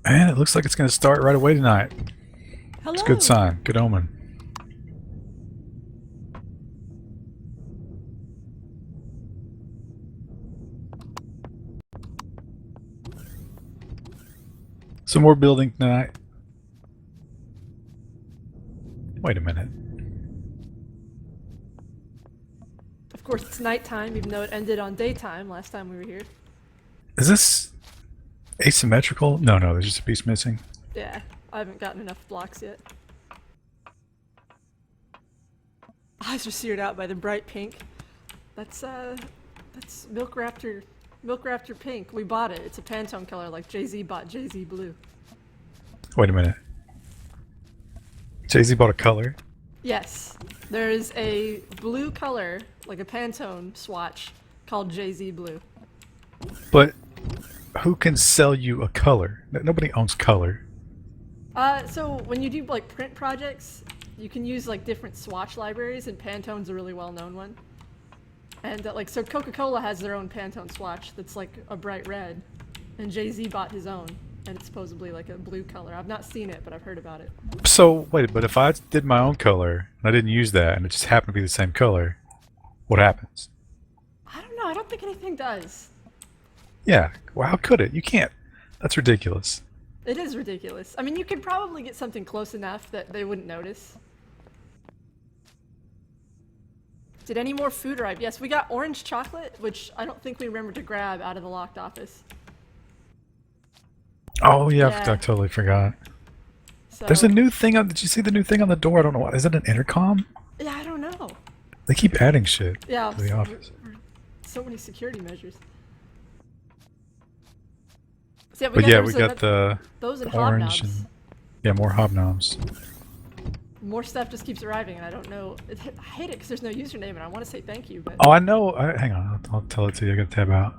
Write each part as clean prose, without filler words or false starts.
And it looks like it's going to start right away tonight. Hello. It's a good sign. Good omen. Some more building tonight. Wait a minute. Of course, it's nighttime, even though it ended on daytime last time we were here. Is this asymmetrical? No, there's just a piece missing. Yeah, I haven't gotten enough blocks yet. Eyes are seared out by the bright pink. That's Milk Raptor pink. We bought it. It's a Pantone color, like Jay-Z bought Jay-Z blue. Wait a minute. Jay-Z bought a color? Yes, there is a blue color, like a Pantone swatch, called Jay-Z blue. But who can sell you a color? Nobody owns color. So when you do like print projects, you can use like different swatch libraries, and Pantone's a really well-known one. And so Coca-Cola has their own Pantone swatch that's like a bright red, and Jay-Z bought his own, and it's supposedly like a blue color. I've not seen it, but I've heard about it. So, wait, but if I did my own color, and I didn't use that, and it just happened to be the same color, what happens? I don't know. I don't think anything does. Yeah, well, how could it? You can't. That's ridiculous. It is ridiculous. I mean, you could probably get something close enough that they wouldn't notice. Did any more food arrive? Yes, we got orange chocolate, which I don't think we remembered to grab out of the locked office. Oh, yeah, I totally forgot. So, There's a new thing on... Did you see the new thing on the door? I don't know what... Is it an intercom? yeah, I don't know. They keep adding shit Yeah, to the office. so many security measures. So, But yeah, we got the those and orange hobnobs. and... Yeah, more hobnobs. More stuff just keeps arriving, and I don't know. I hate it because there's no username, and I want to say thank you, but... Oh, I know. Hang on, I'll tell it to you. I got to tab out.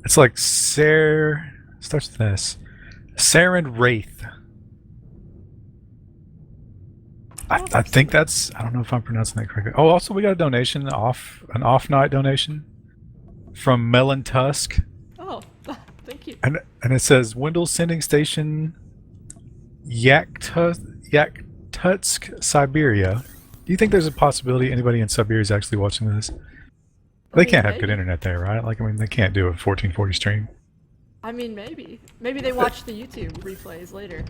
It's like starts with this. Saren Wraith. I think that's... I don't know if I'm pronouncing that correctly. Oh, also we got a donation, an off-night donation from Melon Tusk. Oh, thank you. And it says, Wendell Sending Station, Yaktutsk, Siberia. Do you think there's a possibility anybody in Siberia is actually watching this? They can't have good internet there, right? Like, I mean, they can't do a 1440 stream. I mean, maybe. Maybe they watch the YouTube replays later.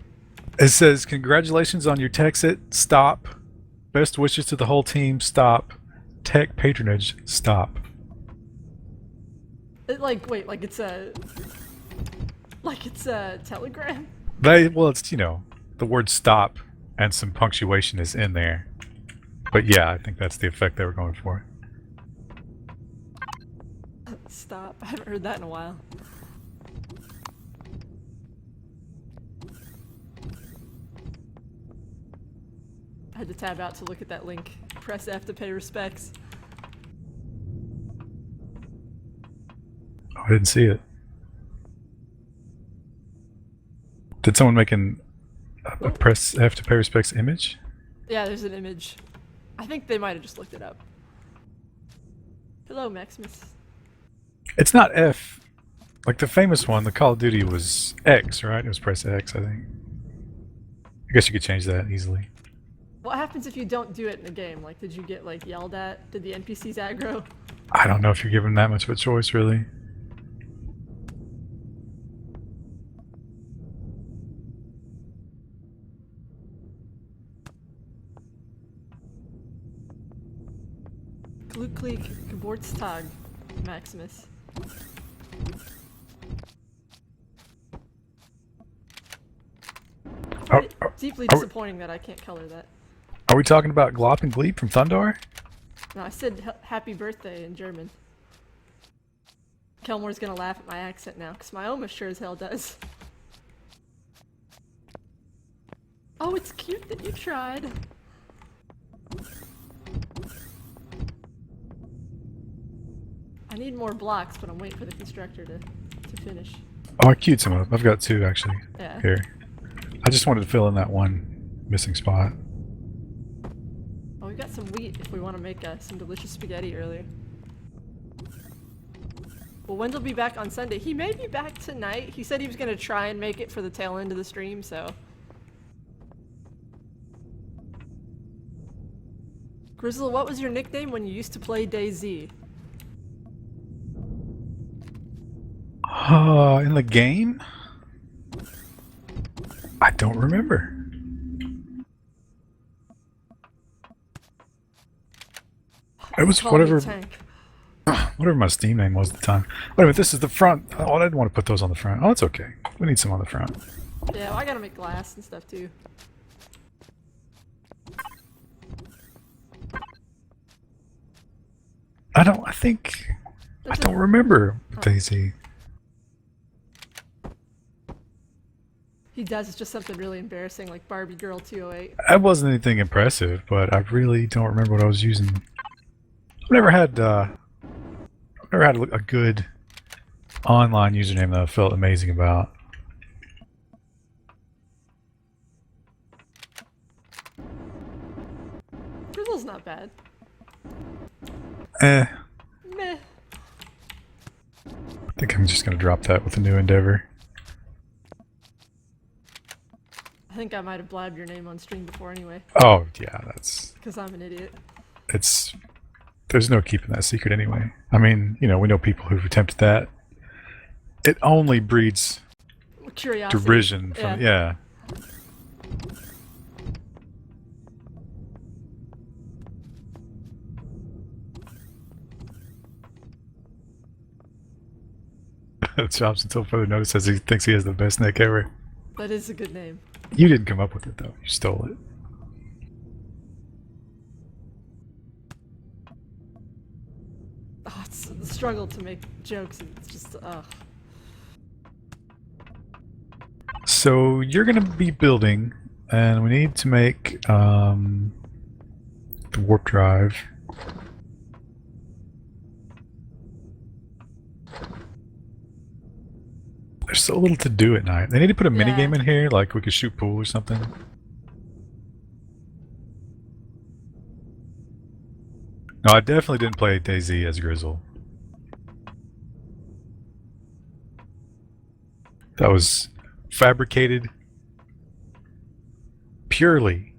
It says, congratulations on your Texit. Stop. Best wishes to the whole team. Stop. Tech patronage. Stop. Like it's a telegram? Well, it's, the word stop and some punctuation is in there. But yeah, I think that's the effect they were going for. Stop. I haven't heard that in a while. I had to tab out to look at that link. Press F to pay respects. Oh, I didn't see it. Did someone make a press F to pay respects image? Yeah, there's an image. I think they might have just looked it up. Hello, Maximus. It's not F. Like the famous one, the Call of Duty was X, right? It was press X, I think. I guess you could change that easily. What happens if you don't do it in the game? Like, did you get, yelled at? Did the NPCs aggro? I don't know if you're given that much of a choice, really. Glücklich Geburtstag, Maximus. Deeply disappointing that I can't color that. Are we talking about Glop and Gleep from Thundar? No, I said happy birthday in German. Kelmore's gonna laugh at my accent now, because my Oma sure as hell does. Oh, it's cute that you tried. I need more blocks, but I'm waiting for the constructor to finish. Oh, I queued some up. I've got two, actually. Yeah. Here. I just wanted to fill in that one missing spot. Oh, we've got some some wheat if we want to make some delicious spaghetti earlier. Oh, oh, oh, Are we talking about glop and gleep from Thundar? No, I said happy birthday in German. are we talking about Glop and Gleep from Thundar? from Thundar? No, I said happy birthday in German. Well, Wendell will be back on Sunday. He may be back tonight. He said he was going to try and make it for the tail end of the stream, so. Grizzle, what was your nickname when you used to play DayZ? In the game? I don't remember. It was whatever my Steam name was at the time. Wait a minute, this is the front. Oh, I didn't want to put those on the front. Oh, it's okay. We need some on the front. Yeah, well, I gotta make glass and stuff too. I don't remember Daisy. He does, it's just something really embarrassing like Barbie Girl 208. That wasn't anything impressive, but I really don't remember what I was using. I've never had a good online username that I felt amazing about. Grizzle's not bad. Meh. I think I'm just gonna drop that with a new endeavor. I think I might have blabbed your name on stream before anyway. Oh yeah, that's. Because I'm an idiot. There's no keeping that secret anyway. I mean, you know, we know people who've attempted that. It only breeds Curiosity. derision from yeah. Chops until further notice says he thinks he has the best neck ever. That is a good name. You didn't come up with it though. You stole it. Oh, it's the struggle to make jokes. It's just, ugh. So you're gonna be building, and we need to make the warp drive. There's so little to do at night. They need to put a mini game in here, like we could shoot pool or something. No, I definitely didn't play DayZ as Grizzle. That was fabricated purely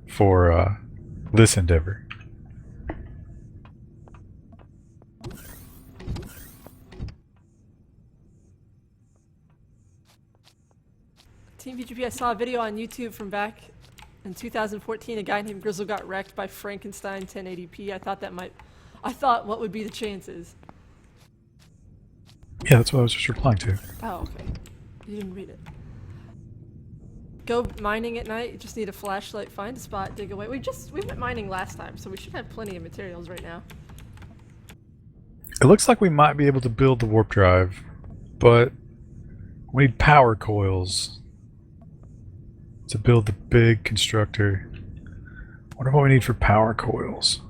for this endeavor. Team VGP, I saw a video on YouTube from back in 2014. A guy named Grizzle got wrecked by Frankenstein 1080p. I thought, what would be the chances? Yeah, that's what I was just replying to. Oh, okay. You didn't read it. Go mining at night. You just need a flashlight. Find a spot. Dig away. We went mining last time, so we should have plenty of materials right now. It looks like we might be able to build the warp drive, but we need power coils to build the big constructor. Wonder what we need for power coils.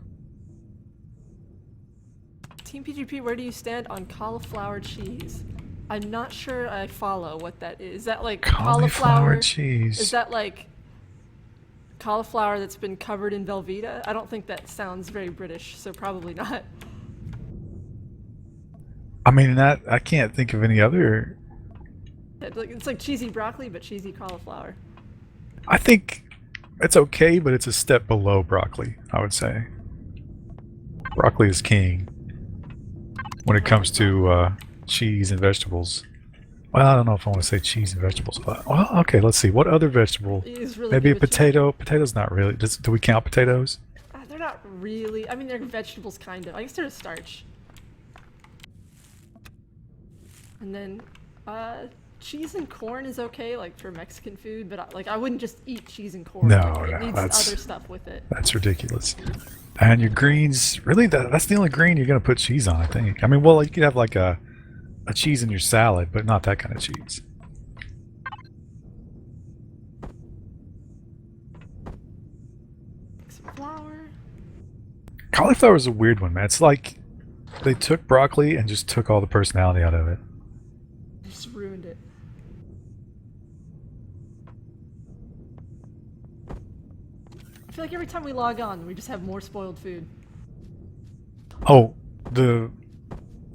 Team PGP, where do you stand on cauliflower cheese? I'm not sure I follow what that is. Is that like cauliflower cheese? Is that like cauliflower that's been covered in Velveeta? I don't think that sounds very British, so probably not. I mean, I can't think of any other. It's like cheesy broccoli, but cheesy cauliflower. I think it's okay, but it's a step below broccoli, I would say. Broccoli is king when it comes to cheese and vegetables. Well, I don't know if I want to say cheese and vegetables. Well, okay, let's see. What other vegetable? Really Maybe a potato. Potatoes not really. Do we count potatoes? They're not really. I mean, they're vegetables, kind of. I guess they're a starch. And then, cheese and corn is okay, like for Mexican food, but I wouldn't just eat cheese and corn. No, it no, needs that's other stuff with it. That's ridiculous. And your greens, really, that's the only green you're gonna put cheese on, I think. I mean, well, you could have like a cheese in your salad, but not that kind of cheese. Some flour. Cauliflower is a weird one, man. It's like they took broccoli and just took all the personality out of it. Just ruined it. I feel like every time we log on, we just have more spoiled food. Oh,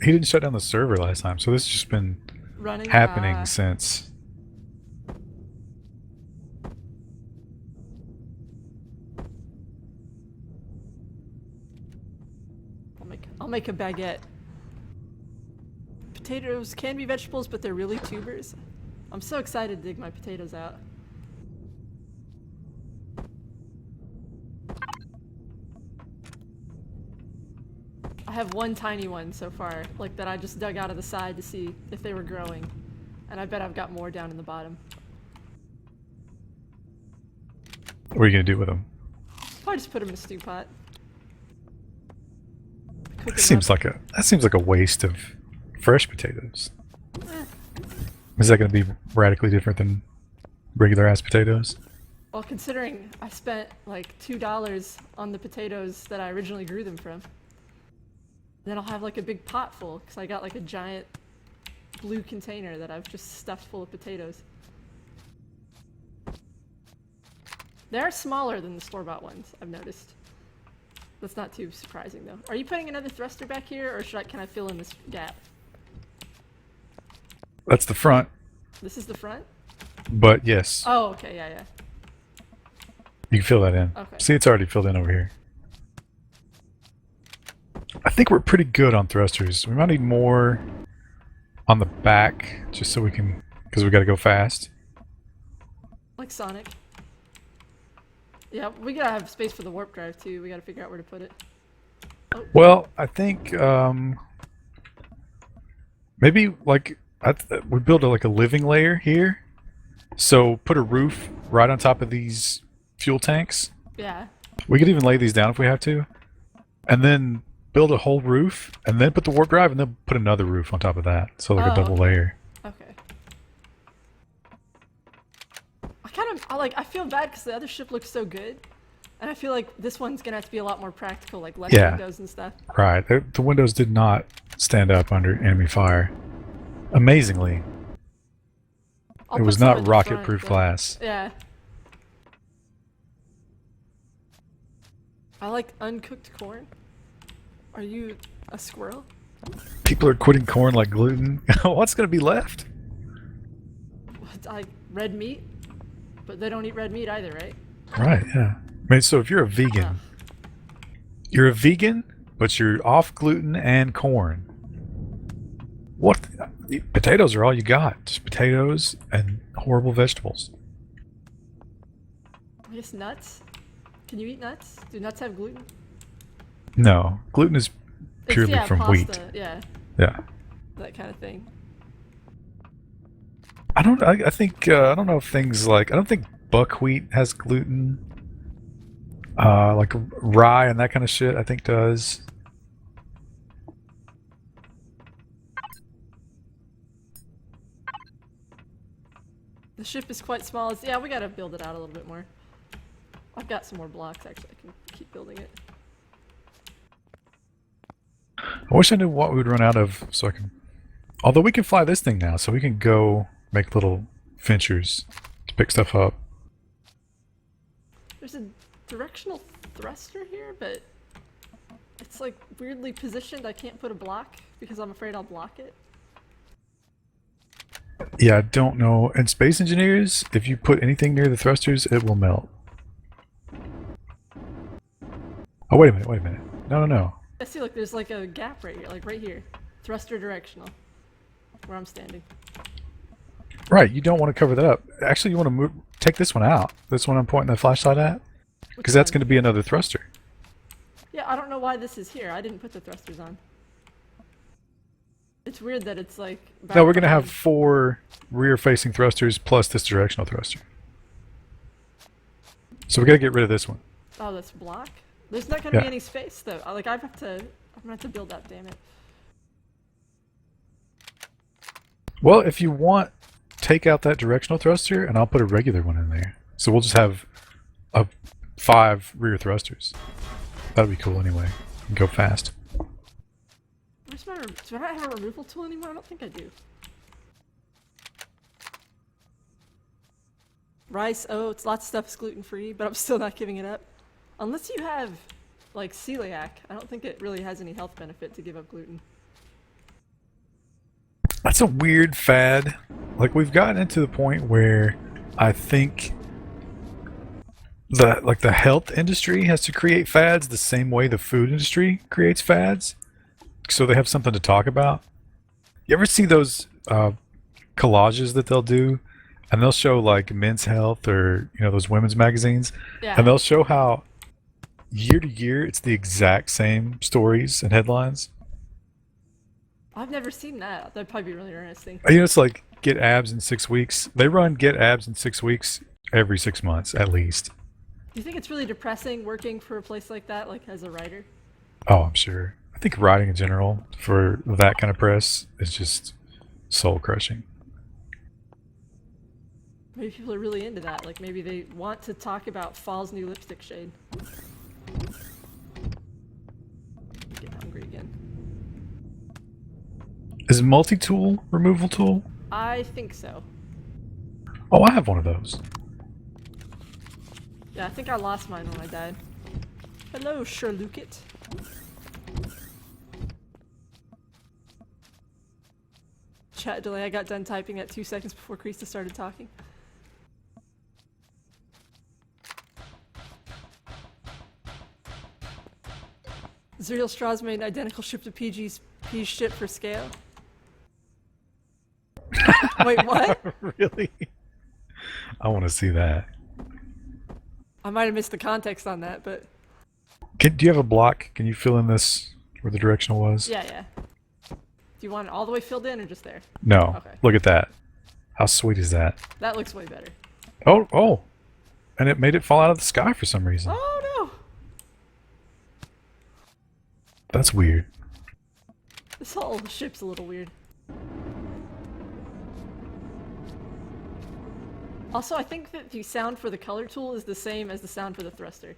he didn't shut down the server last time, so this has just been Running. happening since. I'll make a baguette. Potatoes can be vegetables, but they're really tubers. I'm so excited to dig my potatoes out. I have one tiny one so far, like that I just dug out of the side to see if they were growing. And I bet I've got more down in the bottom. What are you gonna do with them? Probably just put them in a stew pot. Cook That 'em seems up. like a waste of fresh potatoes. Is that gonna be radically different than regular ass potatoes? Well, considering I spent like $2 on the potatoes that I originally grew them from. Then I'll have like a big pot full, because I got like a giant blue container that I've just stuffed full of potatoes. They're smaller than the store-bought ones, I've noticed. That's not too surprising though. Are you putting another thruster back here, or can I fill in this gap? That's the front, This is the front? but yes, Oh, okay, yeah. you can fill that in. Okay. See, it's already filled in over here. I think we're pretty good on thrusters. We might need more on the back, just so we can, because we got to go fast. Like Sonic. Yeah, we gotta have space for the warp drive too. We gotta figure out where to put it. Well, I think maybe like we build like a living layer here. So put a roof right on top of these fuel tanks. Yeah. We could even lay these down if we have to, and then build a whole roof, and then put the warp drive, and then put another roof on top of that. So like a double okay. layer. Okay. I feel bad because the other ship looks so good. And I feel like this one's gonna have to be a lot more practical, like less Yeah. windows and stuff. Right. The windows did not stand up under enemy fire. Amazingly, I'll it put was some not at the rocket-proof front, but- glass. Yeah. I like uncooked corn. Are you a squirrel? People are quitting corn like gluten. What's going to be left? Like red meat? But they don't eat red meat either, right? Right, yeah. I mean, so if you're a vegan, you're a vegan, but you're off gluten and corn. What? Potatoes are all you got. Just potatoes and horrible vegetables. I guess nuts? Can you eat nuts? Do nuts have gluten? No, gluten is purely yeah, from pasta, wheat. Yeah, Yeah. that kind of thing. I don't. I think. I don't know if things like. I don't think buckwheat has gluten. Like rye and that kind of shit. I think does. The ship is quite small. Yeah, we gotta build it out a little bit more. I've got some more blocks, actually. I can keep building it. I wish I knew what we would run out of, so I can. Although we can fly this thing now, so we can go make little finchers to pick stuff up. There's a directional thruster here, but it's like weirdly positioned. I can't put a block because I'm afraid I'll block it. Yeah, I don't know. In Space Engineers, if you put anything near the thrusters, it will melt. Oh, wait a minute, wait a minute. No. I see, look, there's like a gap right here, like right here. Thruster directional. Where I'm standing. Right, you don't want to cover that up. Actually, you want to take this one out. This one I'm pointing the flashlight at. Because that's going to be another thruster. Yeah, I don't know why this is here. I didn't put the thrusters on. It's weird that it's like... No, we're going to have 4 rear-facing thrusters plus this directional thruster. So we got to get rid of this one. Oh, that's block? There's not going to Yeah. be any space, though. Like, I'm going to have to build that, damn it. Well, if you want, take out that directional thruster, and I'll put a regular one in there. So we'll just have 5 rear thrusters. That'd be cool anyway. Go fast. Where's my... Do I have a removal tool anymore? I don't think I do. Rice, oats, lots of stuff is gluten-free, but I'm still not giving it up. Unless you have, like, celiac. I don't think it really has any health benefit to give up gluten. That's a weird fad. Like, we've gotten into the point where I think the health industry has to create fads the same way the food industry creates fads, so they have something to talk about. You ever see those collages that they'll do, and they'll show like Men's Health or those women's magazines, Yeah. and they'll show how year to year it's the exact same stories and headlines. I've never seen that. That'd probably be really interesting. It's like get abs in 6 weeks. They run get abs in 6 weeks every 6 months at least. Do you think it's really depressing working for a place like that, like as a writer? Oh, I'm sure. I think writing in general for that kind of press is just soul crushing. Maybe people are really into that. Like maybe they want to talk about fall's new lipstick shade. Get hungry again. Is multi-tool removal tool? I think so. Oh, I have one of those. Yeah, I think I lost mine when I died. Hello, Sherlockit. Chat delay, I got done typing at 2 seconds before Krista started talking. Zerial Straws made an identical ship to PG's ship for scale. Wait, what? Really? I want to see that. I might have missed the context on that, but... Do you have a block? Can you fill in this where the directional was? Yeah. Do you want it all the way filled in or just there? No. Okay. Look at that. How sweet is that? That looks way better. Oh. And it made it fall out of the sky for some reason. Oh no! That's weird. This whole ship's a little weird. Also, I think that the sound for the color tool is the same as the sound for the thruster.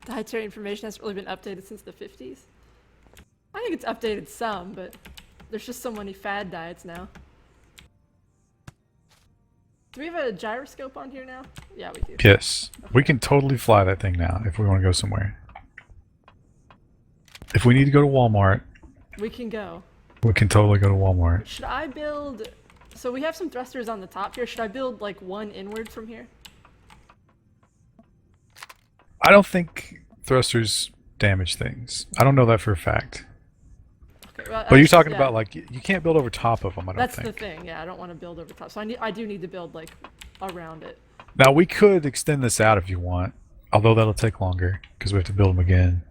Dietary information hasn't really been updated since the 50s. I think it's updated some, but there's just so many fad diets now. Do we have a gyroscope on here now? Yeah, we do. Yes. We can totally fly that thing now if we want to go somewhere. If we need to go to Walmart, We can go. we can totally go to Walmart. Should I build... So we have some thrusters on the top here. Should I build like one inward from here? I don't think thrusters damage things. I don't know that for a fact. Okay, well, But you're talking yeah. about like you can't build over top of them, I don't That's think. the thing. Yeah, I don't want to build over top. So I do need to build like around it. Now we could extend this out if you want, although that'll take longer because we have to build them again.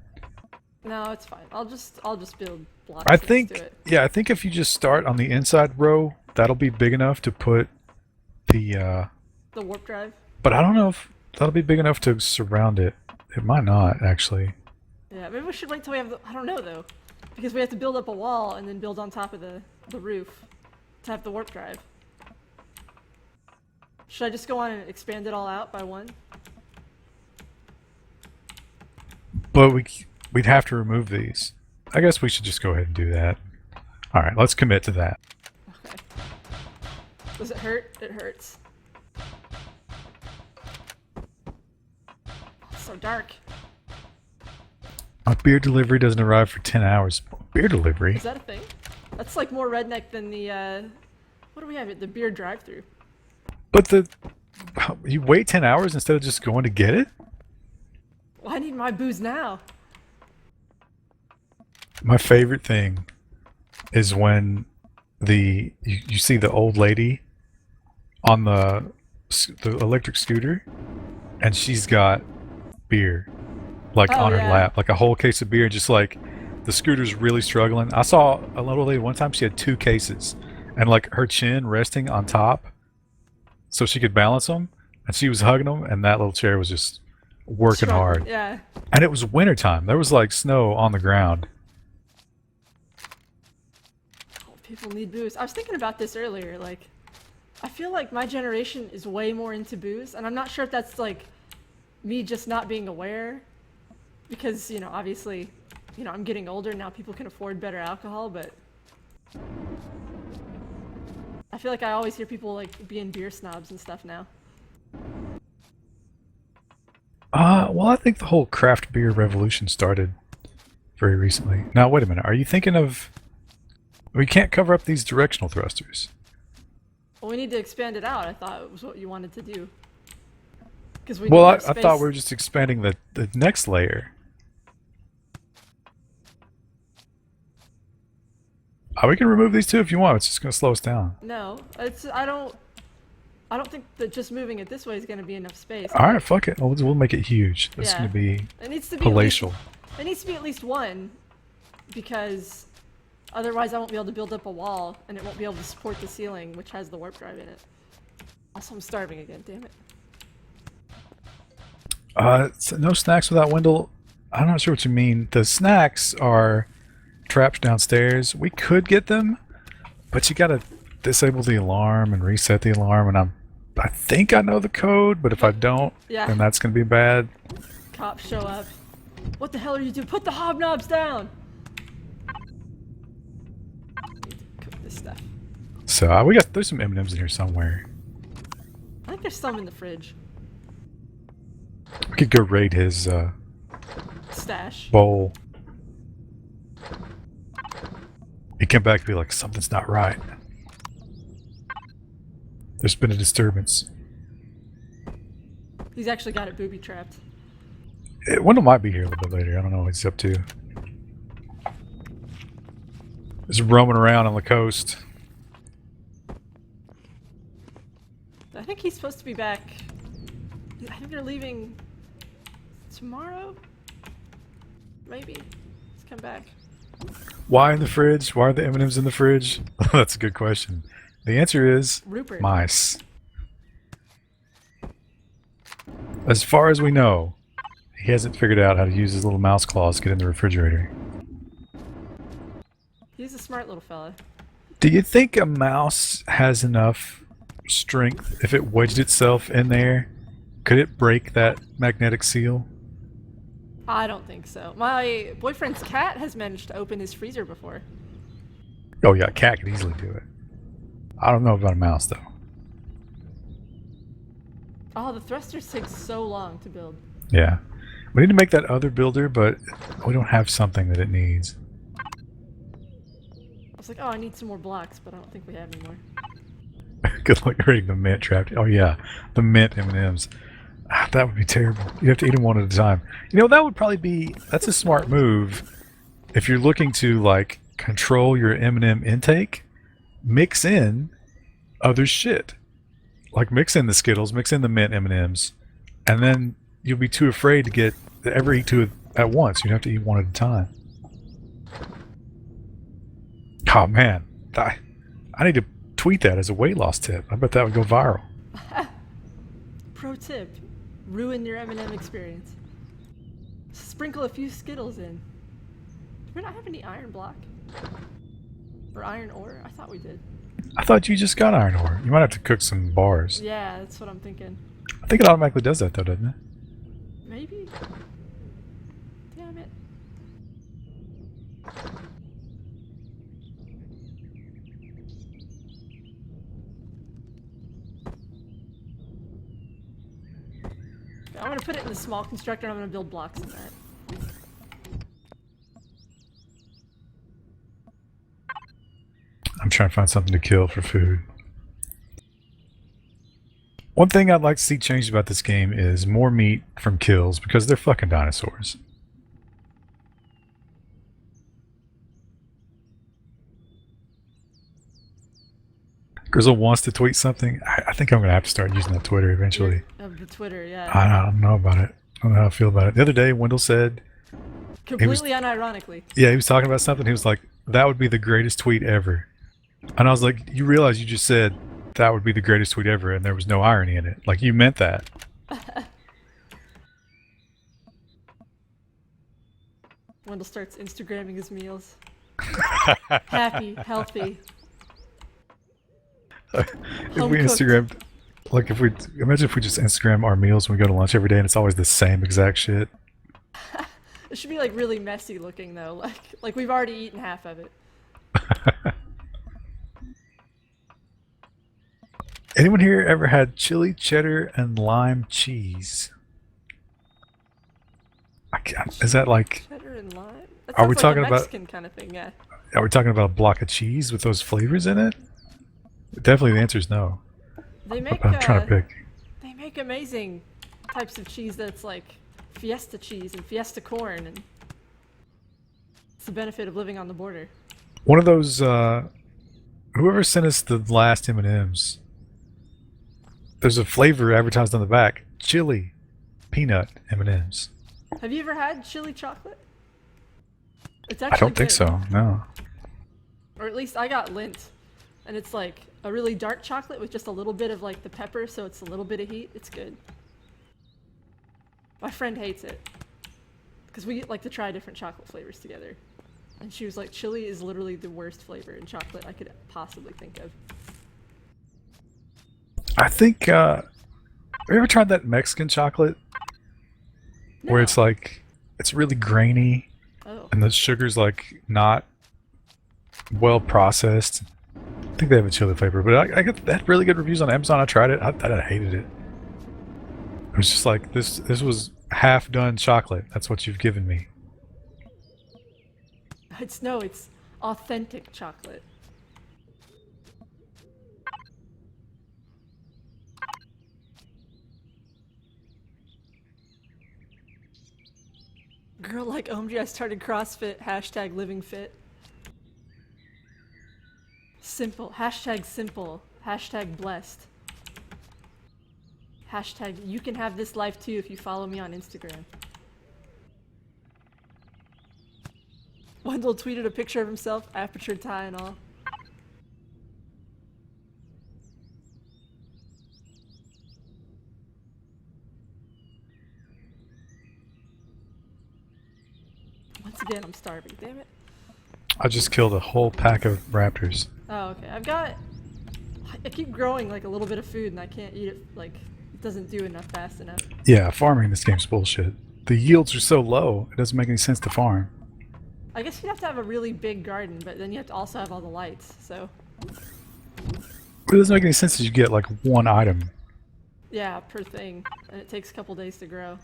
No, it's fine. I'll just build blocks. I next to think, it. yeah, I think if you just start on the inside row, that'll be big enough to put the. The warp drive. But I don't know if that'll be big enough to surround it. It might not actually. Yeah, maybe we should wait till we have the... I don't know though, because we have to build up a wall and then build on top of the roof to have the warp drive. Should I just go on and expand it all out by one? But we'd have to remove these. I guess we should just go ahead and do that. All right, let's commit to that. Okay. Does it hurt? It hurts. It's so dark. My beer delivery doesn't arrive for 10 hours. Beer delivery? Is that a thing? That's like more redneck than the, what do we have? The beer drive-through. But you wait 10 hours instead of just going to get it? Well, I need my booze now. My favorite thing is when you see the old lady on the electric scooter, and she's got beer, like Oh, on her yeah. lap, like a whole case of beer, just like the scooter's really struggling. I saw a little lady one time, she had 2 cases, and like her chin resting on top, so she could balance them, and she was hugging them, and that little chair was just working hard. Yeah. And it was wintertime. There was like snow on the ground. Oh, people need booze. I was thinking about this earlier, like, I feel like my generation is way more into booze, and I'm not sure if that's like me just not being aware, because, you know, obviously, you know, I'm getting older now, people can afford better alcohol, but I feel like I always hear people like being beer snobs and stuff now. Well, I think the whole craft beer revolution started very recently. Now, wait a minute. Are you thinking of... We can't cover up these directional thrusters. Well, we need to expand it out. I thought it was what you wanted to do. Because we Well, need I more space. thought we were just expanding the next layer. We can remove these two if you want. It's just going to slow us down. No, it's I don't think that just moving it this way is going to be enough space. All right, fuck it. We'll make it huge. That's Yeah. going to be It needs to be palatial. It needs to be at least one, because otherwise I won't be able to build up a wall, and it won't be able to support the ceiling, which has the warp drive in it. Also, I'm starving again. Damn it. So no snacks without Wendell. I'm not sure what you mean. The snacks are trapped downstairs. We could get them, but you gotta disable the alarm and reset the alarm, and I think I know the code, but if I don't, Yeah. then that's gonna be bad. Cops show up. What the hell are you doing? Put the hobnobs down! Need to cook this stuff. So there's some M&Ms in here somewhere. I think there's some in the fridge. We could go raid his Stash. bowl. He came back and be like, something's not right. There's been a disturbance. He's actually got it booby trapped. Wendell might be here a little bit later. I don't know what he's up to. Just roaming around on the coast. I think he's supposed to be back. I think they're leaving tomorrow? Maybe. Let's come back. Why in the fridge? Why are the M&Ms in the fridge? That's a good question. The answer is Rupert. mice. As far as we know, he hasn't figured out how to use his little mouse claws to get in the refrigerator. He's a smart little fella. Do you think a mouse has enough strength if it wedged itself in there? Could it break that magnetic seal? I don't think so. My boyfriend's cat has managed to open his freezer before. Oh yeah, a cat could easily do it. I don't know about a mouse though. Oh, the thrusters take so long to build. Yeah. We need to make that other builder, but we don't have something that it needs. I was like, oh, I need some more blocks, but I don't think we have any more. Good luck raiding the mint trapped. Oh yeah, the mint M&Ms. That would be terrible. You have to eat them one at a time. You know, that would probably be... That's a smart move. If you're looking to, like, control your M&M intake, mix in other shit. Like, mix in the Skittles, mix in the mint M&Ms, and then you'll be too afraid to ever eat two at once. You'd have to eat one at a time. Oh, man. I need to tweet that as a weight loss tip. I bet that would go viral. Pro tip. Ruin your M&M experience. Sprinkle a few Skittles in. Do we not have any iron block? Or iron ore? I thought we did. I thought you just got iron ore. You might have to cook some bars. Yeah, that's what I'm thinking. I think it automatically does that though, doesn't it? Maybe? Damn it. I'm gonna put it in the small constructor and I'm gonna build blocks in that. I'm trying to find something to kill for food. One thing I'd like to see changed about this game is more meat from kills, because they're fucking dinosaurs. Grizzle wants to tweet something. I think I'm going to have to start using that Twitter eventually. Of the Twitter, yeah. I don't know about it. I don't know how I feel about it. The other day, Wendell said... Completely unironically. Yeah, he was talking about something. He was like, that would be the greatest tweet ever. And I was like, you realize you just said that would be the greatest tweet ever, and there was no irony in it. Like, you meant that. Wendell starts Instagramming his meals. Happy, healthy. If Home we cooked. Instagrammed, like imagine if we just Instagram our meals when we go to lunch every day and it's always the same exact shit. It should be like really messy looking though, like we've already eaten half of it. Anyone here ever had chili, cheddar, and lime cheese? Is that like? Cheddar and lime? That Are we sounds like a talking about? Mexican kind of thing, yeah. Are we talking about a block of cheese with those flavors in it? Definitely, the answer is no. They But make I'm trying to pick. they make amazing types of cheese that's like Fiesta cheese and Fiesta corn, and it's the benefit of living on the border. One of those. Whoever sent us the last M&Ms. There's a flavor advertised on the back: chili, peanut M&Ms. Have you ever had chili chocolate? It's I actually don't think good. so. No. Or at least I got Lindt, and it's like a really dark chocolate with just a little bit of like the pepper, so it's a little bit of heat. It's good. My friend hates it because we like to try different chocolate flavors together, and she was like, "Chili is literally the worst flavor in chocolate I could possibly think of." I think. Have you ever tried that Mexican chocolate where No. it's like it's really grainy Oh, and the sugar's like not well processed? I think they have a chili flavor, but I got that really good reviews on Amazon. I tried it. I hated it. It was just like this. This was half done chocolate. That's what you've given me. it's authentic chocolate. Girl like OMG, I started CrossFit. Hashtag living fit. Simple. Hashtag simple. Hashtag blessed. Hashtag you can have this life too if you follow me on Instagram. Wendell tweeted a picture of himself, aperture tie and all. Once again, I'm starving. Damn it. I just killed a whole pack of raptors. Oh, okay. I keep growing like a little bit of food and I can't eat it. Like, it doesn't do enough fast enough. Yeah, farming in this game's bullshit. The yields are so low, it doesn't make any sense to farm. I guess you'd have to have a really big garden, but then you have to also have all the lights, so. It doesn't make any sense that you get like one item. Yeah, per thing. And it takes a couple days to grow.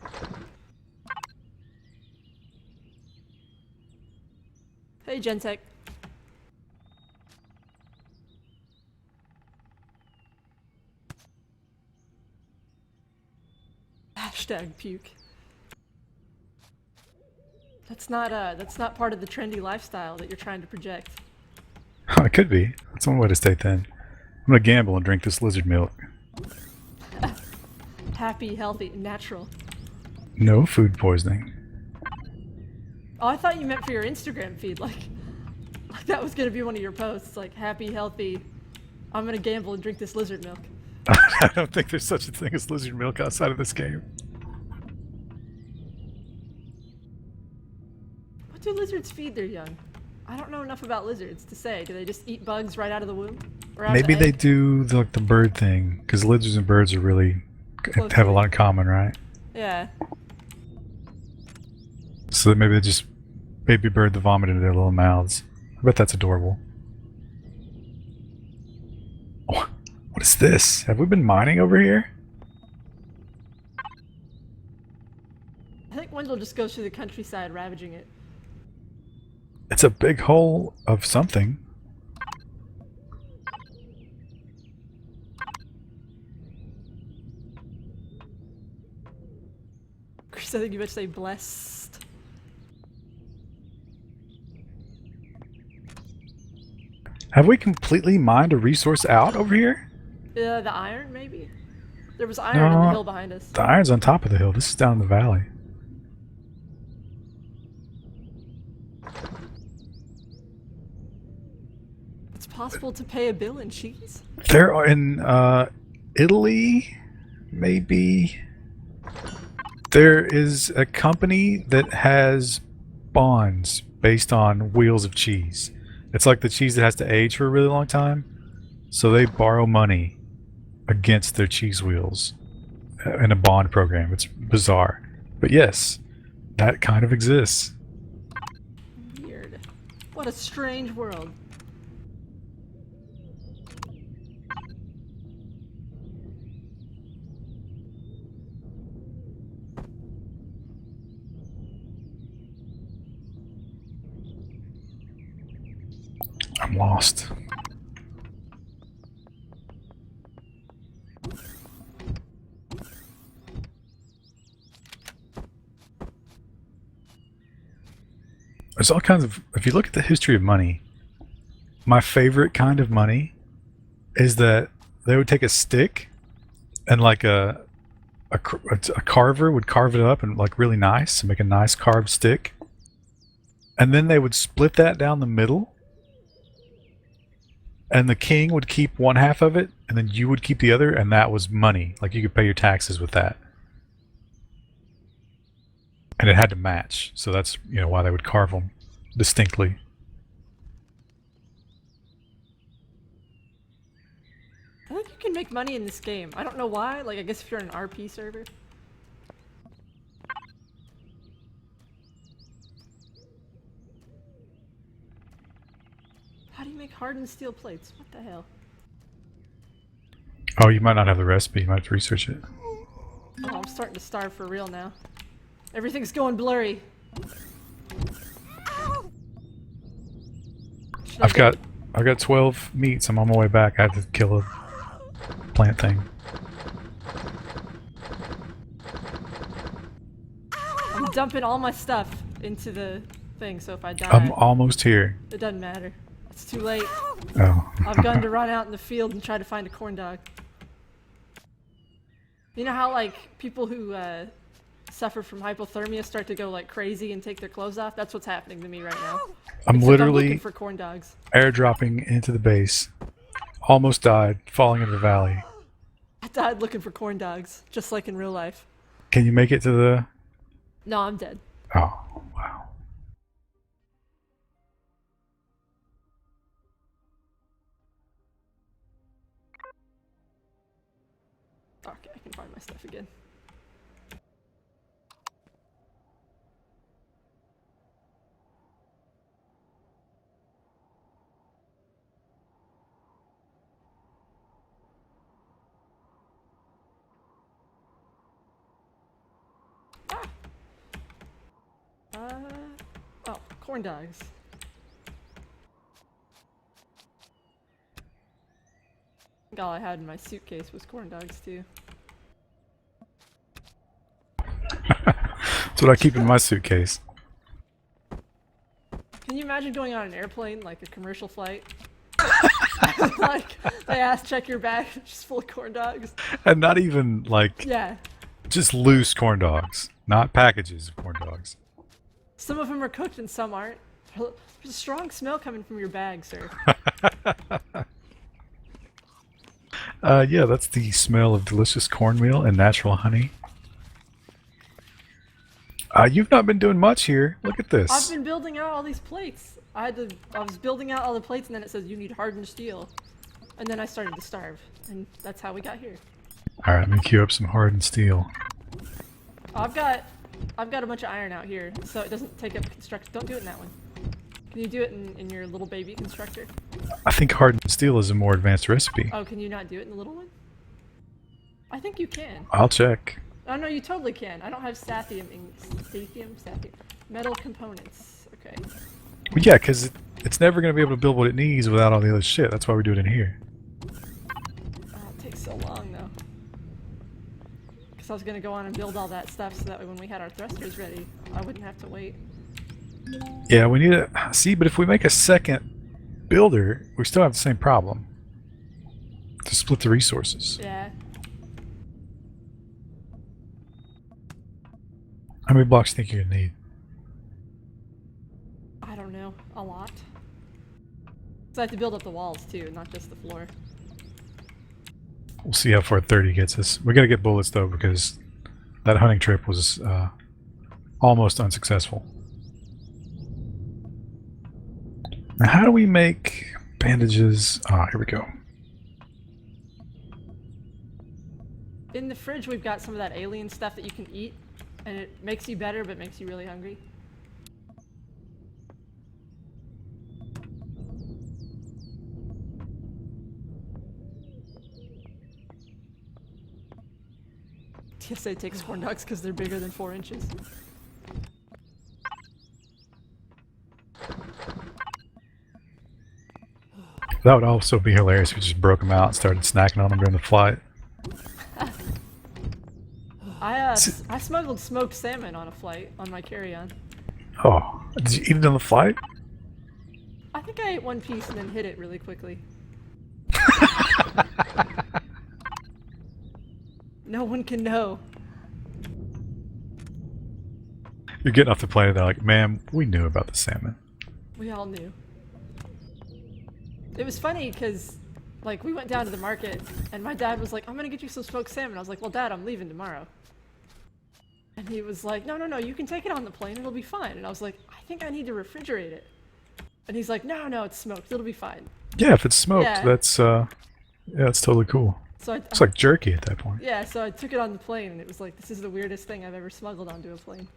Hey, Gentech. Hashtag puke. That's not part of the trendy lifestyle that you're trying to project. It could be. That's one way to stay thin. I'm gonna gamble and drink this lizard milk. Happy, healthy, natural. No food poisoning. Oh, I thought you meant for your Instagram feed, like that was gonna be one of your posts, like happy, healthy. I'm gonna gamble and drink this lizard milk. I don't think there's such a thing as lizard milk outside of this game. What do lizards feed their young? I don't know enough about lizards to say. Do they just eat bugs right out of the womb? Or out Maybe of the they egg? do like the bird thing, because lizards and birds are really have a Closely. lot in common, right? Yeah. So maybe they just baby bird the vomit into their little mouths. I bet that's adorable. Oh, what is this? Have we been mining over here? I think Wendell just goes through the countryside ravaging it. It's a big hole of something. Chris, I think you better say blessed. Have we completely mined a resource out over here? The iron, maybe? There was iron on the No. hill behind us. The iron's on top of the hill. This is down in the valley. It's possible to pay a bill in cheese? There are in Italy, maybe. There is a company that has bonds based on wheels of cheese. It's like the cheese that has to age for a really long time. So they borrow money against their cheese wheels in a bond program. It's bizarre. But yes, that kind of exists. Weird. What a strange world. I'm lost. There's all kinds of... If you look at the history of money, my favorite kind of money is that they would take a stick and like a carver would carve it up and like really nice to make a nice carved stick. And then they would split that down the middle. And the king would keep one half of it, and then you would keep the other, and that was money. Like you could pay your taxes with that. And it had to match. So that's, you know, why they would carve them distinctly. I think you can make money in this game. I don't know why. Like, I guess if you're on an RP server. How do you make hardened steel plates? What the hell? Oh, you might not have the recipe. You might have to research it. Oh, I'm starting to starve for real now. Everything's going blurry. I've got 12 meats. I'm on my way back. I have to kill a plant thing. I'm dumping all my stuff into the thing, so if I die, I'm almost here. it doesn't matter. It's too late. Oh. I've gone to run out in the field and try to find a corn dog. You know how like people who suffer from hypothermia start to go like crazy and take their clothes off? That's what's happening to me right now. I'm Except literally looking for corn dogs. airdropping into the base. Almost died, falling into the valley. I died looking for corn dogs, just like in real life. Can you make it to the... No, I'm dead. Oh, wow. Okay, I can find my stuff again. Oh, corn dogs. I think all I had in my suitcase was corn dogs too. That's what I keep in my suitcase. Can you imagine going on an airplane, like a commercial flight? Like, they ask, check your bag, just full of corn dogs. And not even, like, Yeah. just loose corn dogs. Not packages of corn dogs. Some of them are cooked and some aren't. There's a strong smell coming from your bag, sir. Yeah, that's the smell of delicious cornmeal and natural honey. You've not been doing much here. Look at this. I've been building out all these plates. I was building out all the plates and then it says you need hardened steel. And then I started to starve. And that's how we got here. Alright, let me queue up some hardened steel. I've got a bunch of iron out here, so it doesn't take up construction. Don't do it in that one. Can you do it in your little baby constructor? I think hardened steel is a more advanced recipe. Oh, can you not do it in the little one? I think you can. I'll check. Oh no, you totally can. I don't have sathium, metal components. Okay. Well, yeah, because it's never going to be able to build what it needs without all the other shit. That's why we do it in here. Oh, it takes so long though. Because I was gonna go on and build all that stuff so that way when we had our thrusters ready, I wouldn't have to wait. Yeah, we need to... See, but if we make a second builder, we still have the same problem. To split the resources. Yeah. How many blocks do you think you're going to need? I don't know. A lot. So I have to build up the walls too, not just the floor. We'll see how far 30 gets us. We got to get bullets though, because that hunting trip was almost unsuccessful. Now, how do we make bandages? Ah, here we go. In the fridge, we've got some of that alien stuff that you can eat, and it makes you better, but makes you really hungry. TSA takes corn dogs because they're bigger than 4 inches. That would also be hilarious if we just broke them out and started snacking on them during the flight. I smuggled smoked salmon on a flight on my carry-on. Oh, did you eat it on the flight? I think I ate one piece and then hid it really quickly. No one can know. You're getting off the plane and they're like, ma'am, we knew about the salmon. We all knew. It was funny because, like, we went down to the market and my dad was like, I'm gonna get you some smoked salmon. I was like, well, Dad, I'm leaving tomorrow. And he was like, no, you can take it on the plane. It'll be fine. And I was like, I think I need to refrigerate it. And he's like, no, it's smoked. It'll be fine. Yeah, if it's smoked, Yeah. that's totally cool. So It's like jerky at that point. yeah, so I took it on the plane and it was like, this is the weirdest thing I've ever smuggled onto a plane.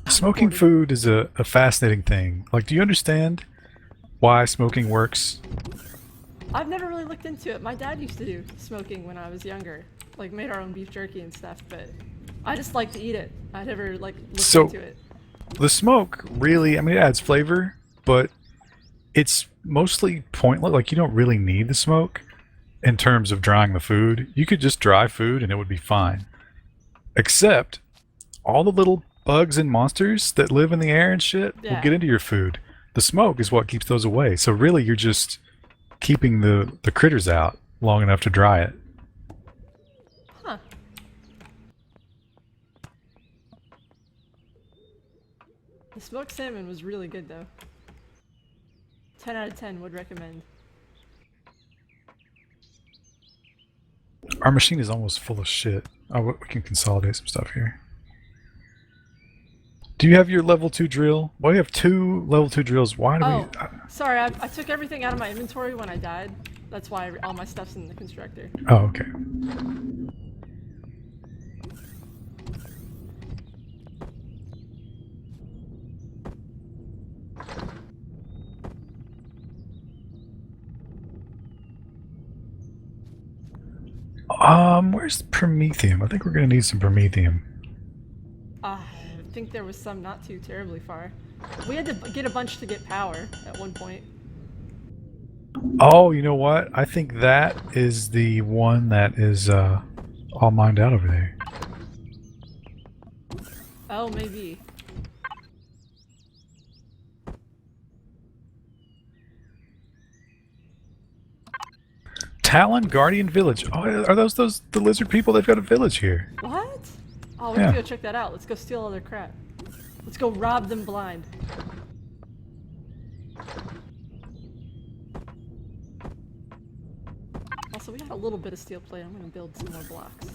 Smoking food is a fascinating thing. Like, do you understand why smoking works? I've never really looked into it. My dad used to do smoking when I was younger. Like, made our own beef jerky and stuff, but I just like to eat it. I never, like, looked into it. The smoke really, I mean, it adds flavor, but it's mostly pointless. Like, you don't really need the smoke in terms of drying the food. You could just dry food and it would be fine. Except all the little bugs and monsters that live in the air and shit will get into your food. The smoke is what keeps those away. So really, you're just keeping the critters out long enough to dry it. Huh. The smoked salmon was really good, though. 10 out of 10 would recommend. Our machine is almost full of shit. Oh, we can consolidate some stuff here. Do you have your level 2 drill? Why do you have 2 level 2 drills? Why do we... Sorry, I took everything out of my inventory when I died. That's why all my stuff's in the constructor. Oh, okay. Where's the promethium? I think we're gonna need some promethium. I think there was some not too terribly far. We had to get a bunch to get power at one point. Oh, you know what? I think that is the one that is all mined out over there. Oh, maybe. Talon Guardian Village. Oh, are those the lizard people? They've got a village here. What? Oh, we have to go check that out. Let's go steal all their crap. Let's go rob them blind. Also, we got a little bit of steel plate. I'm gonna build some more blocks.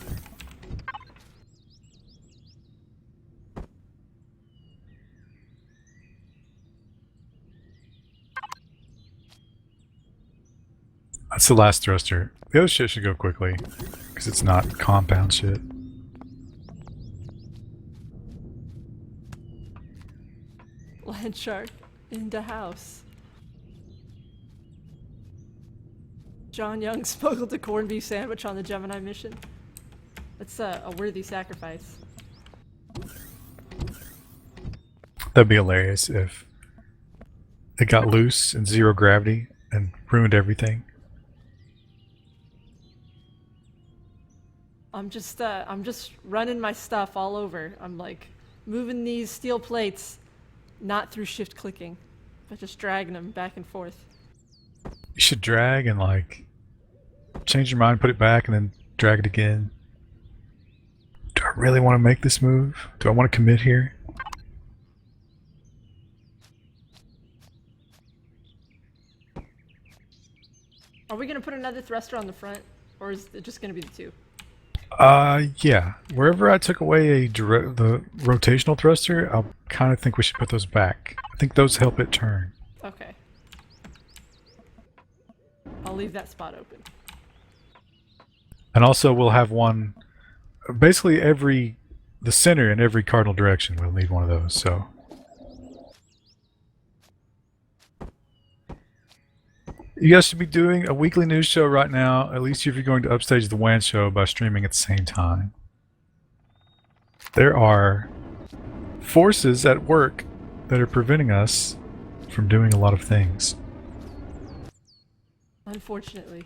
That's the last thruster. The other shit should go quickly, because it's not compound shit. Land shark in the house. John Young smuggled a corned beef sandwich on the Gemini mission. That's a worthy sacrifice. That'd be hilarious if it got loose in zero gravity and ruined everything. I'm just running my stuff all over. I'm like moving these steel plates, not through shift clicking, but just dragging them back and forth. You should drag and like change your mind, put it back, and then drag it again. Do I really want to make this move? Do I want to commit here? Are we gonna put another thruster on the front, or is it just gonna be the two? Yeah. Wherever I took away the rotational thruster, I kind of think we should put those back. I think those help it turn. Okay. I'll leave that spot open. And also we'll have one, basically the center in every cardinal direction, we'll need one of those, so. You guys should be doing a weekly news show right now, at least if you're going to upstage the WAN show by streaming at the same time. There are forces at work that are preventing us from doing a lot of things. Unfortunately.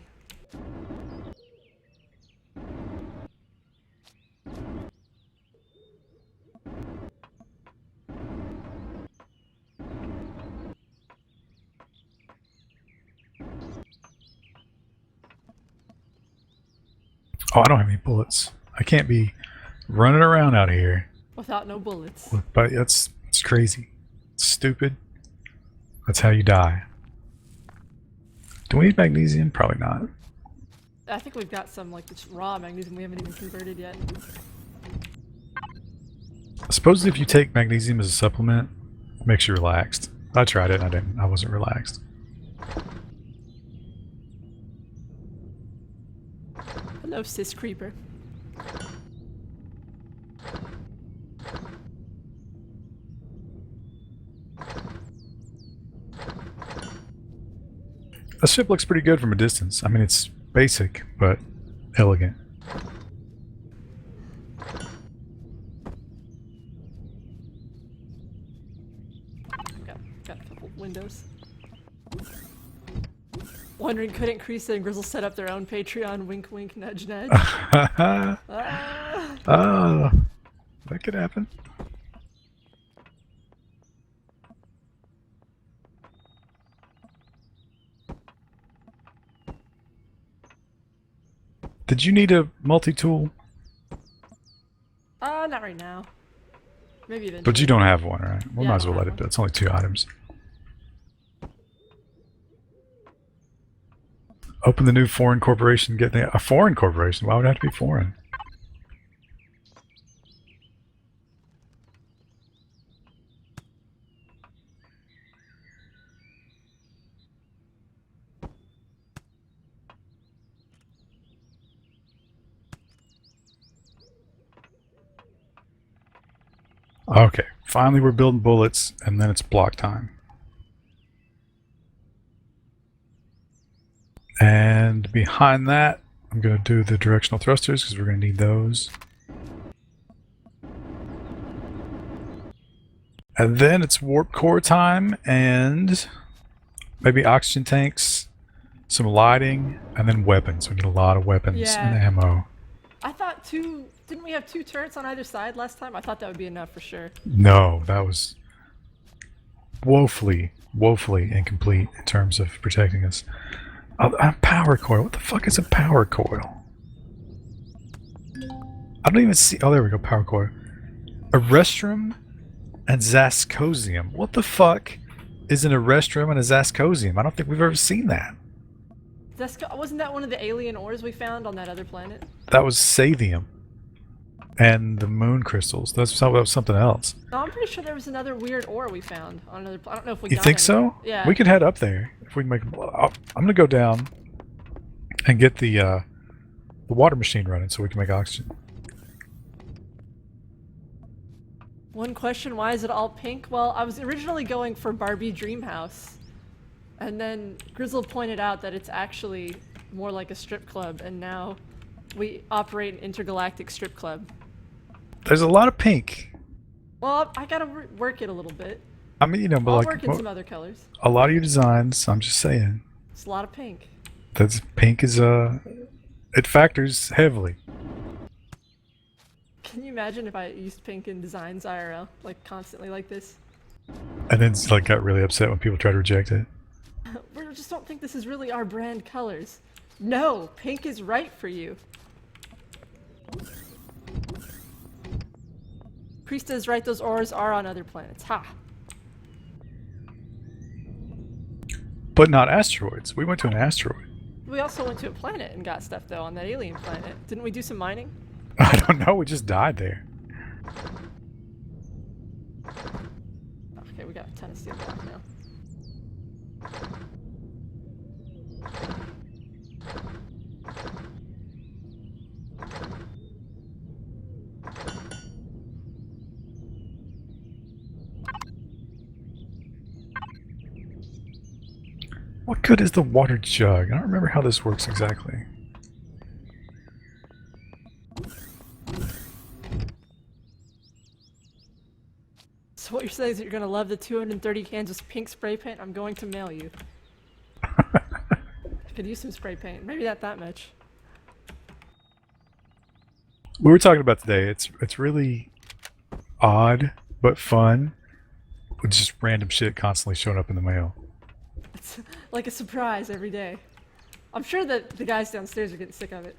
Oh, I don't have any bullets. I can't be running around out here. Without no bullets. But it's crazy. It's stupid. That's how you die. Do we need magnesium? Probably not. I think we've got some like just raw magnesium we haven't even converted yet. I suppose if you take magnesium as a supplement, it makes you relaxed. I tried it and I didn't. I wasn't relaxed. Hello, cis creeper. The ship looks pretty good from a distance. I mean, it's basic, but elegant. Got a couple windows. Wondering, couldn't Creasa and Grizzle set up their own Patreon? Wink, wink, nudge, nudge. Oh, that could happen. Did you need a multi-tool? Not right now. Maybe eventually. But you don't have one, right? We Yeah, might I as well don't let have it. It's only 2 items. Open the new foreign corporation. Get a foreign corporation. Why would it have to be foreign? Okay, finally we're building bullets, and then it's block time. And behind that, I'm going to do the directional thrusters because we're going to need those. And then it's warp core time and maybe oxygen tanks, some lighting, and then weapons. We need a lot of weapons and ammo. I thought didn't we have 2 turrets on either side last time? I thought that would be enough for sure. No, that was woefully incomplete in terms of protecting us. A power coil. What the fuck is a power coil? I don't even see. Oh, there we go. Power coil. A restroom and Zascosium. What the fuck is in a restroom and a Zascosium? I don't think we've ever seen that. Wasn't that one of the alien ores we found on that other planet? That was Sathium. And the moon crystals. That was something else. No, I'm pretty sure there was another weird ore we found on another planet. I don't know if we You got think any. so? Yeah. We could head up there if we can make. I'm gonna go down and get the water machine running so we can make oxygen. One question, why is it all pink? Well, I was originally going for Barbie Dreamhouse. And then Grizzle pointed out that it's actually more like a strip club, and now we operate an intergalactic strip club. There's a lot of pink. Well, I gotta work it a little bit. I mean, you know, but I'll like work in some other colors. a lot of your designs. I'm just saying. It's a lot of pink. That's pink is it factors heavily. Can you imagine if I used pink in designs IRL, like constantly like this? And then like got really upset when people try to reject it. We just don't think this is really our brand colors. No, pink is right for you. Priesta is right, those ores are on other planets. Ha! But not asteroids. We went to an asteroid. We also went to a planet and got stuff though on that alien planet. Didn't we do some mining? I don't know. We just died there. Okay, we got a ton of steel block now. What good is the water jug? I don't remember how this works exactly. So what you're saying is that you're gonna love the 230 cans of pink spray paint I'm going to mail you. I could use some spray paint. Maybe not that much. We were talking about today. It's really odd but fun with just random shit constantly showing up in the mail. It's like a surprise every day. I'm sure that the guys downstairs are getting sick of it.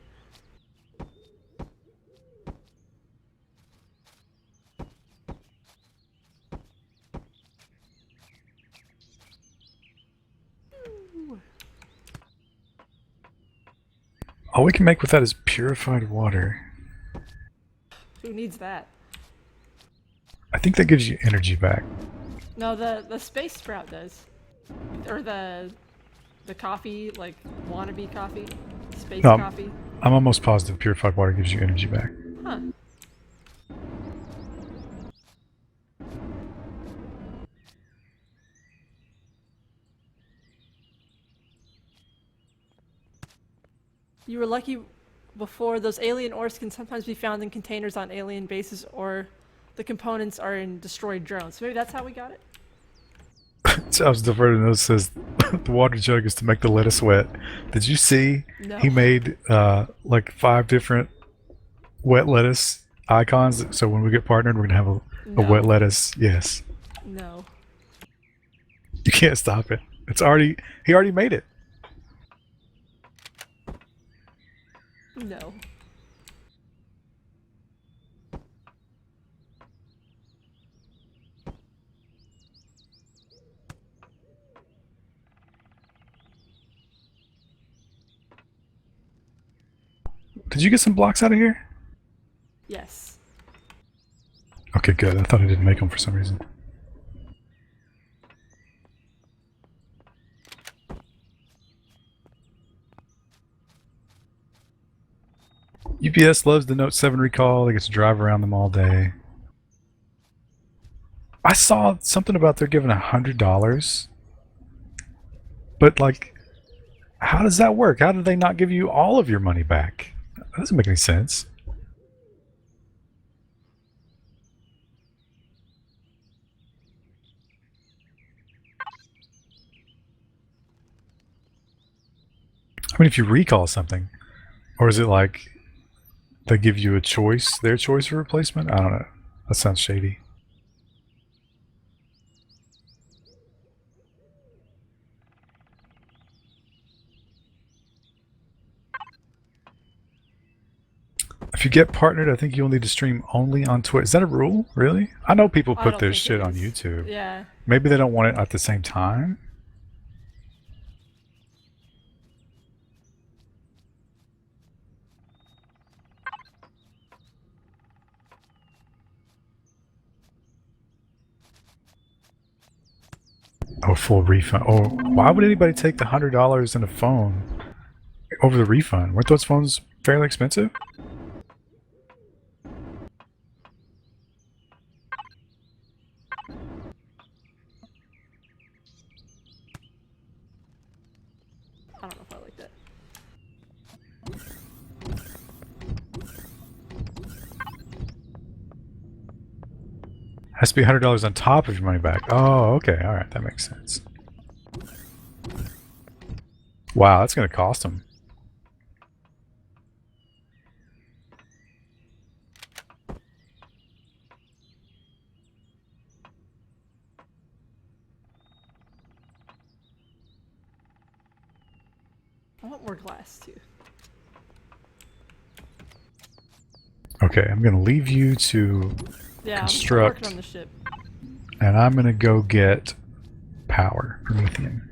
All we can make with that is purified water. Who needs that? I think that gives you energy back. No, the space sprout does. Or the coffee, like wannabe coffee, space No, coffee. I'm almost positive purified water gives you energy back. Huh. You were lucky before. Those alien ores can sometimes be found in containers on alien bases, or the components are in destroyed drones. So maybe that's how we got it? So I was diverted and it says the water jug is to make the lettuce wet. Did you see No. he made like 5 different wet lettuce icons? So when we get partnered, we're gonna have a No. wet lettuce. Yes. No. You can't stop it. He already made it. No. Did you get some blocks out of here? Yes. Okay, good. I thought I didn't make them for some reason. UPS loves the Note 7 recall. They get to drive around them all day. I saw something about they're giving $100. But, like, how does that work? How do they not give you all of your money back? That doesn't make any sense. I mean, if you recall something, or is it like they give you a choice, their choice of replacement? I don't know. That sounds shady. If you get partnered, I think you'll need to stream only on Twitch. Is that a rule? Really? I know people I put don't their think shit it on is. YouTube. Yeah. Maybe they don't want it at the same time. Oh, full refund. Oh, why would anybody take the $100 in a phone over the refund? Weren't those phones fairly expensive? I don't know if I like that. Has to be $100 on top of your money back. Oh, okay. All right. That makes sense. Wow, that's going to cost them. I want more glass too. Okay, I'm going to leave you to Yeah, construct, I'm working on the ship. and I'm going to go get power, lithium.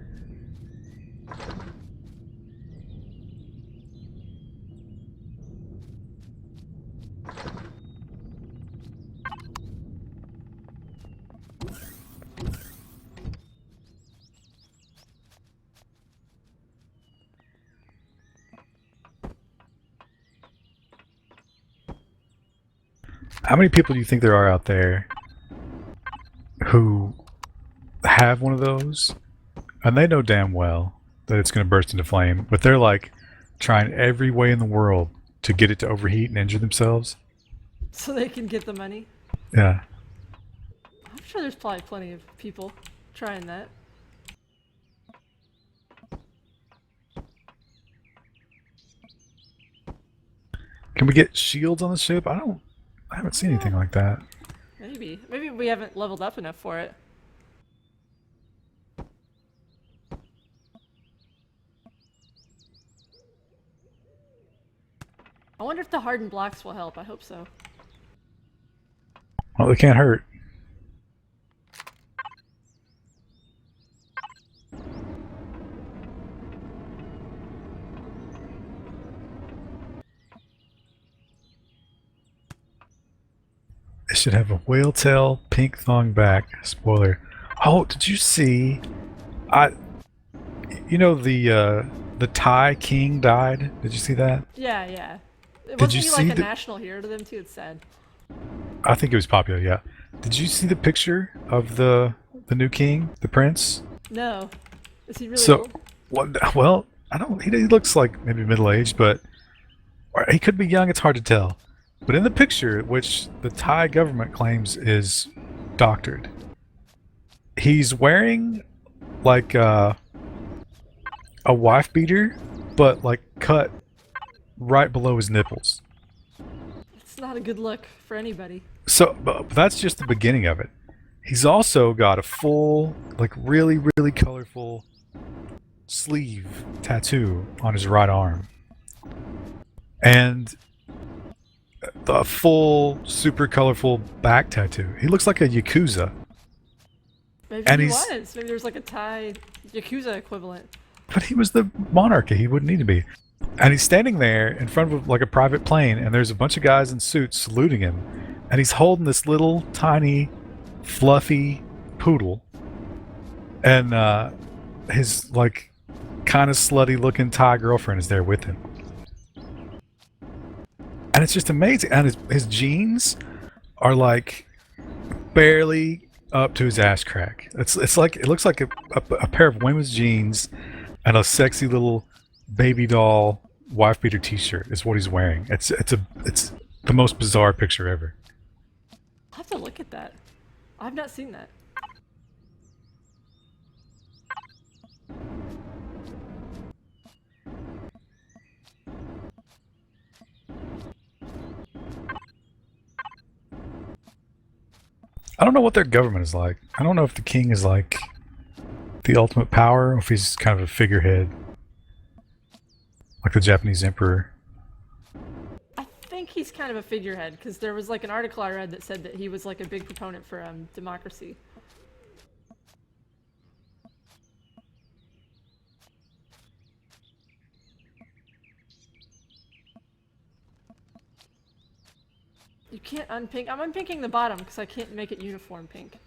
How many people do you think there are out there who have one of those and they know damn well that it's going to burst into flame, but they're like trying every way in the world to get it to overheat and injure themselves? So they can get the money? Yeah. I'm sure there's probably plenty of people trying that. Can we get shields on the ship? I haven't seen anything like that. Maybe. Maybe we haven't leveled up enough for it. I wonder if the hardened blocks will help. I hope so. Well, they can't hurt. It should have a whale tail, pink thong back. Spoiler. Oh, did you see? You know the Thai king died. Did you see that? Yeah, yeah. Did Wasn't you he see like a the- national hero to them too? It's sad. I think it was popular. Yeah. Did you see the picture of the new king, the prince? No. Is he really So, old? well, I don't. He looks like maybe middle aged, but or he could be young. It's hard to tell. But in the picture, which the Thai government claims is doctored, he's wearing like a wife beater, but like cut right below his nipples. It's not a good look for anybody. So but that's just the beginning of it. He's also got a full, like really, really colorful sleeve tattoo on his right arm. And the full, super colorful back tattoo. He looks like a Yakuza. Maybe And he he's- was. Maybe there's like a Thai Yakuza equivalent. But he was the monarchy. He wouldn't need to be. And he's standing there in front of like a private plane, and there's a bunch of guys in suits saluting him. And he's holding this little, tiny, fluffy poodle. And his like kind of slutty looking Thai girlfriend is there with him. And it's just amazing. And his jeans are like barely up to his ass crack. It's like it looks like a pair of women's jeans and a sexy little baby doll wife beater T-shirt is what he's wearing. It's the most bizarre picture ever. I'll have to look at that. I've not seen that. I don't know what their government is like. I don't know if the king is like the ultimate power or if he's kind of a figurehead. Like the Japanese emperor. I think he's kind of a figurehead because there was like an article I read that said that he was like a big proponent for democracy. You can't unpink. I'm unpinking the bottom because I can't make it uniform pink.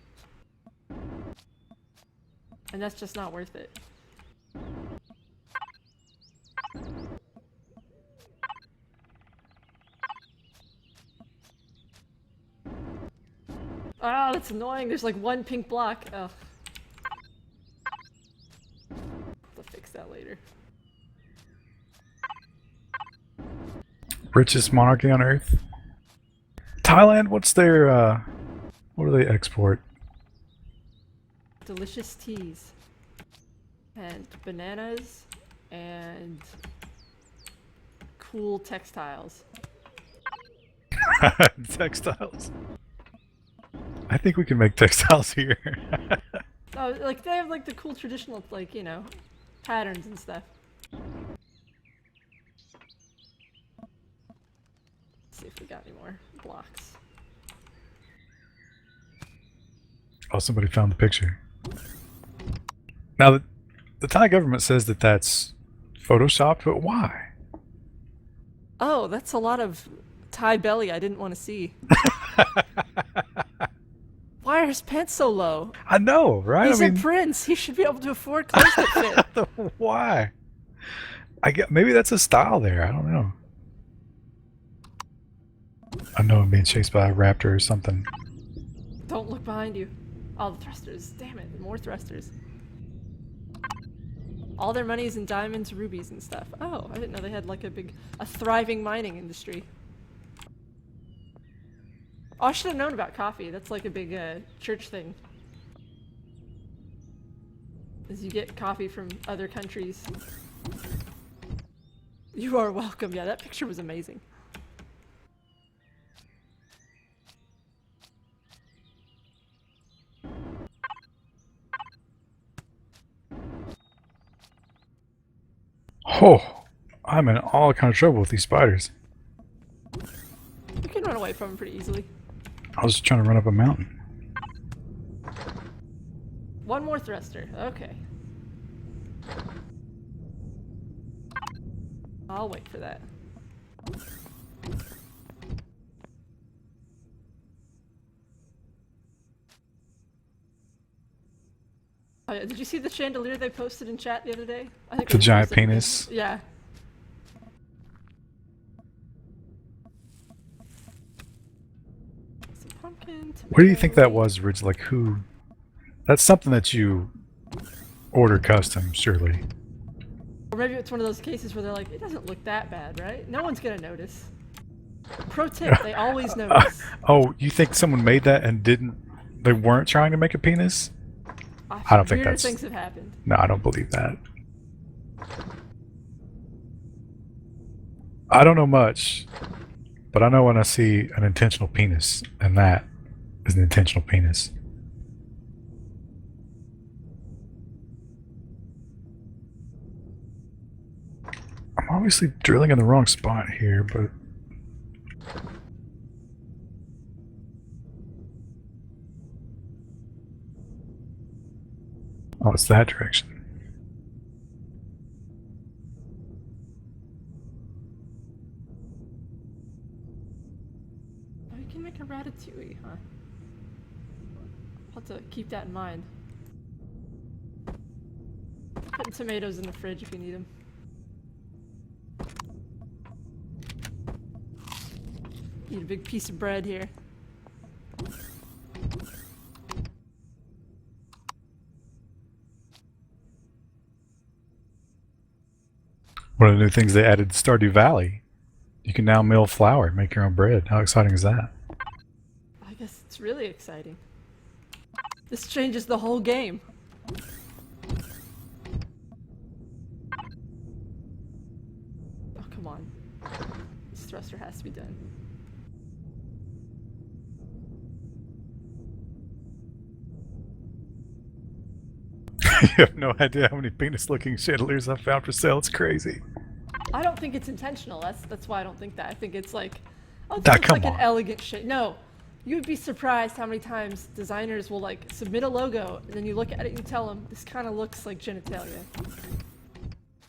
And that's just not worth it. Ah, that's annoying. There's like one pink block. Ugh. I'll fix that later. Richest monarchy on earth. Thailand, what's their what do they export? Delicious teas. And bananas. And cool textiles. Textiles. I think we can make textiles here. Oh, like they have like the cool traditional, like, you know, patterns and stuff. Let's see if we got any more blocks. Oh, somebody found the picture. Now, the Thai government says that that's photoshopped, but why? Oh, that's a lot of Thai belly I didn't want to see. Why are his pants so low? I know, right? He's I a mean, prince. He should be able to afford clothes that fit. why? I get maybe that's a style there. I don't know. I know I'm being chased by a raptor or something. Don't look behind you. All the thrusters. Damn it, more thrusters. All their money's in diamonds, rubies, and stuff. Oh, I didn't know they had like a thriving mining industry. Oh, I should have known about coffee. That's like a big church thing. Is you get coffee from other countries. You are welcome. Yeah, that picture was amazing. Oh, I'm in all kind of trouble with these spiders. You can run away from them pretty easily. I was just trying to run up a mountain. One more thruster. Okay. I'll wait for that. Oh, yeah. Did you see the chandelier they posted in chat the other day? I think The it was giant posted again. penis. Yeah. Some pumpkin. Where do you think that tomato. was, Ridge? Like who? That's something that you order custom, surely. Or maybe it's one of those cases where they're like, it doesn't look that bad, right? No one's gonna notice. Pro tip, they always notice. Oh, you think someone made that and didn't? They weren't trying to make a penis? I don't think Weirder that's. things have happened. No, I don't believe that. I don't know much, but I know when I see an intentional penis, and that is an intentional penis. I'm obviously drilling in the wrong spot here, but oh, it's that direction. Oh, you can make a ratatouille, huh? I'll have to keep that in mind. Putting tomatoes in the fridge if you need them. Need a big piece of bread here. One of the new things they added to Stardew Valley. You can now mill flour and make your own bread. How exciting is that? I guess it's really exciting. This changes the whole game. Oh, come on. This thruster has to be done. You have no idea how many penis-looking chandeliers I've found for sale. It's crazy. I don't think it's intentional. That's why I don't think that. I think it's like, oh, this Ah, looks come like an on. elegant shape. No, you'd be surprised how many times designers will like submit a logo and then you look at it and you tell them this kind of looks like genitalia.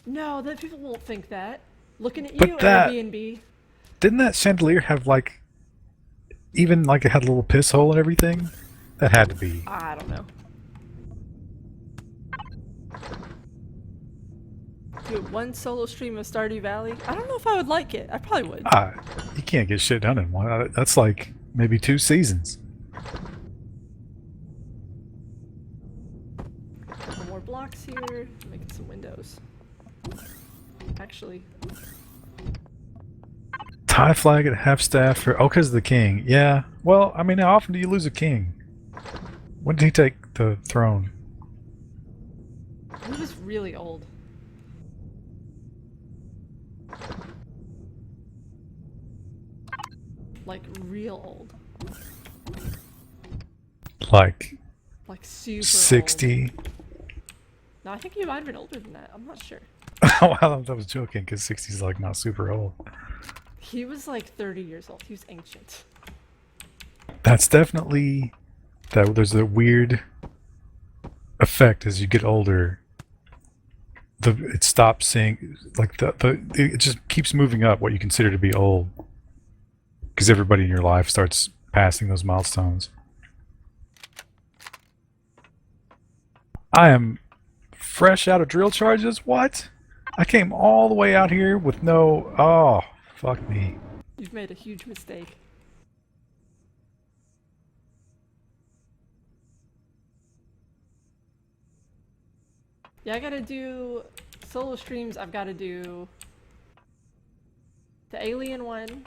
No, that people won't think that. Looking at you, But that- Airbnb. Didn't that chandelier have like, even like it had a little piss hole and everything? That had to be. I don't know. Dude, one solo stream of Stardew Valley. I don't know if I would like it. I probably would. You can't get shit done in one. That's like maybe 2 seasons. Couple more blocks here. Making some windows. Actually, Tie flag at half staff for oh, 'cause of the king. Yeah. Well, I mean, how often do you lose a king? When did he take the throne? he was really old. Like real old. Like Like super 60. old. No, I think he might have been older than that. I'm not sure. Oh, I was joking because 60 is like not super old. He was like 30 years old. He was ancient. That's definitely that. There's a weird effect as you get older. It stops seeing like it just keeps moving up what you consider to be old because everybody in your life starts passing those milestones. I am fresh out of drill charges. What? I came all the way out here with no. Oh, fuck me. You've made a huge mistake. Yeah, I gotta do solo streams. I've gotta do the alien one,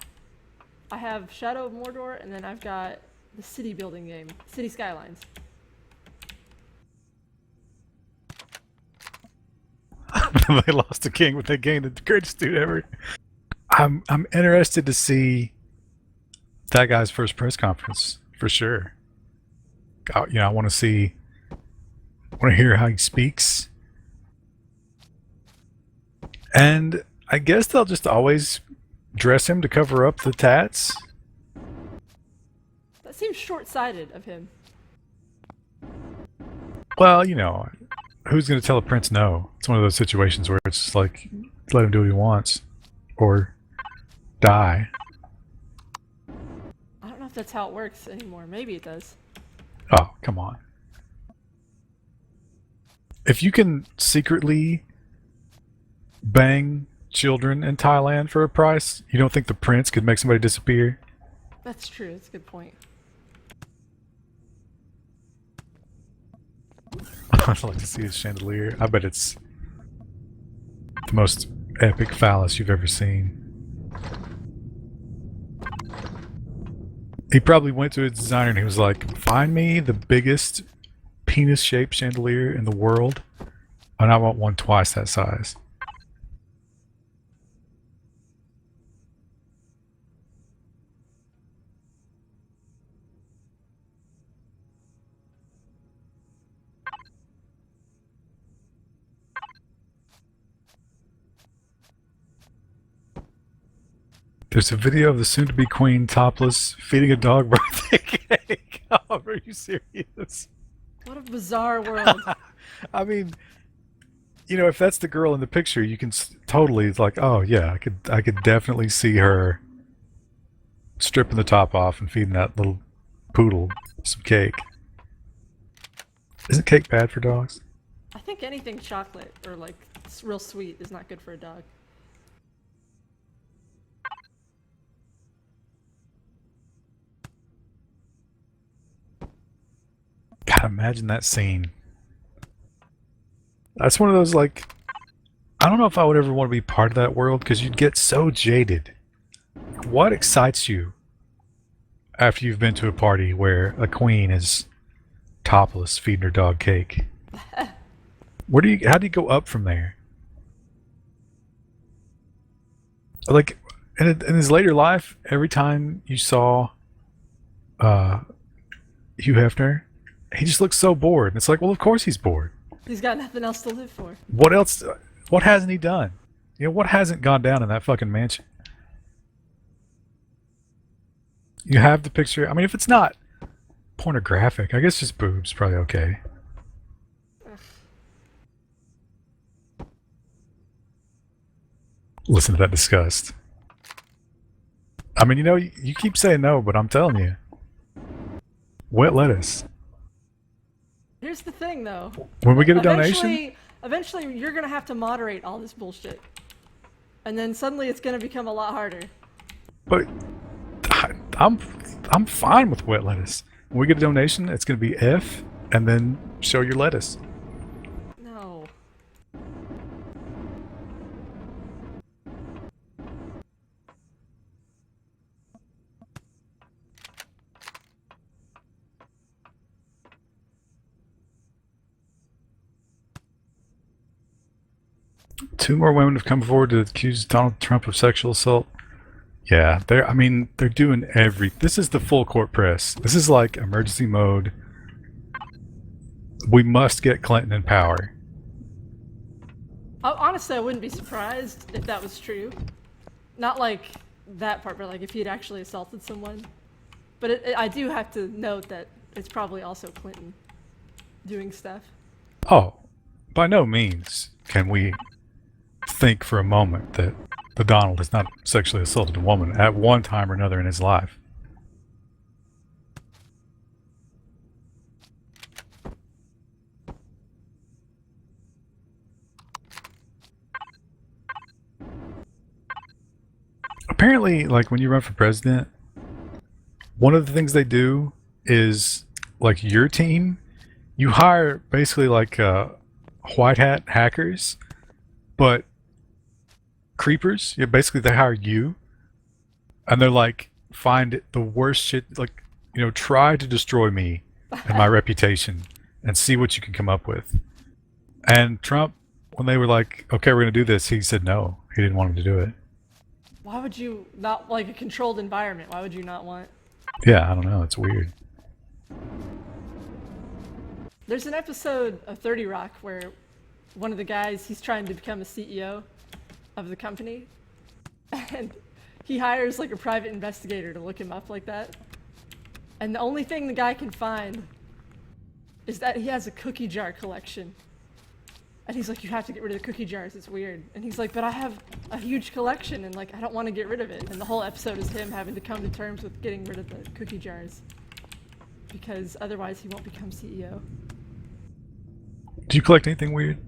I have Shadow of Mordor, and then I've got the city building game, City Skylines. They lost a king, but they gained the greatest dude ever. I'm interested to see that guy's first press conference for sure. I want to hear how he speaks, and I guess they'll just always dress him to cover up the tats. That seems short-sighted of him. Well, who's going to tell a prince no? It's one of those situations where it's just like, let him do what he wants, or die. I don't know if that's how it works anymore. Maybe it does. Oh, come on. If you can secretly bang children in Thailand for a price, you don't think the prince could make somebody disappear? That's true. That's a good point. I'd like to see his chandelier. I bet it's the most epic phallus you've ever seen. He probably went to his designer and he was like, find me the biggest penis-shaped chandelier in the world, and I want one twice that size. There's a video of the soon-to-be queen topless feeding a dog birthday cake. Oh, are you serious? What a bizarre world. I mean, if that's the girl in the picture, you can totally, it's like, oh yeah, I could definitely see her stripping the top off and feeding that little poodle some cake. Isn't cake bad for dogs? I think anything chocolate or like real sweet is not good for a dog. God, imagine that scene. That's one of those, like, I don't know if I would ever want to be part of that world because you'd get so jaded. What excites you after you've been to a party where a queen is topless feeding her dog cake? How do you go up from there? Like, in his later life, every time you saw Hugh Hefner, he just looks so bored. And it's like, well, of course he's bored. He's got nothing else to live for. What else? What hasn't he done? What hasn't gone down in that fucking mansion? You have the picture. I mean, if it's not pornographic, I guess just boobs, probably okay. Ugh. Listen to that disgust. I mean, you keep saying no, but I'm telling you. Wet lettuce. Here's the thing, though. When we get a donation? Eventually, you're gonna have to moderate all this bullshit, and then suddenly it's gonna become a lot harder. But I'm fine with wet lettuce. When we get a donation, it's gonna be F, and then show your lettuce. No. Two more women have come forward to accuse Donald Trump of sexual assault. Yeah, they're doing this is the full court press. This is like emergency mode. We must get Clinton in power. Honestly, I wouldn't be surprised if that was true. Not like that part, but like if he'd actually assaulted someone. But I do have to note that it's probably also Clinton doing stuff. Oh, by no means can we think for a moment that the Donald has not sexually assaulted a woman at one time or another in his life. Apparently, like when you run for president, one of the things they do is, like your team, you hire basically like white hat hackers, but creepers. Yeah, basically they hire you, and they're like, find the worst shit, like, try to destroy me and my reputation and see what you can come up with. And Trump, when they were like, okay, we're going to do this, he said no. He didn't want him to do it. Why would you not like a controlled environment? Why would you not want? Yeah, I don't know. It's weird. There's an episode of 30 Rock where one of the guys, he's trying to become a CEO of the company, and he hires like a private investigator to look him up like that. And the only thing the guy can find is that he has a cookie jar collection. And he's like, you have to get rid of the cookie jars, it's weird. And he's like, but I have a huge collection and like, I don't want to get rid of it. And the whole episode is him having to come to terms with getting rid of the cookie jars. Because otherwise he won't become CEO. Do you collect anything weird?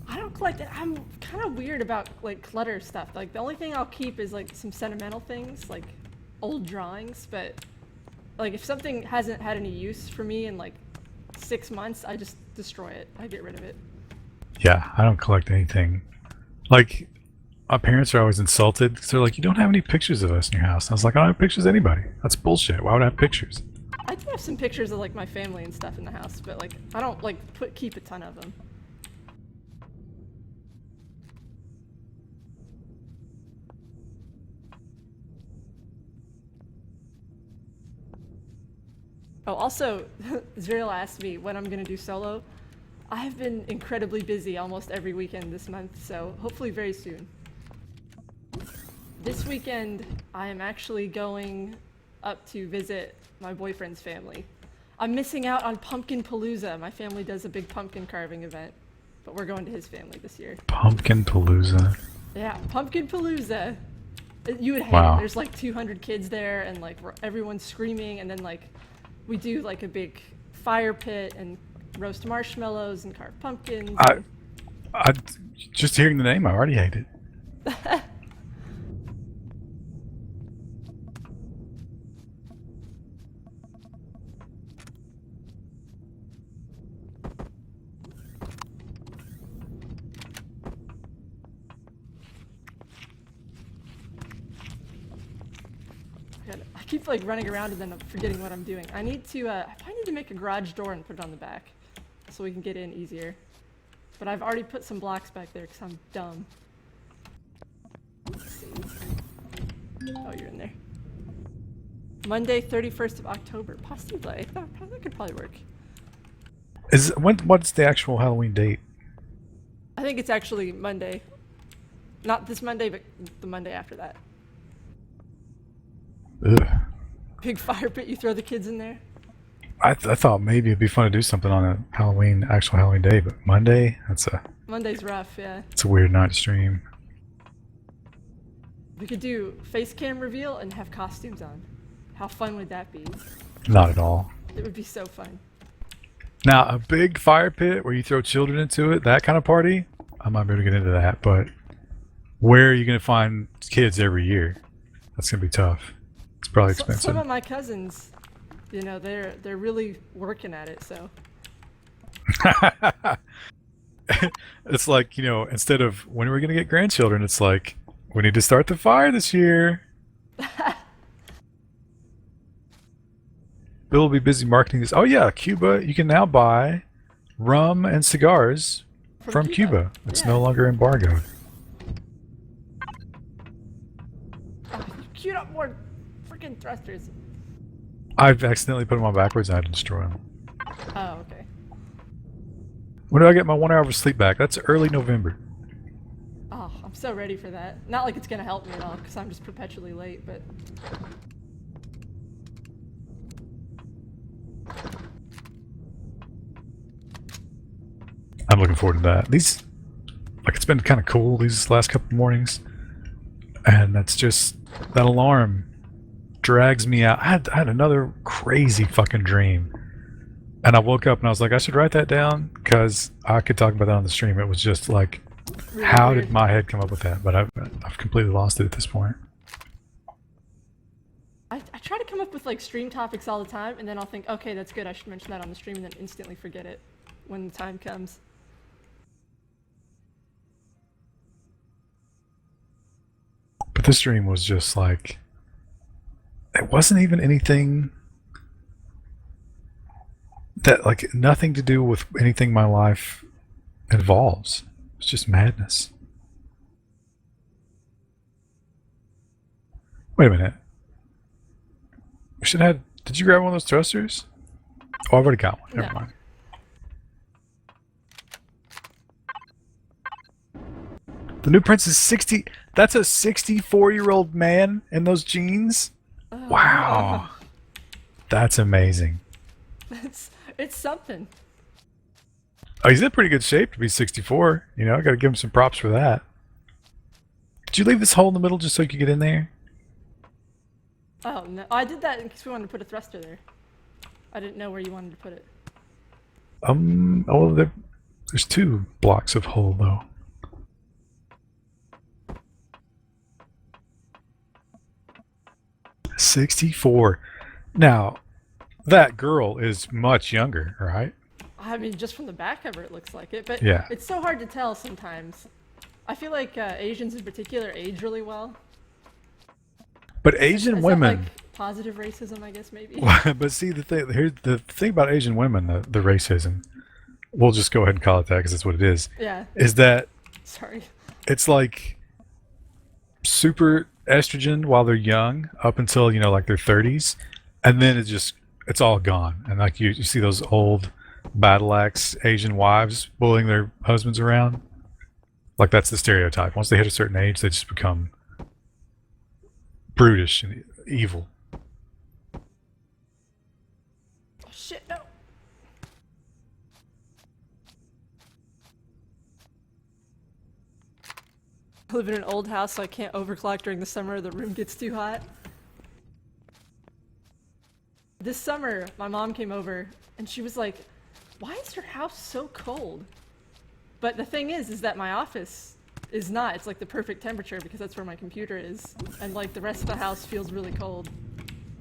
I don't collect it. I'm kind of weird about like clutter stuff. Like the only thing I'll keep is like some sentimental things, like old drawings. But like if something hasn't had any use for me in like 6 months, I just destroy it. I get rid of it. Yeah, I don't collect anything. Like, my parents are always insulted because they're like, you don't have any pictures of us in your house. And I was like, I don't have pictures of anybody. That's bullshit. Why would I have pictures? I do have some pictures of like my family and stuff in the house, but like I don't like keep a ton of them. Oh, also, Zriel asked me when I'm gonna do solo. I have been incredibly busy almost every weekend this month, so hopefully very soon. This weekend, I am actually going up to visit my boyfriend's family. I'm missing out on Pumpkin Palooza. My family does a big pumpkin carving event, but we're going to his family this year. Pumpkin Palooza. Yeah, Pumpkin Palooza. You would hate Wow. it. There's like 200 kids there, and like everyone's screaming, and then like we do like a big fire pit and roast marshmallows and carve pumpkins. I just hearing the name, I already hate it. I keep like running around and then I'm forgetting what I'm doing. I need to, I probably need to make a garage door and put it on the back so we can get in easier. But I've already put some blocks back there because I'm dumb. Let's see. Oh, you're in there. Monday, 31st of October. Possibly. That could probably work. What's the actual Halloween date? I think it's actually Monday. Not this Monday, but the Monday after that. Ugh. Big fire pit, you throw the kids in there? I thought maybe it'd be fun to do something on a actual Halloween day, but Monday, Monday's rough, yeah. it's a weird night to stream. We could do face cam reveal and have costumes on. How fun would that be? Not at all. It would be so fun. Now, a big fire pit where you throw children into it, that kind of party, I might be able to get into that, but where are you going to find kids every year? That's going to be tough. It's probably expensive. Some of my cousins, you know, they're really working at it, so. It's like, instead of when are we going to get grandchildren, it's like, we need to start the fire this year. Bill will be busy marketing this. Oh yeah, Cuba, you can now buy rum and cigars from Cuba. It's no longer embargoed. Oh, queued up more freaking thrusters. I've accidentally put them on backwards and I had to destroy them. Oh, okay. When do I get my 1 hour of sleep back? That's early November. Oh, I'm so ready for that. Not like it's gonna help me at all, because I'm just perpetually late, but... I'm looking forward to that. It's been kind of cool these last couple mornings. And that's just, that alarm drags me out. I had another crazy fucking dream. And I woke up and I was like, I should write that down because I could talk about that on the stream. It was just like, really how weird. did my head come up with that? But I've completely lost it at this point. I try to come up with like stream topics all the time, and then I'll think, okay, that's good, I should mention that on the stream, and then instantly forget it when the time comes. But this stream was just like, it wasn't even anything that, like, nothing to do with anything my life involves. It's just madness. Wait a minute. We should have. Did you grab one of those thrusters? Oh, I've already got one. Never No. mind. The new prince is 60. That's a 64-year-old man in those jeans? Oh, Wow. That's amazing. It's something. Oh, he's in pretty good shape to be 64. You know, I gotta give him some props for that. Did you leave this hole in the middle just so you could get in there? Oh no, I did that in case we wanted to put a thruster there. I didn't know where you wanted to put it. Oh, there's 2 blocks of hole, though. $64. Now, that girl is much younger, right? I mean, just from the back cover, it looks like it, but Yeah. it's so hard to tell sometimes. I feel like Asians in particular age really well. But Asian Is women. that like positive racism, I guess maybe. But see, the thing about Asian women, the racism, we'll just go ahead and call it that because that's what it is. Yeah. Is that Sorry. it's like super estrogen while they're young, up until like their 30s, and then it's all gone. And like you see those old battle axe Asian wives bullying their husbands around. Like that's the stereotype. Once they hit a certain age, they just become brutish and evil. Oh, shit, no. I live in an old house, so I can't overclock during the summer. The room gets too hot. This summer, my mom came over, and she was like, "Why is your house so cold?" But the thing is that my office is not. It's like the perfect temperature because that's where my computer is. And like the rest of the house feels really cold.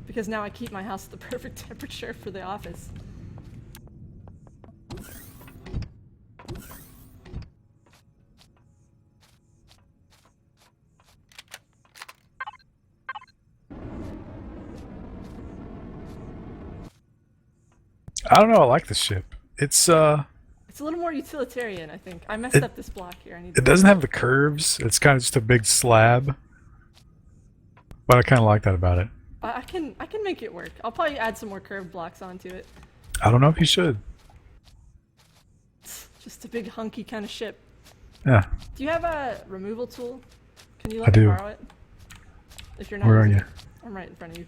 Because now I keep my house at the perfect temperature for the office. I don't know. I like the ship. It's It's a little more utilitarian, I think. I messed up this block here. I need it to doesn't have the curves. It's kind of just a big slab. But I kind of like that about it. I can make it work. I'll probably add some more curved blocks onto it. I don't know if you should. It's just a big hunky kind of ship. Yeah. Do you have a removal tool? Can you I let me do. borrow it? If you're not Where are using you? it. I'm right in front of you.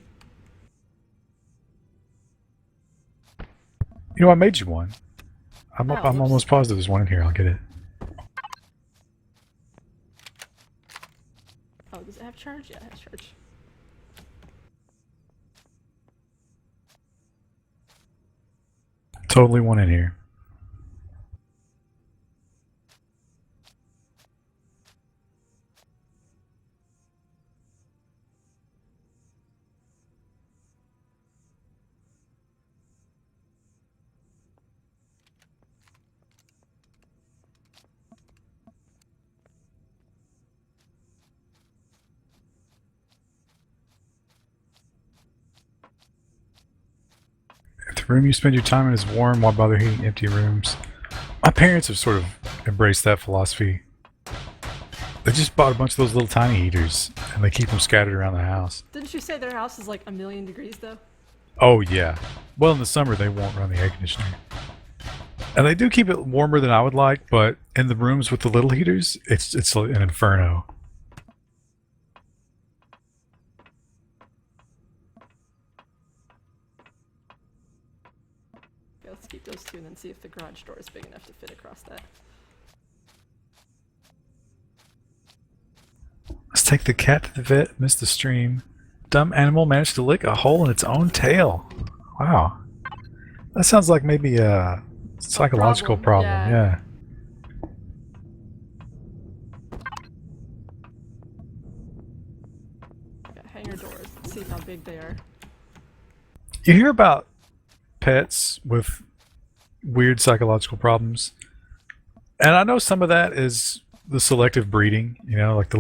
You know, I made you one. I'm Oh, I'm whoops. almost positive there's one in here. I'll get it. Oh, does it have charge? Yeah, it has charge. Totally one in here. If the room you spend your time in is warm, why bother heating empty rooms? My parents have sort of embraced that philosophy. They just bought a bunch of those little tiny heaters, and they keep them scattered around the house. Didn't you say their house is like 1,000,000 degrees though? Oh yeah. Well, in the summer they won't run the air conditioner, and they do keep it warmer than I would like. But in the rooms with the little heaters, it's an inferno. Yeah, let's keep those two and then see if the garage door is big enough to fit across that. Let's take the cat to the vet. Missed the stream. Dumb animal managed to lick a hole in its own tail. Wow. That sounds like maybe a psychological problem. yeah. Yeah. Got hanger doors. Let's see how big they are. You hear about pets with weird psychological problems, and I know some of that is the selective breeding. You know, like the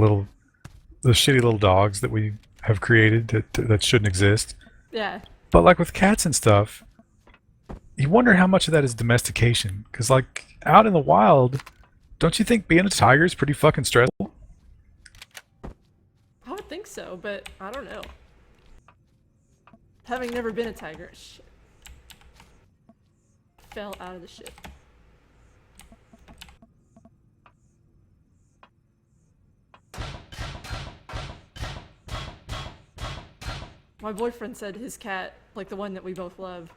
shitty little dogs that we have created that shouldn't exist. Yeah. But like with cats and stuff, you wonder how much of that is domestication. Because like out in the wild, don't you think being a tiger is pretty fucking stressful? I would think so, but I don't know. Having never been a tiger, shit. Fell out of the ship. My boyfriend said his cat, like the one that we both love,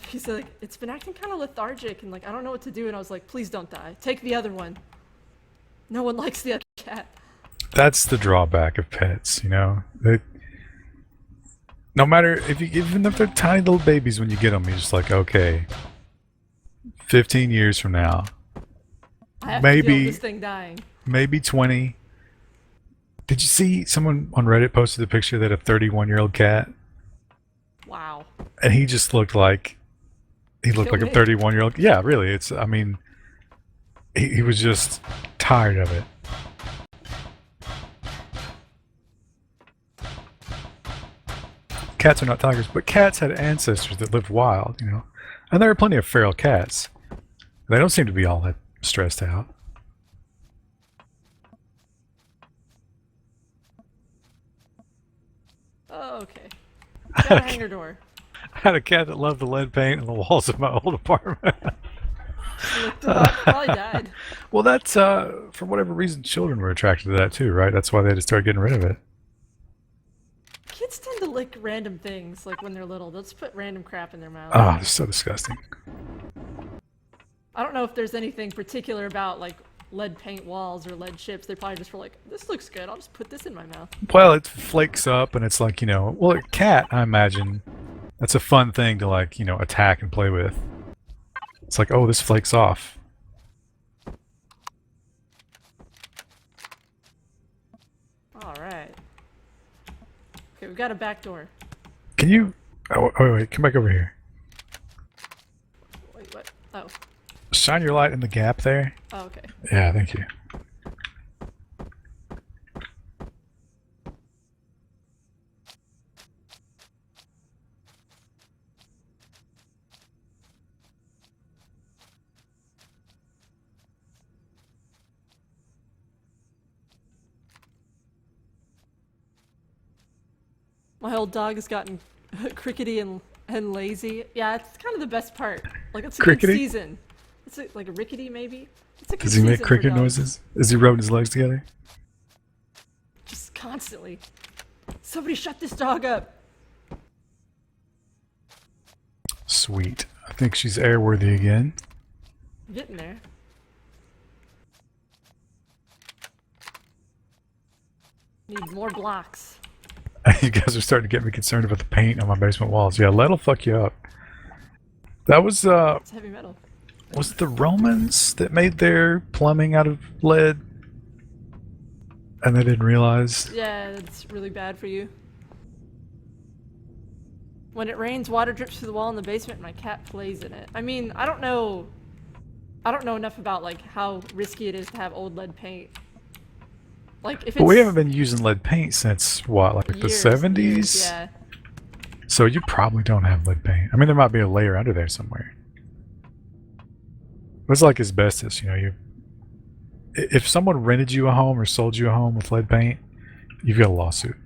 he said, like, it's been acting kind of lethargic and, like, I don't know what to do. And I was like, please don't die. Take the other one. No one likes the other cat. That's the drawback of pets, you know? No matter if you, even if they're tiny little babies when you get them, you're just like, okay, 15 years from now, I have to deal with this thing dying. maybe 20. Did you see someone on Reddit posted a picture that a 31-year-old cat, Wow. and he just looked like a 31-year-old. Yeah, really. It's, I mean, he was just tired of it. Cats are not tigers, but cats had ancestors that lived wild, you know. And there are plenty of feral cats. They don't seem to be all that stressed out. Oh, okay. Got a hangar door. I had a cat that loved the lead paint on the walls of my old apartment. Licked him up, probably died. Well, that's, for whatever reason, children were attracted to that too, right? That's why they had to start getting rid of it. Kids tend to lick random things, like when they're little. They'll just put random crap in their mouth. Oh, it's so disgusting. I don't know if there's anything particular about, like, lead paint walls or lead chips. They probably just were like, this looks good, I'll just put this in my mouth. Well, it flakes up, and it's like, you know, well, a cat, I imagine, that's a fun thing to, like, you know, attack and play with. It's like, oh, this flakes off. Alright. Okay, we've got a back door. Can you... Oh, wait, come back over here. Wait, what? Oh. Shine your light in the gap there. Oh, okay. Yeah, thank you. My old dog has gotten crickety and lazy. Yeah, it's kind of the best part. Like, it's a good Crickety? season. It's like a rickety, maybe? It's a good Does he make season for cricket dogs. noises? Is he rubbing his legs together? Just constantly. Somebody shut this dog up. Sweet. I think she's airworthy again. Getting there. Need more blocks. You guys are starting to get me concerned about the paint on my basement walls. Yeah, lead'll fuck you up. That was, It's heavy metal. was it the Romans that made their plumbing out of lead? And they didn't realize? Yeah, that's really bad for you. When it rains, water drips through the wall in the basement and my cat plays in it. I mean, I don't know enough about, like, how risky it is to have old lead paint. Like, if it's... But we haven't been using lead paint since, what, like the years, 70s? years, yeah. So you probably don't have lead paint. I mean, there might be a layer under there somewhere. It's like asbestos, you know. If someone rented you a home or sold you a home with lead paint, you've got a lawsuit.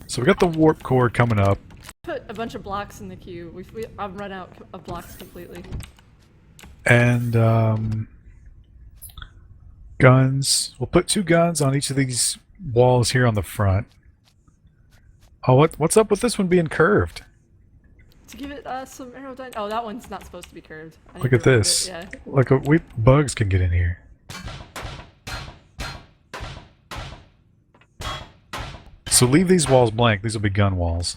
So we got the warp core coming up. Put a bunch of blocks in the queue. I've run out of blocks completely. And guns. We'll put 2 guns on each of these walls here on the front. Oh, what's up with this one being curved? To give it some aerodynamic. Oh, that one's not supposed to be curved. I need Look to at remove this. it, yeah. Like bugs can get in here. So leave these walls blank. These will be gun walls.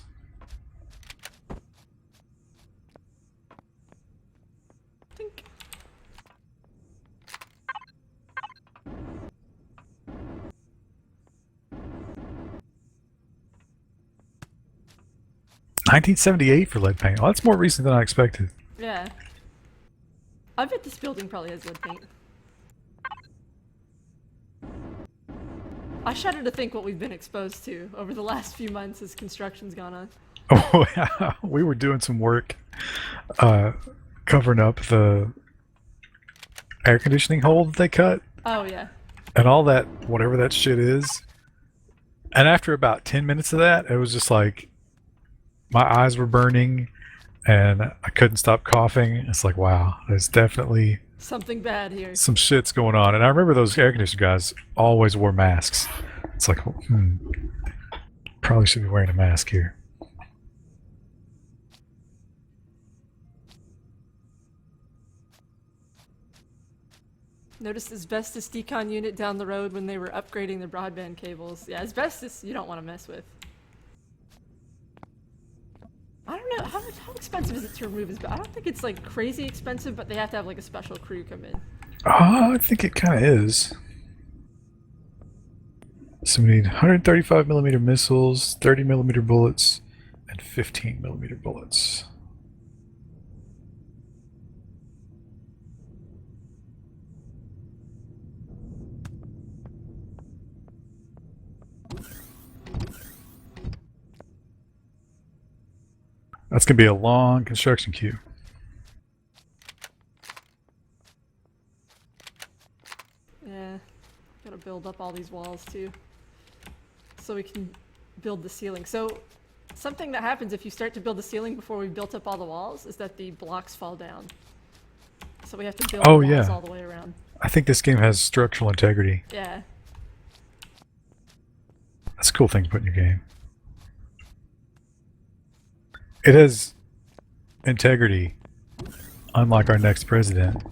Think. 1978 for lead paint. Oh, that's more recent than I expected. Yeah. I bet this building probably has lead paint. I shudder to think what we've been exposed to over the last few months as construction's gone on. Oh, yeah. We were doing some work covering up the air conditioning hole that they cut Oh, yeah. and all that, whatever that shit is. And after about 10 minutes of that, it was just like my eyes were burning and I couldn't stop coughing. It's like, wow, there's definitely Something bad here. some shit's going on. And I remember those air conditioner guys always wore masks. It's like, probably should be wearing a mask here. Noticed asbestos decon unit down the road when they were upgrading the broadband cables. Yeah, asbestos you don't want to mess with. I don't know, how expensive is it to remove asbestos? I don't think it's like crazy expensive, but they have to have like a special crew come in. I think it kind of is. So we need 135 millimeter missiles, 30 millimeter bullets, and 15 millimeter bullets. That's going to be a long construction queue. Yeah, gotta build up all these walls too. So we can build the ceiling. So something that happens if you start to build the ceiling before we've built up all the walls is that the blocks fall down. So we have to build the walls all the way around. I think this game has structural integrity. Yeah. That's a cool thing to put in your game. It has integrity, unlike our next president.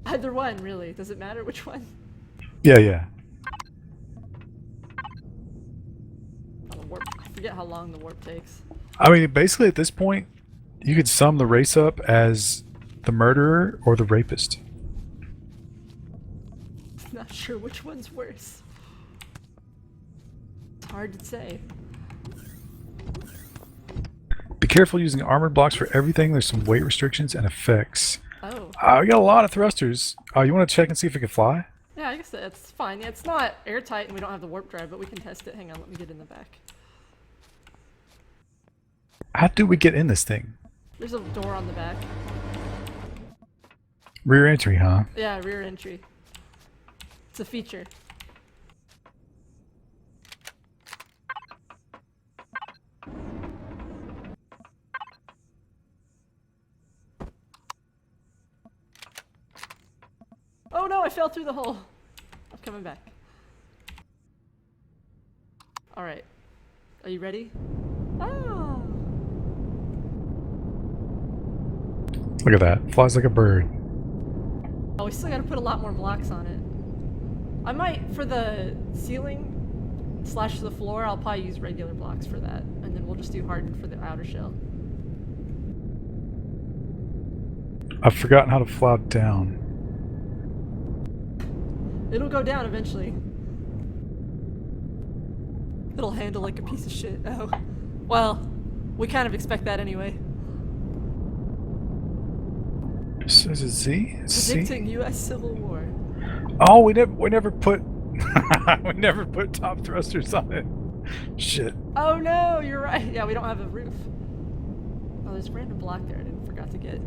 Either one, really. Does it matter which one? Yeah. Oh, the warp. I forget how long the warp takes. I mean, basically at this point, you could sum the race up as the murderer or the rapist. Not sure which one's worse. It's hard to say. Be careful using armored blocks for everything. There's some weight restrictions and effects. Oh. We got a lot of thrusters. You want to check and see if it can fly? Yeah, I guess that's fine. Yeah, it's not airtight and we don't have the warp drive, but we can test it. Hang on, let me get in the back. How do we get in this thing? There's a door on the back. Rear entry, huh? Yeah, rear entry. It's a feature. Oh no, I fell through the hole. I'm coming back. Alright. Are you ready? Oh! Look at that. Flies like a bird. Oh, we still gotta put a lot more blocks on it. I might, for the ceiling / the floor, I'll probably use regular blocks for that. And then we'll just do hardened for the outer shell. I've forgotten how to fly down. It'll go down eventually. It'll handle like a piece of shit. Oh. Well, we kind of expect that anyway. So is it Z? C? Predicting U.S. Civil War. Oh, we never put we never put top thrusters on it. Shit. Oh no, you're right. Yeah, we don't have a roof. Oh, there's a random block there I forgot to get.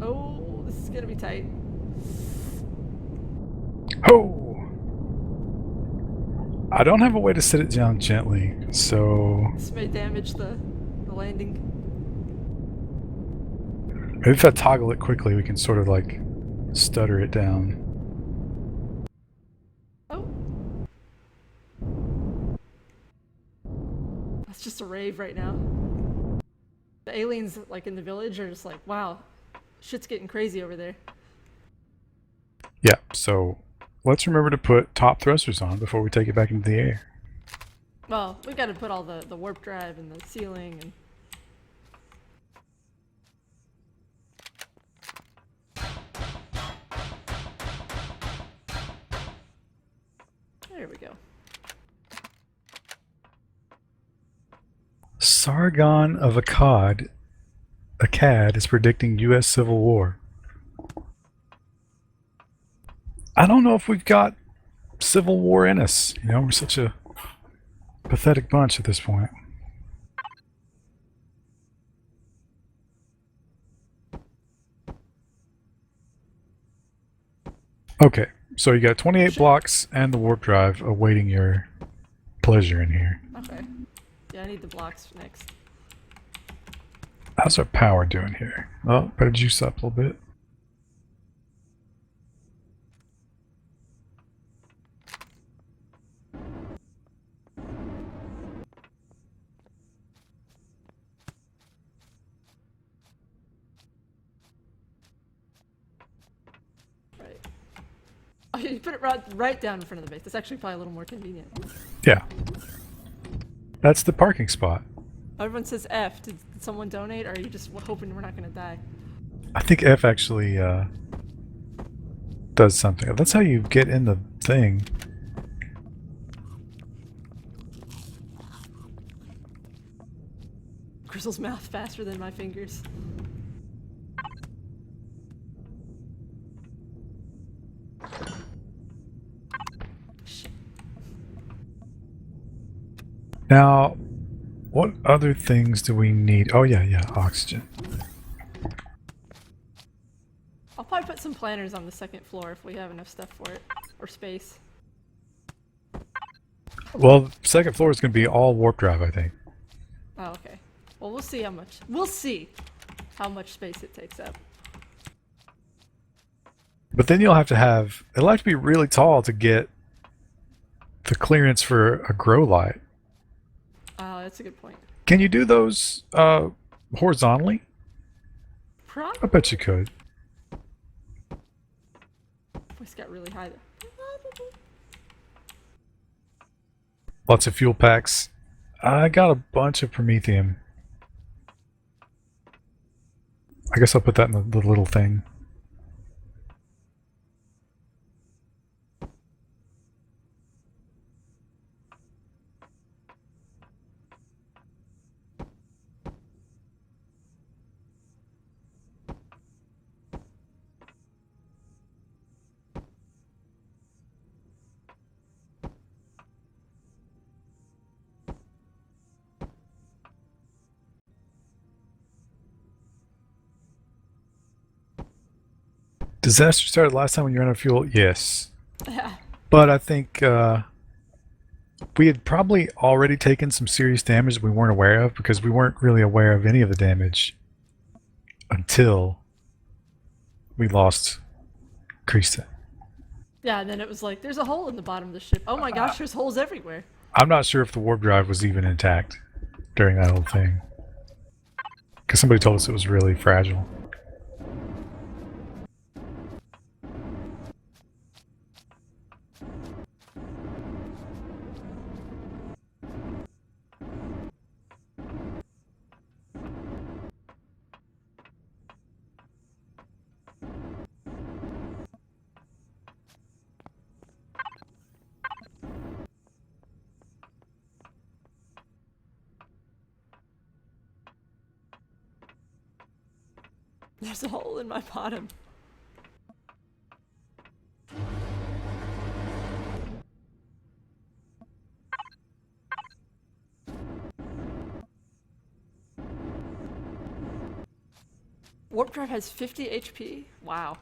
Oh, this is gonna be tight. Oh! I don't have a way to set it down gently, so This may damage the landing. maybe if I toggle it quickly, we can sort of like stutter it down. Oh. That's just a rave right now. The aliens, like in the village, are just like, wow, shit's getting crazy over there. Yeah, so let's remember to put top thrusters on before we take it back into the air. Well, we've got to put all the warp drive and the ceiling and... There we go. Sargon of Akkad is predicting U.S. Civil War. I don't know if we've got Civil War in us. You know, we're such a pathetic bunch at this point. Okay, so you got 28 blocks and the warp drive awaiting your pleasure in here. Okay. Yeah, I need the blocks next. How's our power doing here? Oh, better juice up a little bit. Right. Oh, you put it right down in front of the base. That's actually probably a little more convenient. Yeah. That's the parking spot. Everyone says F. Did someone donate, or are you just hoping we're not going to die? I think F actually does something. That's how you get in the thing. Crystal's mouth faster than my fingers. Shit. Now, what other things do we need? Oh yeah, oxygen. I'll probably put some planners on the second floor if we have enough stuff for it. Or space. Well, second floor is going to be all warp drive, I think. Oh, okay. Well, we'll see how much. We'll see how much space it takes up. But then you'll have to have... It'll have to be really tall to get the clearance for a grow light. Oh, that's a good point. Can you do those horizontally? Probably. I bet you could. Voice got really high there. Lots of fuel packs. I got a bunch of promethium. I guess I'll put that in the little thing. Disaster started last time when you ran out of fuel? Yes. Yeah. But I think we had probably already taken some serious damage we weren't aware of because we weren't really aware of any of the damage until we lost Krista. Yeah, and then it was like, there's a hole in the bottom of the ship. Oh my gosh, there's holes everywhere. I'm not sure if the warp drive was even intact during that whole thing. Because somebody told us it was really fragile. There's a hole in my bottom. Warp drive has 50 HP? Wow.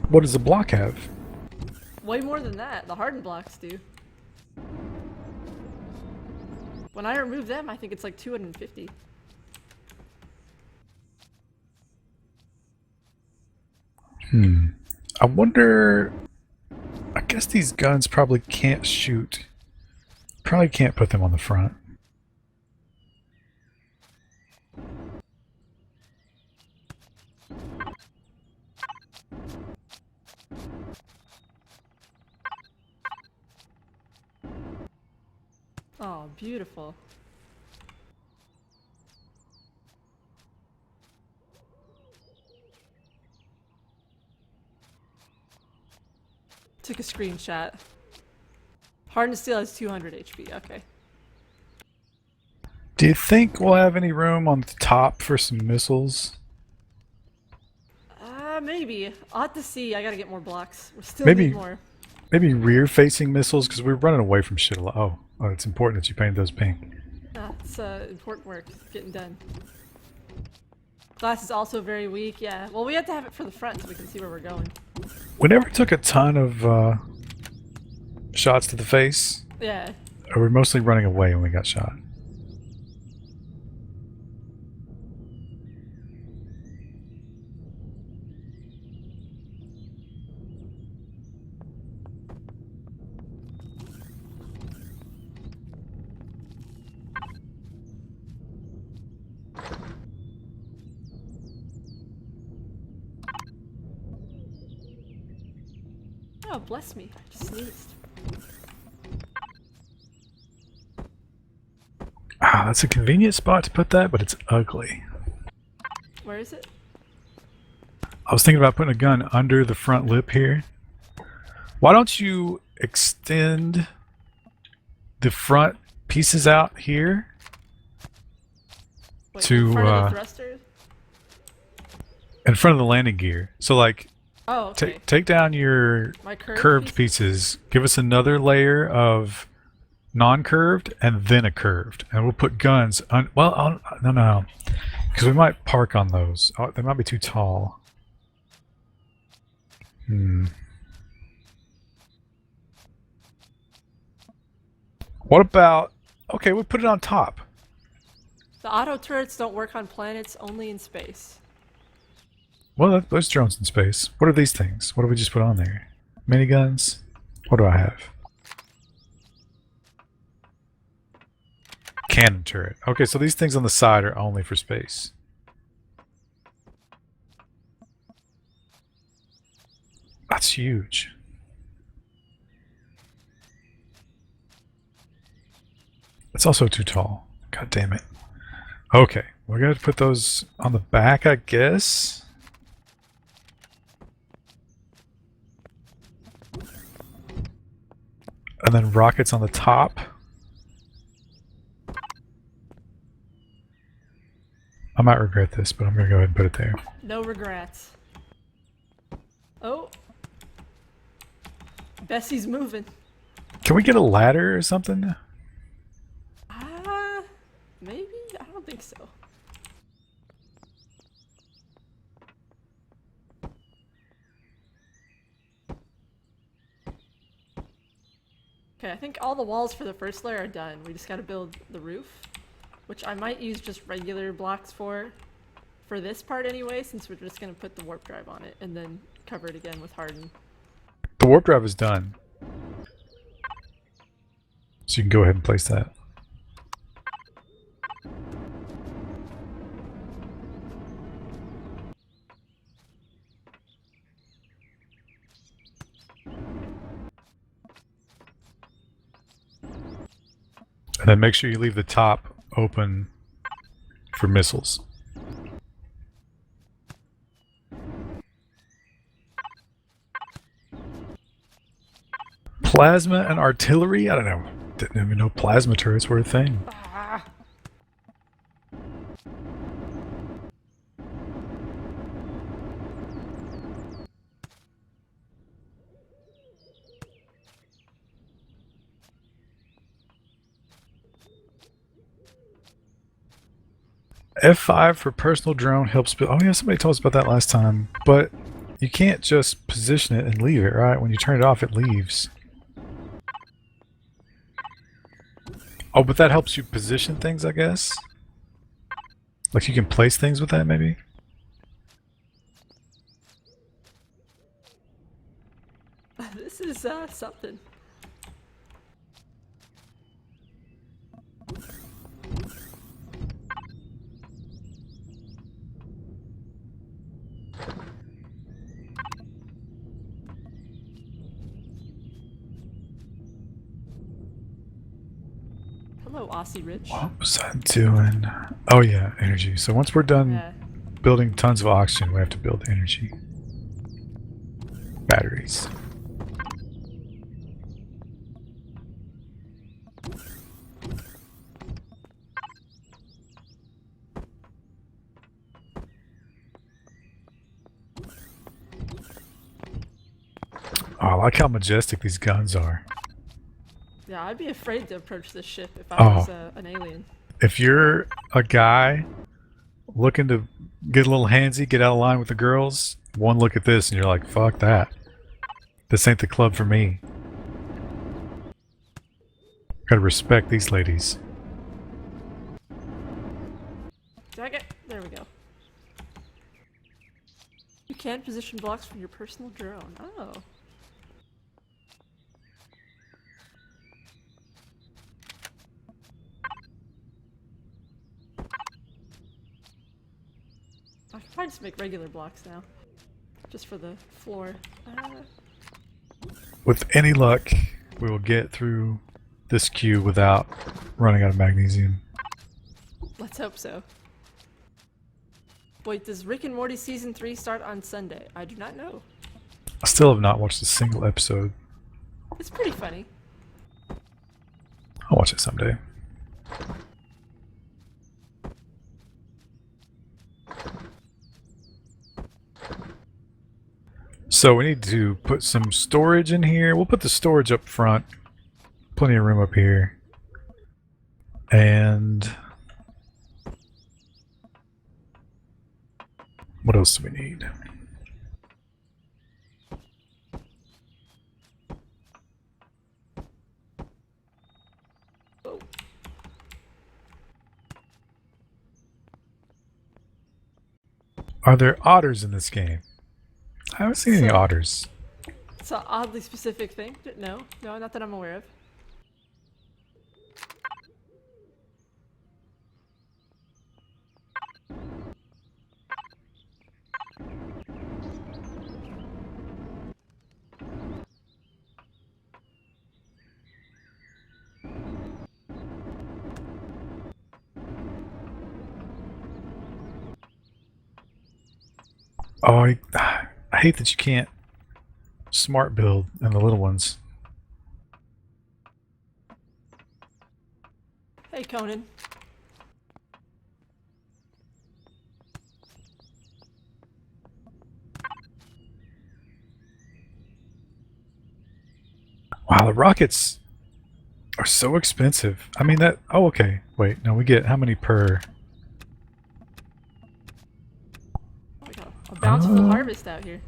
What does the block have? Way more than that. The hardened blocks do. When I remove them, I think it's like 250. I wonder... I guess these guns probably can't shoot. Probably can't put them on the front. Oh, beautiful. Took a screenshot. Hardened steel has 200 HP. Okay. Do you think we'll have any room on the top for some missiles? Maybe. I'll have to see. I gotta get more blocks. We still Maybe- need more. Maybe rear-facing missiles, because we're running away from shit a lot. Oh, it's important that you painted those pink. It's important work getting done. Glass is also very weak, yeah. Well, we have to have it for the front so we can see where we're going. We never took a ton of shots to the face. Yeah. Or we're mostly running away when we got shot. Oh, bless me. I just sneezed. Ah, that's a convenient spot to put that, but it's ugly. Where is it? I was thinking about putting a gun under the front lip here. Why don't you extend the front pieces out here Wait, to in front of the thrusters? in front of the landing gear? So like, Oh, okay. take down your My curved pieces. Give us another layer of non-curved and then a curved, and we'll put guns on. Well, no, because we might park on those. Oh, they might be too tall. What about? Okay, we'll put it on top. The auto turrets don't work on planets, only in space. Well, those drones in space. What are these things? What do we just put on there? Miniguns? What do I have? Cannon turret. Okay, so these things on the side are only for space. That's huge. It's also too tall. God damn it. Okay, we're gonna put those on the back, I guess. And then rockets on the top. I might regret this, but I'm gonna go ahead and put it there. No regrets. Oh. Bessie's moving. Can we get a ladder or something? Maybe? I don't think so. Okay, I think all the walls for the first layer are done. We just gotta build the roof, which I might use just regular blocks for this part anyway, since we're just gonna put the warp drive on it and then cover it again with harden. The warp drive is done. So you can go ahead and place that. And then make sure you leave the top open for missiles. Plasma and artillery? I don't know. Didn't even know plasma turrets were a thing. F5 for personal drone helps build. Oh yeah, somebody told us about that last time. But you can't just position it and leave it, right? When you turn it off, it leaves. Oh, but that helps you position things, I guess? Like you can place things with that, maybe? This is something. Hello, Aussie Rich. What was I doing? Oh yeah, energy. So once we're done Yeah. building tons of oxygen, we have to build energy. Batteries. like how majestic these guns are. Yeah, I'd be afraid to approach this ship if I Oh. was an alien. If you're a guy looking to get a little handsy, get out of line with the girls, one look at this and you're like, fuck that. This ain't the club for me. Gotta respect these ladies. There we go. You can position blocks from your personal drone. Oh. I can probably just make regular blocks now. Just for the floor. With any luck, we will get through this queue without running out of magnesium. Let's hope so. Wait, does Rick and Morty Season 3 start on Sunday? I do not know. I still have not watched a single episode. It's pretty funny. I'll watch it someday. So we need to put some storage in here. We'll put the storage up front. Plenty of room up here. And what else do we need? Oh. Are there otters in this game? I haven't seen any otters. It's an oddly specific thing. No, not that I'm aware of. Oh, I hate that you can't smart build in the little ones. Hey, Conan. Wow, the rockets are so expensive. I mean that. Oh, okay. Wait, no, we get how many per? Oh, we got a bountiful harvest out here.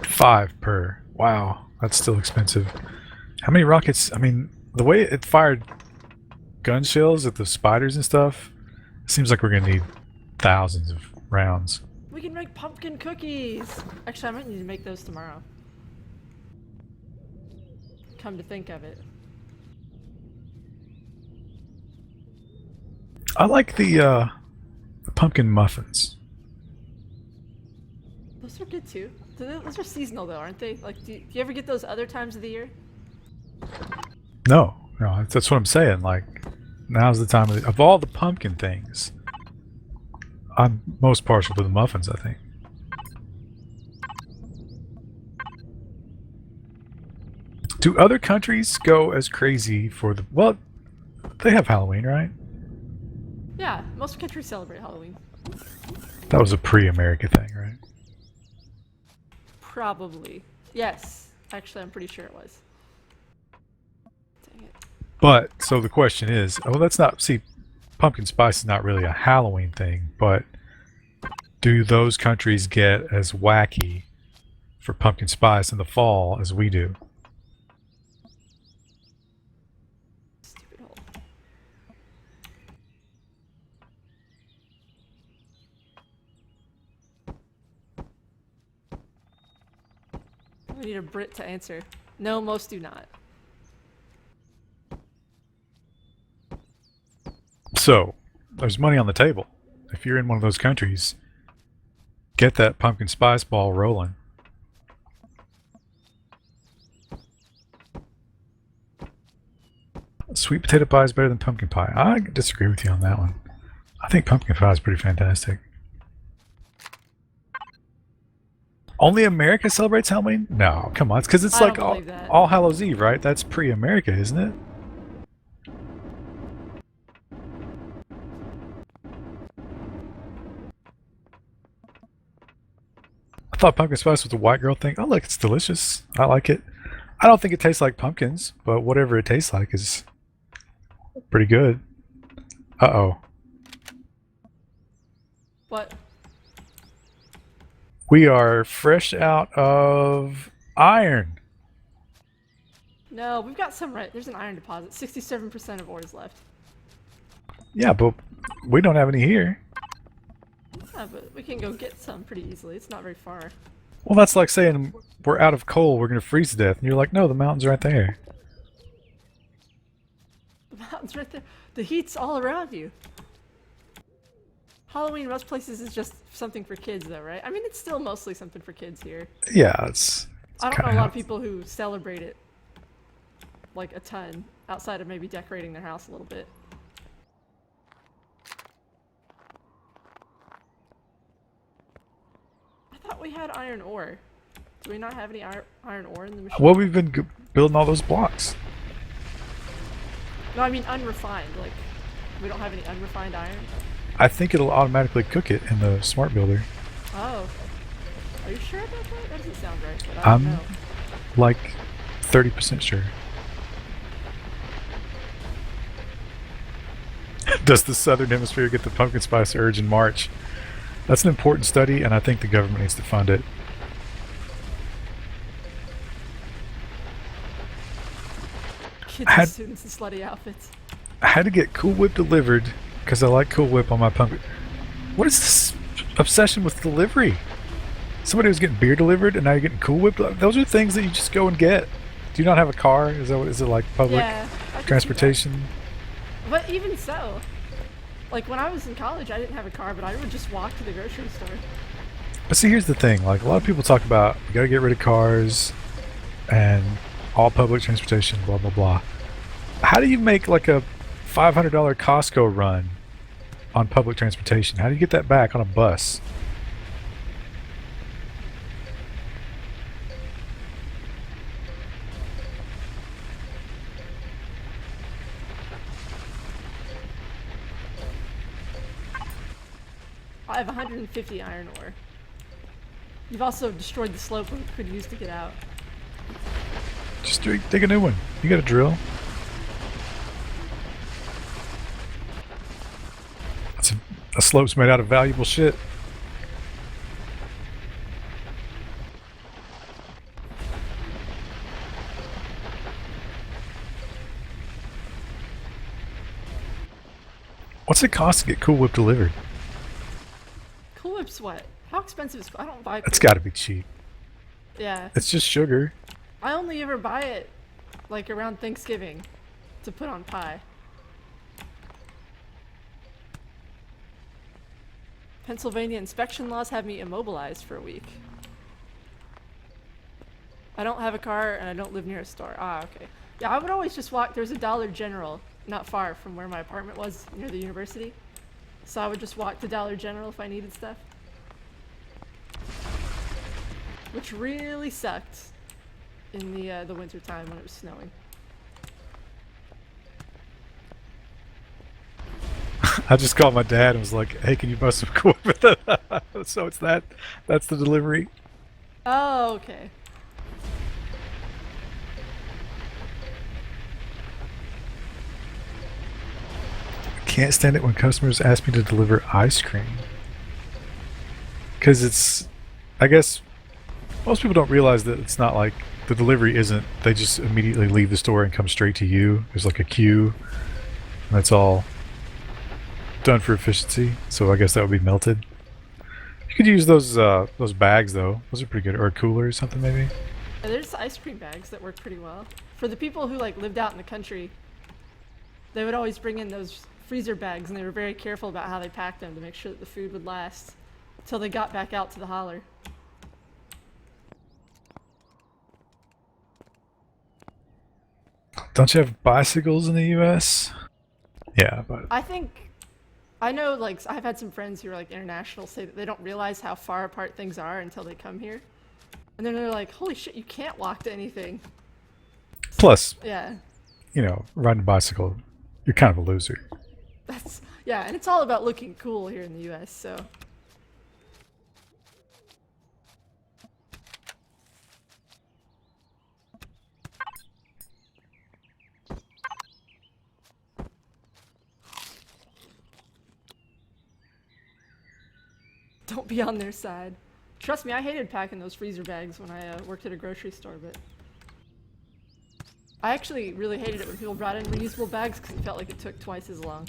$5 per. Wow, that's still expensive. How many rockets? I mean, the way it fired gun shells at the spiders and stuff, it seems like we're gonna need thousands of rounds. We can make pumpkin cookies! Actually, I might need to make those tomorrow. Come to think of it. I like the pumpkin muffins. Those are good too. Those are seasonal though, aren't they? Like, do you ever get those other times of the year? No, that's what I'm saying. Like, now's the time of all the pumpkin things. I'm most partial to the muffins, I think. Do other countries go as crazy for the... Well, they have Halloween, right? Yeah, most countries celebrate Halloween. That was a pre-America thing, right? Probably. Yes. Actually, I'm pretty sure it was. Dang it. But, so the question is... Oh, that's not... See, pumpkin spice is not really a Halloween thing, but do those countries get as wacky for pumpkin spice in the fall as we do? Stupid hole. We need a Brit to answer. No, most do not. So, there's money on the table. If you're in one of those countries, get that pumpkin spice ball rolling. Sweet potato pie is better than pumpkin pie. I disagree with you on that one. I think pumpkin pie is pretty fantastic. Only America celebrates Halloween? No, come on. It's because it's I like don't believe that. All Hallows Eve, right? That's pre-America, isn't it? thought pumpkin spice was a white girl thing. Oh, look, it's delicious. I like it. I don't think it tastes like pumpkins, but whatever it tastes like is pretty good. Uh-oh. What? We are fresh out of iron. No, we've got some right. There's an iron deposit. 67% of ore is left. Yeah, but we don't have any here. Yeah, but we can go get some pretty easily. It's not very far. Well, that's like saying we're out of coal, we're going to freeze to death. And you're like, no, the mountain's right there. The mountain's right there. The heat's all around you. Halloween most places is just something for kids though, right? I mean, it's still mostly something for kids here. Yeah, it's I don't know kinda a lot of people who celebrate it like a ton, outside of maybe decorating their house a little bit. I thought we had iron ore. Do we not have any iron ore in the machine? Well, we've been building all those blocks. No, I mean unrefined. Like, we don't have any unrefined iron? I think it'll automatically cook it in the smart builder. Oh. Are you sure about that? That doesn't sound right, but I don't know. Like 30% sure. Does the Southern Hemisphere get the pumpkin spice urge in March? That's an important study, and I think the government needs to fund it. Kids and students in slutty outfits. I had to get Cool Whip delivered because I like Cool Whip on my pumpkin. What is this obsession with delivery? Somebody was getting beer delivered, and now you're getting Cool Whip. Those are things that you just go and get. Do you not have a car? Is that what, is it like public transportation? But even so, like when I was in college, I didn't have a car, but I would just walk to the grocery store. But see, here's the thing. Like a lot of people talk about, you got to get rid of cars and all public transportation, blah blah blah. How do you make like a $500 Costco run on public transportation? How do you get that back on a bus? I have 150 iron ore. You've also destroyed the slope we could use to get out. Just dig a new one. You got a drill. That's a slope's made out of valuable shit. What's it cost to get Cool Whip delivered? Cool Whip's what? How expensive is? I don't buy. It's got to be cheap. Yeah. It's just sugar. I only ever buy it like around Thanksgiving to put on pie. Pennsylvania inspection laws have me immobilized for a week. I don't have a car and I don't live near a store. Ah, okay. Yeah, I would always just walk. There's a Dollar General not far from where my apartment was near the university. So I would just walk to Dollar General if I needed stuff. Which really sucked in the winter time when it was snowing. I just called my dad and was like, "Hey, can you bust some Cool Whip?" So it's that's the delivery. Oh, okay. Can't stand it when customers ask me to deliver ice cream. Because it's, I guess, most people don't realize that it's not like the delivery isn't, they just immediately leave the store and come straight to you. There's like a queue, and that's all done for efficiency. So I guess that would be melted. You could use those bags though. Those are pretty good. Or a cooler or something maybe. Yeah, there's ice cream bags that work pretty well. For the people who like lived out in the country, they would always bring in those freezer bags, and they were very careful about how they packed them to make sure that the food would last until they got back out to the holler. Don't you have bicycles in the US? Yeah, but I know, like, I've had some friends who are like international say that they don't realize how far apart things are until they come here. And then they're like, holy shit, you can't walk to anything. plus, Yeah. you know, riding a bicycle, you're kind of a loser. Yeah, and it's all about looking cool here in the US, so. Don't be on their side. Trust me, I hated packing those freezer bags when I worked at a grocery store, but I actually really hated it when people brought in reusable bags because it felt like it took twice as long.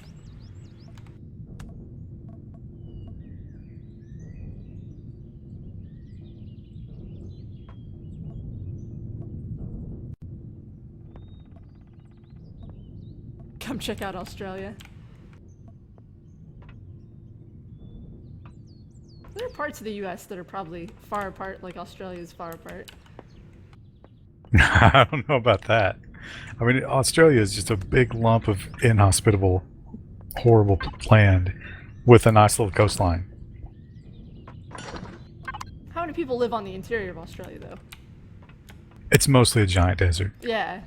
Come check out Australia. There are parts of the US that are probably far apart, like Australia's far apart. I don't know about that. I mean, Australia is just a big lump of inhospitable, horrible land with a nice little coastline. How many people live on the interior of Australia, though? It's mostly a giant desert. Yeah.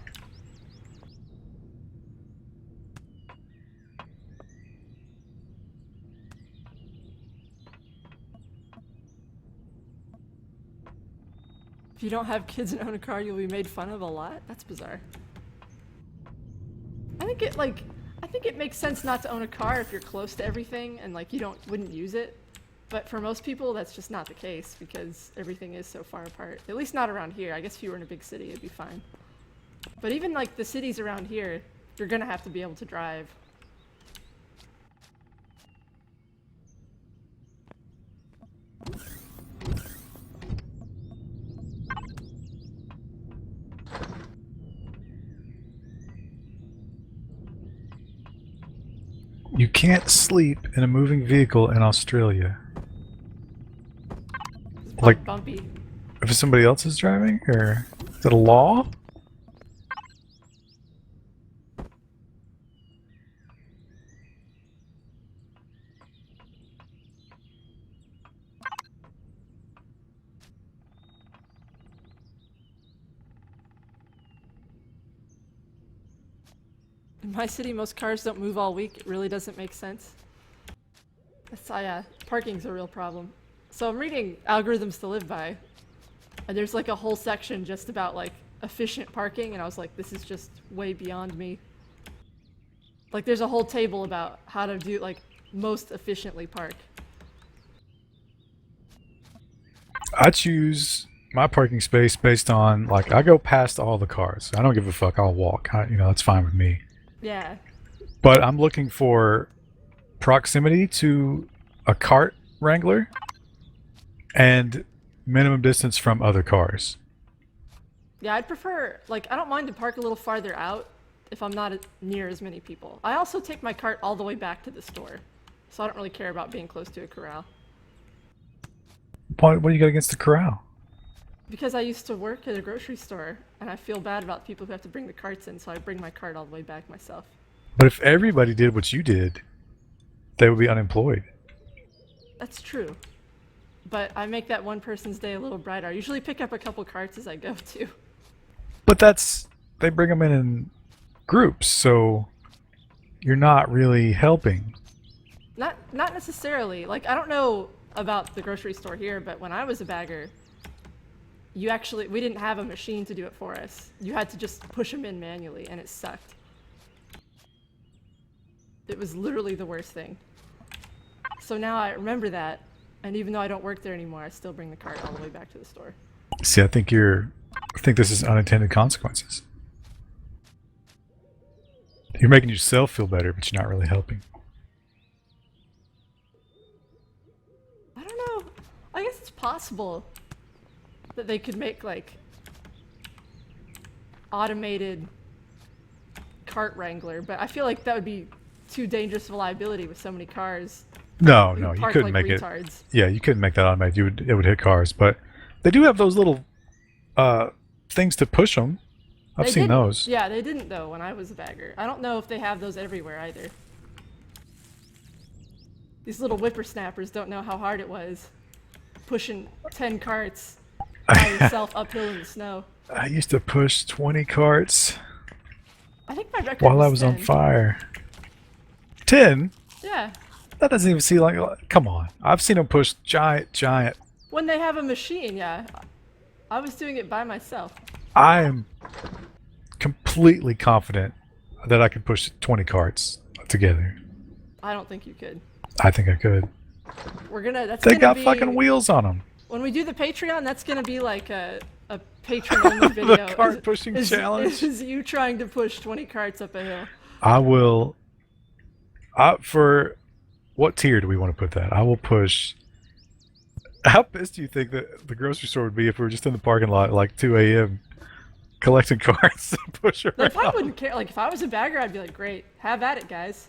If you don't have kids and own a car, you'll be made fun of a lot? That's bizarre. I think it makes sense not to own a car if you're close to everything and like you wouldn't use it. But for most people, that's just not the case because everything is so far apart. At least not around here. I guess if you were in a big city, it'd be fine. But even like the cities around here, you're gonna have to be able to drive. You can't sleep in a moving vehicle in Australia. It's Like- bumpy. If somebody else is driving, or is it a law? In my city, most cars don't move all week. It really doesn't make sense. Parking's a real problem. So I'm reading Algorithms to Live By, and there's like a whole section just about like efficient parking, and I was like, this is just way beyond me. Like there's a whole table about how to do like most efficiently park. I choose my parking space based on, like, I go past all the cars. I don't give a fuck. I'll walk. That's fine with me. Yeah. But I'm looking for proximity to a cart wrangler and minimum distance from other cars. Yeah, I'd prefer, like, I don't mind to park a little farther out if I'm not near as many people. I also take my cart all the way back to the store, so I don't really care about being close to a corral. What do you got against the corral? Because I used to work at a grocery store, and I feel bad about people who have to bring the carts in, so I bring my cart all the way back myself. But if everybody did what you did, they would be unemployed. That's true. But I make that one person's day a little brighter. I usually pick up a couple carts as I go, too. But they bring them in groups, so you're not really helping. Not necessarily. Like, I don't know about the grocery store here, but when I was a bagger, we didn't have a machine to do it for us. You had to just push them in manually, and it sucked. It was literally the worst thing. So now I remember that, and even though I don't work there anymore, I still bring the cart all the way back to the store. See, I think this is unintended consequences. You're making yourself feel better, but you're not really helping. I don't know. I guess it's possible that they could make, like, automated cart wrangler, but I feel like that would be too dangerous of a liability with so many cars. No, who you park couldn't like make retards. it. Yeah, you couldn't make that automated. It would hit cars, but they do have those little things to push them. I've seen those. Yeah, they didn't though when I was a bagger. I don't know if they have those everywhere either. These little whippersnappers don't know how hard it was pushing 10 carts by yourself uphill in the snow. I used to push 20 carts I think my record while was I was 10. on fire. 10? Yeah. That doesn't even seem like... Come on. I've seen them push giant... When they have a machine, yeah. I was doing it by myself. I am completely confident that I could push 20 carts together. I don't think you could. I think I could. That's They gonna got be, fucking wheels on them. when we do the Patreon, that's gonna be like a patron only video. cart pushing challenge. Is you trying to push 20 carts up a hill. I will. For what tier do we want to put that? I will push. How pissed do you think that the grocery store would be if we were just in the parking lot at like 2 a.m. collecting carts to push around? Like, I wouldn't care. Like, if I was a bagger, I'd be like, great, have at it, guys.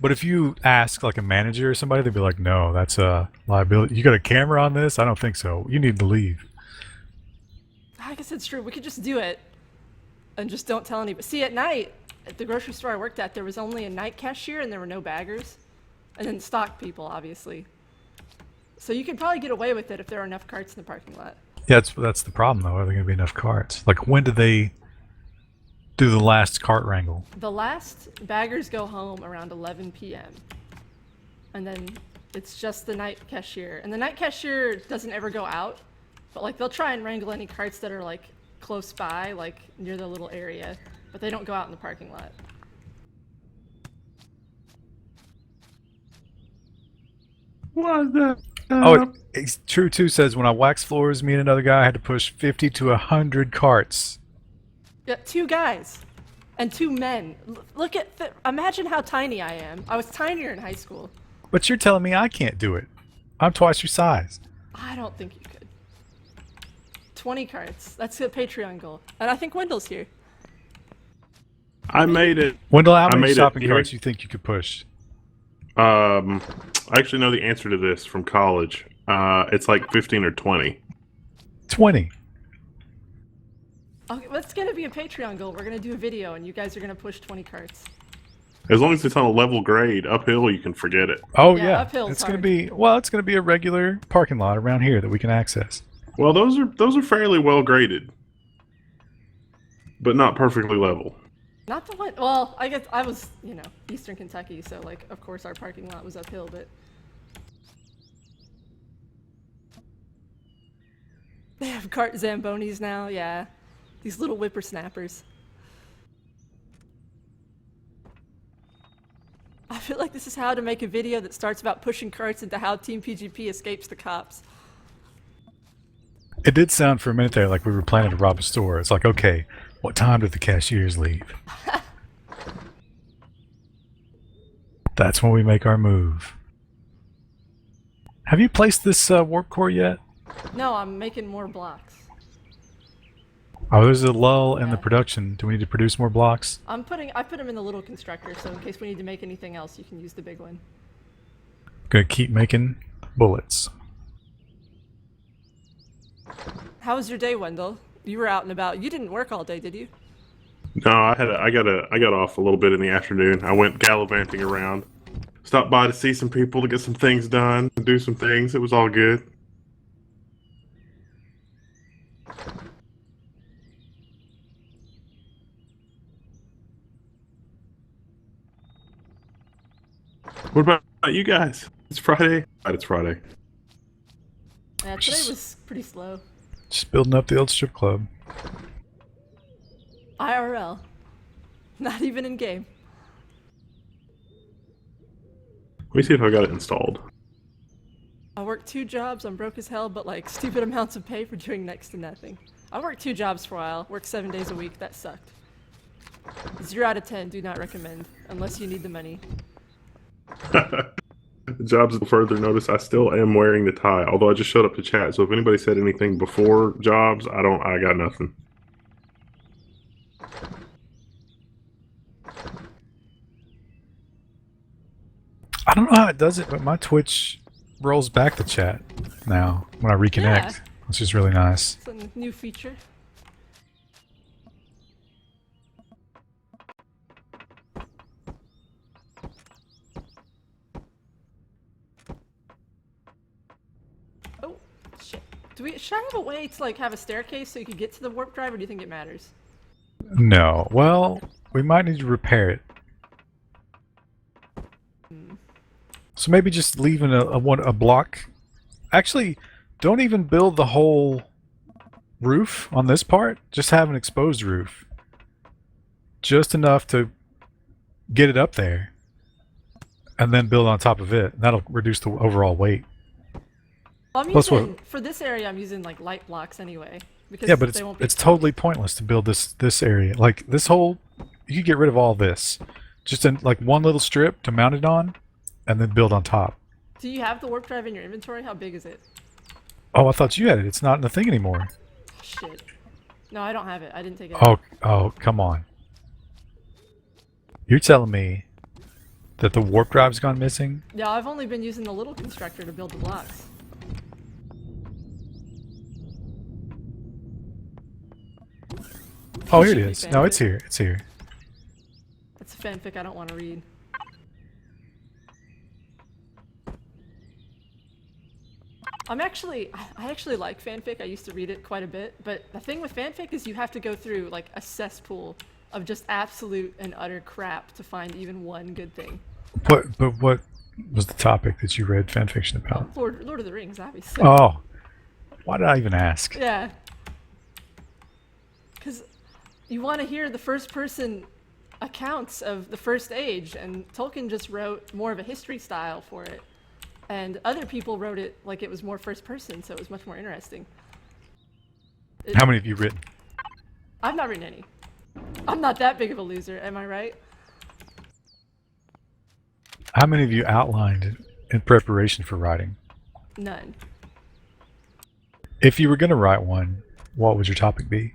But if you ask like a manager or somebody, they'd be like, no, that's a liability. You got a camera on this? I don't think so. You need to leave. I guess it's true. We could just do it and just don't tell anybody. See, at night, at the grocery store I worked at, there was only a night cashier and there were no baggers. And then stock people, obviously. So you could probably get away with it if there are enough carts in the parking lot. Yeah, that's the problem, though. Are there going to be enough carts? Like, when do they do the last cart wrangle? The last baggers go home around 11 p.m. And then it's just the night cashier. And the night cashier doesn't ever go out. But, like, they'll try and wrangle any carts that are, like, close by, like, near the little area. But they don't go out in the parking lot. What the? Oh, it's True 2 says, when I wax floors, me and another guy had to push 50 to 100 carts. Yeah, 2 guys. And 2 men. Look at... imagine how tiny I am. I was tinier in high school. But you're telling me I can't do it. I'm twice your size. I don't think you could. 20 carts. That's the Patreon goal. And I think Wendell's here. I made it. Wendell, how many made it shopping here. carts do you think you could push? I actually know the answer to this from college. It's like 15 or 20. 20. Okay, that's gonna be a Patreon goal. We're gonna do a video and you guys are gonna push 20 carts. As long as it's on a level grade, uphill you can forget it. Oh, Yeah, yeah. uphill's It's going hard. to be, well, it's going to be a regular parking lot around here that we can access. Well, those are fairly well graded, but not perfectly level. Not the one. Well, I guess I was, Eastern Kentucky, so like, of course, our parking lot was uphill, but they have cart Zambonis now. Yeah, these little whippersnappers. I feel like this is how to make a video that starts about pushing carts into how Team PGP escapes the cops. It did sound for a minute there like we were planning to rob a store. It's like, okay, what time did the cashiers leave? That's when we make our move. Have you placed this warp core yet? No, I'm making more blocks. Oh, there's a lull in the Yeah. production. Do we need to produce more blocks? I put them in the little constructor, so in case we need to make anything else, you can use the big one. Gonna keep making bullets. How was your day, Wendell? You were out and about. You didn't work all day, did you? No, I got off a little bit in the afternoon. I went gallivanting around, stopped by to see some people, to get some things done, do some things. It was all good. What about you guys? It's Friday. It's Friday. Yeah, today was pretty slow. Just building up the old strip club. IRL. Not even in game. Let me see if I got it installed. I worked 2 jobs, I'm broke as hell, but like stupid amounts of pay for doing next to nothing. I worked 2 jobs for a while, worked 7 days a week, that sucked. 0 out of 10, do not recommend, unless you need the money. Jobs further notice I still am wearing the tie, although I just showed up to chat, so if anybody said anything before jobs, I got nothing. I don't know how it does it, but my Twitch rolls back the chat now when I reconnect, Yeah. which is really nice. It's a new feature. Oh, shit. Should I have a way to like have a staircase so you could get to the warp drive, or do you think it matters? No. Well, we might need to repair it. So maybe just leaving a block. Actually, don't even build the whole roof on this part. Just have an exposed roof. Just enough to get it up there. and then build on top of it. And that'll reduce the overall weight. Well, I'm Plus using, for this area, I'm using like light blocks anyway. Because Yeah, but they won't it's be totally pointless to build this area. Like this whole, you could get rid of all this, just in like one little strip to mount it on, and then build on top. Do you have the warp drive in your inventory? How big is it? Oh, I thought you had it. It's not in the thing anymore. Oh, shit. No, I don't have it. I didn't take it Oh, out. oh, come on. You're telling me that the warp drive's gone missing? Yeah, I've only been using the little constructor to build the blocks. Oh, here it Should be is. No, it's fanfic. here. It's here. It's a fanfic I don't want to read. I actually like fanfic. I used to read it quite a bit, but the thing with fanfic is you have to go through like a cesspool of just absolute and utter crap to find even one good thing. But what was the topic that you read fanfiction about? Lord of the Rings, obviously. Oh, why did I even ask? Yeah. Because you want to hear the first-person accounts of the First Age, and Tolkien just wrote more of a history style for it. And other people wrote it like it was more first-person, so it was much more interesting. How many have you written? I've not written any. I'm not that big of a loser, am I right? How many have you outlined in preparation for writing? None. If you were going to write one, what would your topic be?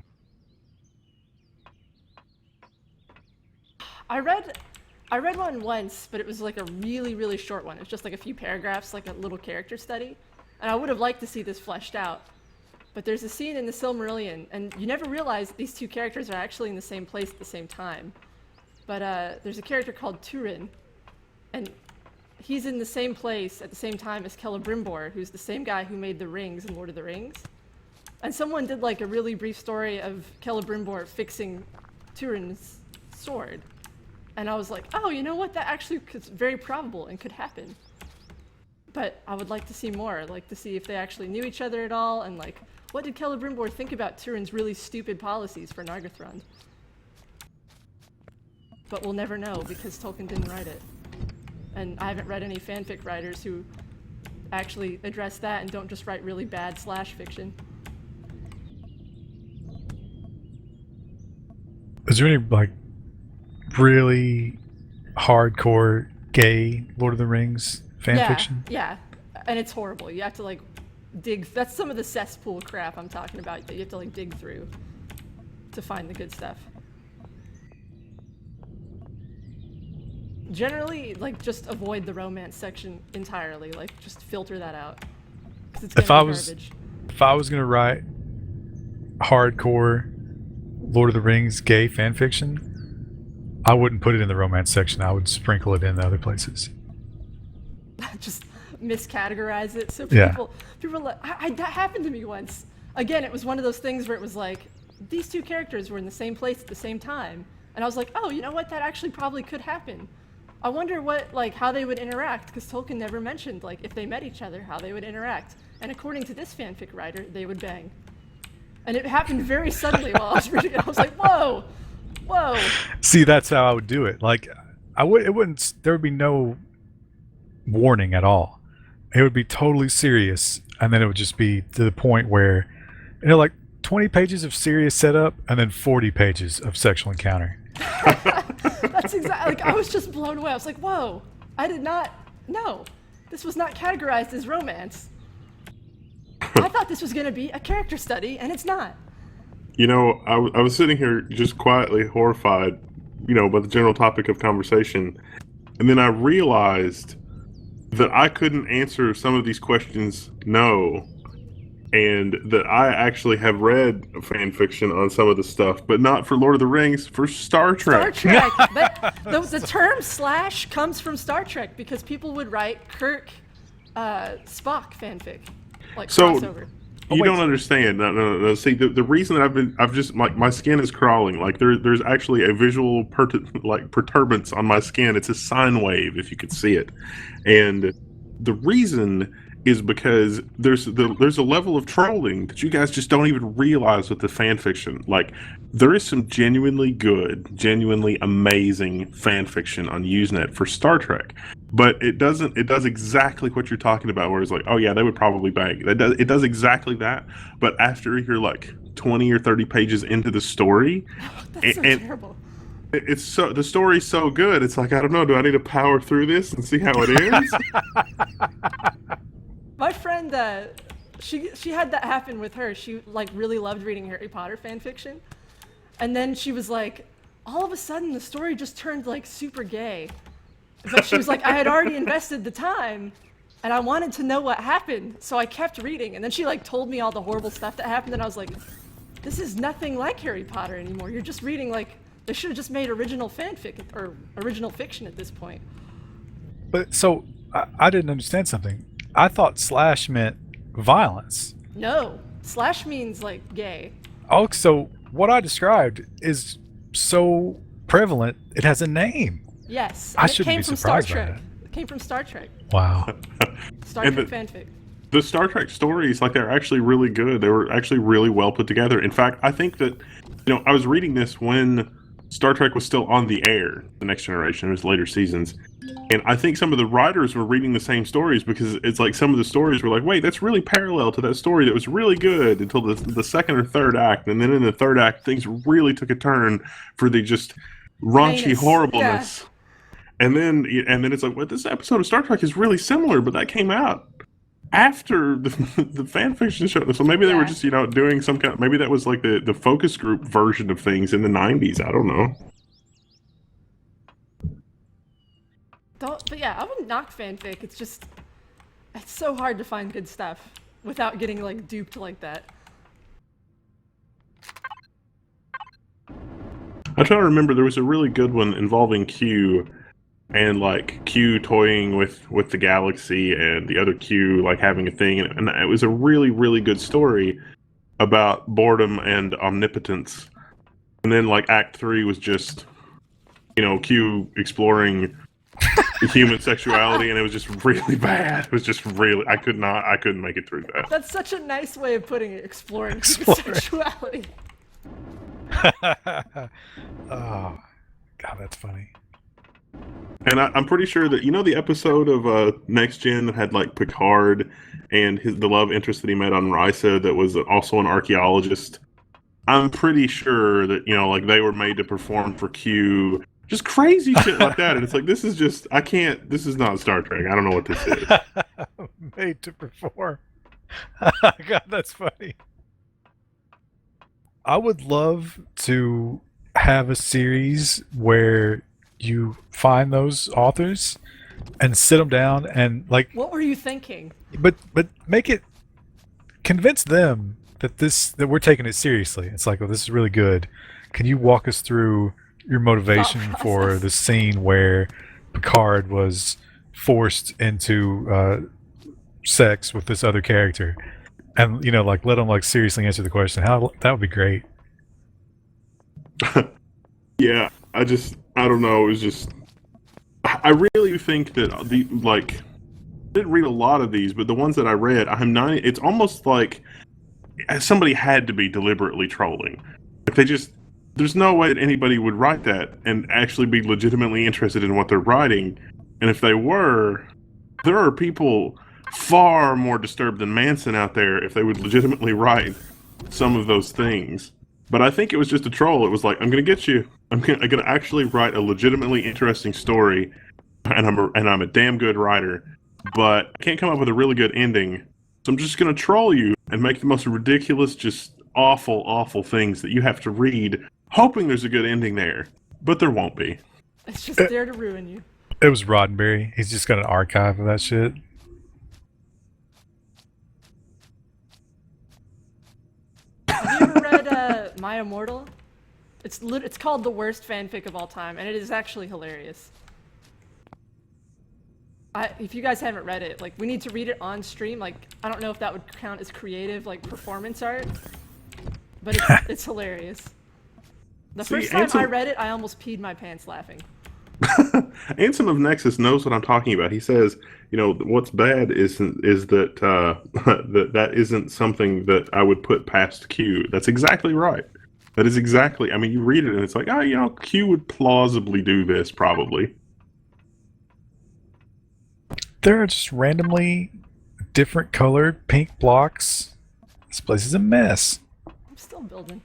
I read one once, but it was like a really, really short one. It was just like a few paragraphs, like a little character study. And I would have liked to see this fleshed out. But there's a scene in the Silmarillion, and you never realize these two characters are actually in the same place at the same time. But there's a character called Turin, and he's in the same place at the same time as Celebrimbor, who's the same guy who made the rings in Lord of the Rings. And someone did like a really brief story of Celebrimbor fixing Turin's sword. And I was like, oh, you know what? That actually is very probable and could happen. But I would like to see more, like to see if they actually knew each other at all, and like, what did Celebrimbor think about Turin's really stupid policies for Nargothrond? But we'll never know because Tolkien didn't write it. And I haven't read any fanfic writers who actually address that and don't just write really bad slash fiction. Is there any like really hardcore gay Lord of the Rings fan fiction? Yeah, and it's horrible. You have to like dig. That's some of the cesspool crap I'm talking about that you have to like dig through to find the good stuff. Generally, like just avoid the romance section entirely. Like just filter that out. 'Cause it's If gonna I be was garbage. if I was gonna write hardcore Lord of the Rings gay fan fiction, I wouldn't put it in the romance section. I would sprinkle it in the other places. Just miscategorize it so Yeah. people like that happened to me once. Again, it was one of those things where it was like these two characters were in the same place at the same time, and I was like, oh, you know what? That actually probably could happen. I wonder how they would interact, because Tolkien never mentioned like if they met each other how they would interact. And according to this fanfic writer, they would bang. And it happened very suddenly while I was reading it. I was like, whoa. See, that's how I would do it. Like, there would be no warning at all. It would be totally serious, and then it would just be to the point where, like 20 pages of serious setup, and then 40 pages of sexual encounter. That's exactly, like, I was just blown away. I was like, whoa, I did not know. This was not categorized as romance. I thought this was going to be a character study, and it's not. You know, I was sitting here just quietly horrified, by the general topic of conversation. And then I realized that I couldn't answer some of these questions no. And that I actually have read fan fiction on some of the stuff, but not for Lord of the Rings, for Star Trek. Star Trek. The term slash comes from Star Trek because people would write Kirk Spock fanfic. Like crossover. You don't understand. No. See, the reason that I've just my skin is crawling. Like there's actually a visual perturbance on my skin. It's a sine wave, if you could see it. And the reason is because there's a level of trolling that you guys just don't even realize with the fan fiction. Like, there is some genuinely good, genuinely amazing fan fiction on Usenet for Star Trek, but it does exactly what you're talking about, where it's like, oh yeah, they would probably bang. It does exactly that, but after you're like 20 or 30 pages into the story, That's so terrible. the story's so good, it's like, I don't know, do I need to power through this and see how it ends? My friend, she had that happen with her. She like really loved reading Harry Potter fan fiction, and then she was like, all of a sudden the story just turned like super gay. But she was like, I had already invested the time, and I wanted to know what happened, so I kept reading. And then she like told me all the horrible stuff that happened, and I was like, this is nothing like Harry Potter anymore. You're just reading like they should have just made original fanfic or original fiction at this point. But so I didn't understand something. I thought slash meant violence. No, slash means like gay. Oh, so what I described is so prevalent, it has a name. Yes, I and it shouldn't came be from surprised Star by Trek. It came from Star Trek. Wow. Star And Trek fanfic. The Star Trek stories, like, they're actually really good. They were actually really well put together. In fact, I think that, I was reading this when Star Trek was still on the air, The Next Generation, it was later seasons. And I think some of the writers were reading the same stories because it's like some of the stories were like, wait, that's really parallel to that story that was really good until the second or third act. And then in the third act, things really took a turn for the just raunchy Heinous. horribleness. Yeah. And then it's like, well, this episode of Star Trek is really similar, but that came out after the fan fiction show. So maybe they were just, doing some kind of, maybe that was like the focus group version of things in the 90s. I don't know. But yeah, I wouldn't knock fanfic. It's so hard to find good stuff without getting like duped like that. I'm trying to remember, there was a really good one involving Q and like Q toying with the galaxy and the other Q like having a thing, and it was a really, really good story about boredom and omnipotence. And then like Act 3 was just Q exploring human sexuality, and it was just really bad. It was just really, I couldn't make it through that. That's such a nice way of putting it, exploring human sexuality. Oh, God, that's funny. And I'm pretty sure that the episode of Next Gen that had like Picard and the love interest that he met on Risa that was also an archaeologist. I'm pretty sure that like they were made to perform for Q, just crazy shit like that. And it's like, this is just, I can't. This is not Star Trek. I don't know what this is. Made to perform. God, that's funny. I would love to have a series where you find those authors and sit them down and like. What were you thinking? But make it, convince them that we're taking it seriously. It's like, oh, this is really good. Can you walk us through your motivation for the scene where Picard was forced into sex with this other character? And like, let them like seriously answer the question. That would be great. Yeah, I don't know. It was just, I really think that I didn't read a lot of these, but the ones that I read, it's almost like somebody had to be deliberately trolling. Like there's no way that anybody would write that and actually be legitimately interested in what they're writing. And if they were, there are people far more disturbed than Manson out there if they would legitimately write some of those things. But I think it was just a troll. It was like, I'm going to get you. I'm going to actually write a legitimately interesting story, and I'm a damn good writer, but I can't come up with a really good ending. So I'm just going to troll you and make the most ridiculous, just awful, awful things that you have to read, hoping there's a good ending there. But there won't be. It's just there to ruin you. It was Roddenberry. He's just got an archive of that shit. Have you ever read My Immortal? It's called the worst fanfic of all time, and it is actually hilarious. If you guys haven't read it, like, we need to read it on stream. Like, I don't know if that would count as creative, like, performance art, but it's hilarious. The first time I read it, I almost peed my pants laughing. Ansem of Nexus knows what I'm talking about. He says, what's bad is that that isn't something that I would put past Q. That's exactly right. That is exactly. I mean, you read it and it's like, Q would plausibly do this probably. There are just randomly different colored pink blocks. This place is a mess. I'm still building.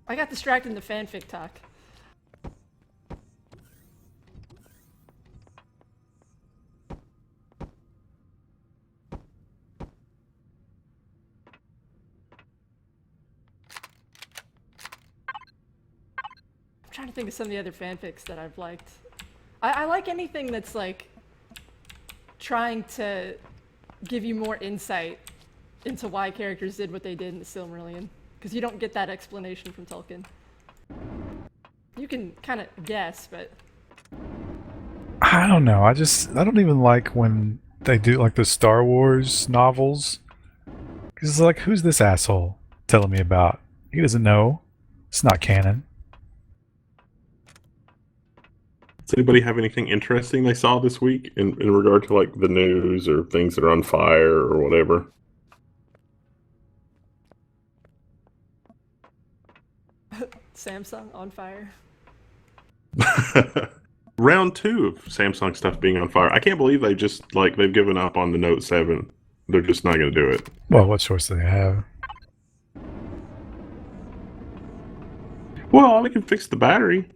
I got distracted in the fanfic talk. I'm trying to think of some of the other fanfics that I've liked. I like anything that's like trying to give you more insight into why characters did what they did in the Silmarillion. Because you don't get that explanation from Tolkien. You can kind of guess, but... I don't know. I don't even like when they do like the Star Wars novels. Because it's like, who's this asshole telling me about? He doesn't know. It's not canon. Does anybody have anything interesting they saw this week in regard to like the news or things that are on fire or whatever? Samsung on fire. Round 2 of Samsung stuff being on fire. I can't believe they've given up on the Note 7. They're just not going to do it. Well, what choice do they have? Well, they can fix the battery.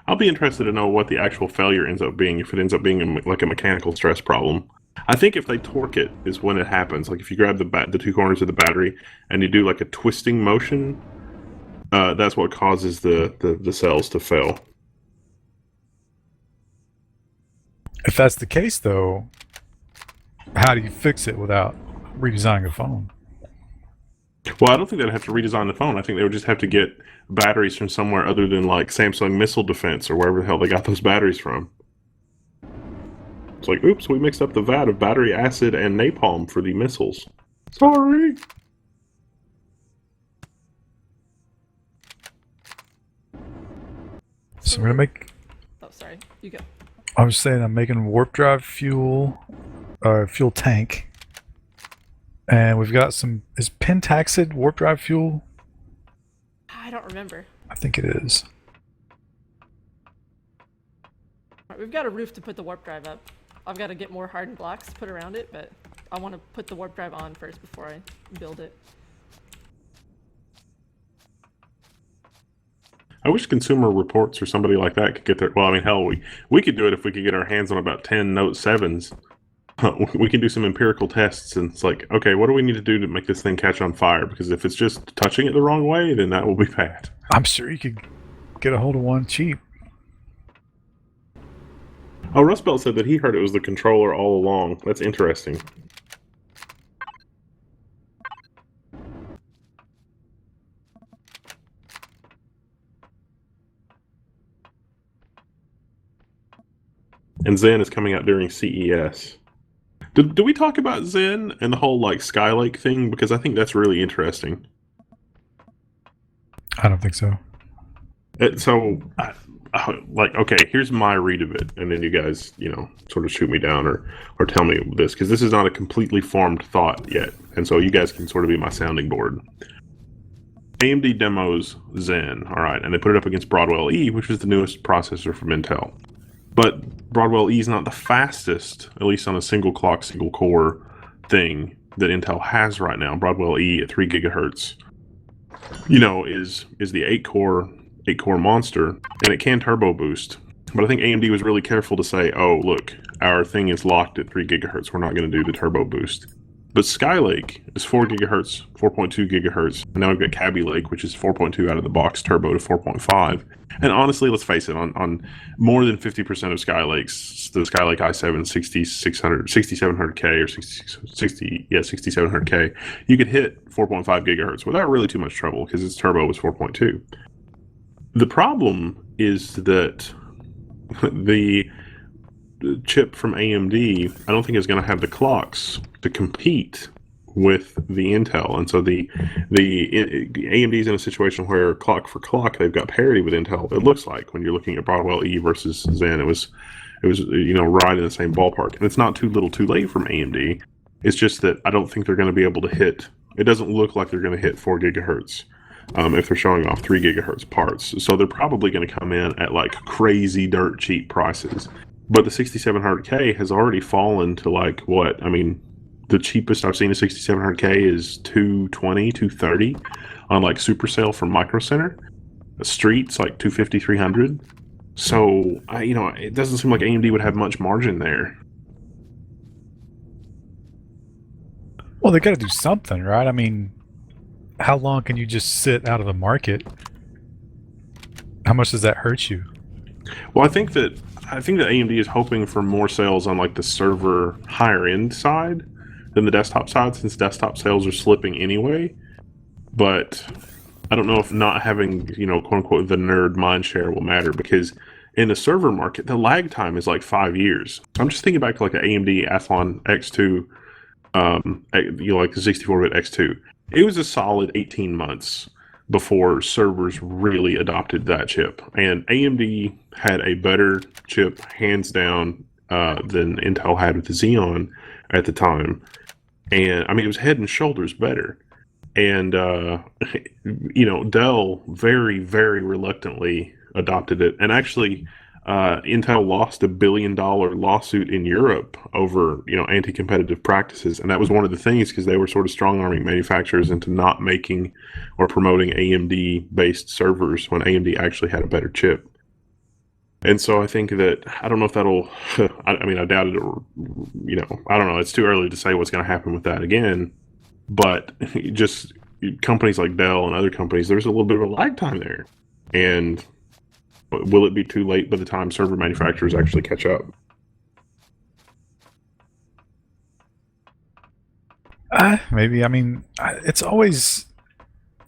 I'll be interested to know what the actual failure ends up being, if it ends up being like a mechanical stress problem. I think if they torque it is when it happens. Like if you grab the two corners of the battery and you do like a twisting motion, that's what causes the cells to fail. If that's the case, though, how do you fix it without redesigning a phone? Well, I don't think they'd have to redesign the phone. I think they would just have to get batteries from somewhere other than like Samsung Missile Defense or wherever the hell they got those batteries from. It's like, oops, we mixed up the vat of battery acid and napalm for the missiles. Sorry. So I'm gonna make. Oh, sorry. You go. I was saying I'm making warp drive fuel tank, and we've got some. Is pentaxid warp drive fuel? I don't remember. I think it is. Alright, we've got a roof to put the warp drive up. I've got to get more hardened blocks to put around it, but I want to put the warp drive on first before I build it. I wish Consumer Reports or somebody like that could get their... Well, I mean, hell, we could do it if we could get our hands on about 10 Note 7s. We can do some empirical tests, and it's like, okay, what do we need to do to make this thing catch on fire? Because if it's just touching it the wrong way, then that will be bad. I'm sure you could get a hold of one cheap. Oh, Rustbelt said that he heard it was the controller all along. That's interesting. And Zen is coming out during CES. Do we talk about Zen and the whole like Skylake thing? Because I think that's really interesting. I don't think so. Okay, here's my read of it, and then you guys, sort of shoot me down or tell me this, because this is not a completely formed thought yet, and so you guys can sort of be my sounding board. AMD demos Zen, all right, and they put it up against Broadwell E, which is the newest processor from Intel. But Broadwell E is not the fastest, at least on a single clock, single core thing that Intel has right now. Broadwell E at 3 gigahertz, is the 8-core monster, and it can turbo boost. But I think AMD was really careful to say, oh, look, our thing is locked at 3 gigahertz. We're not going to do the turbo boost. But Skylake is 4 gigahertz, 4.2 gigahertz. And now we've got Kaby Lake, which is 4.2 out of the box, turbo to 4.5. And honestly, let's face it, on more than 50% of Skylakes, the Skylake i7 6700K or 6700K, you could hit 4.5 gigahertz without really too much trouble because its turbo was 4.2. The problem is that the chip from AMD, I don't think is going to have the clocks to compete with the Intel, and so the AMD's in a situation where clock for clock they've got parity with Intel. It looks like when you're looking at Broadwell E versus Zen, it was right in the same ballpark, and it's not too little, too late from AMD. It's just that I don't think they're going to be able to hit. It doesn't look like they're going to hit 4 gigahertz if they're showing off 3 gigahertz parts. So they're probably going to come in at like crazy dirt cheap prices. But the 6700K has already fallen to like what? I mean, the cheapest I've seen a 6700K is 220, 230 on like super sale from Micro Center. The Street's like 250, 300. So it doesn't seem like AMD would have much margin there. Well, they got to do something, right? I mean, how long can you just sit out of the market? How much does that hurt you? Well, I think that AMD is hoping for more sales on like the server higher end side than the desktop side, since desktop sales are slipping anyway. But I don't know if not having, quote unquote, the nerd mind share will matter, because in the server market, the lag time is like 5 years. I'm just thinking back to like the AMD Athlon X2, like the 64-bit X2. It was a solid 18 months before servers really adopted that chip. And AMD had a better chip, hands down, than Intel had with the Xeon at the time. And I mean, it was head and shoulders better. And, Dell very, very reluctantly adopted it. And actually, Intel lost $1 billion lawsuit in Europe over, anti-competitive practices. And that was one of the things, because they were sort of strong-arming manufacturers into not making or promoting AMD-based servers when AMD actually had a better chip. And so I think that, I don't know if that'll, I doubt it, or, I don't know. It's too early to say what's going to happen with that again. But just companies like Dell and other companies, there's a little bit of a lag time there. And will it be too late by the time server manufacturers actually catch up? Maybe. I mean, it's always...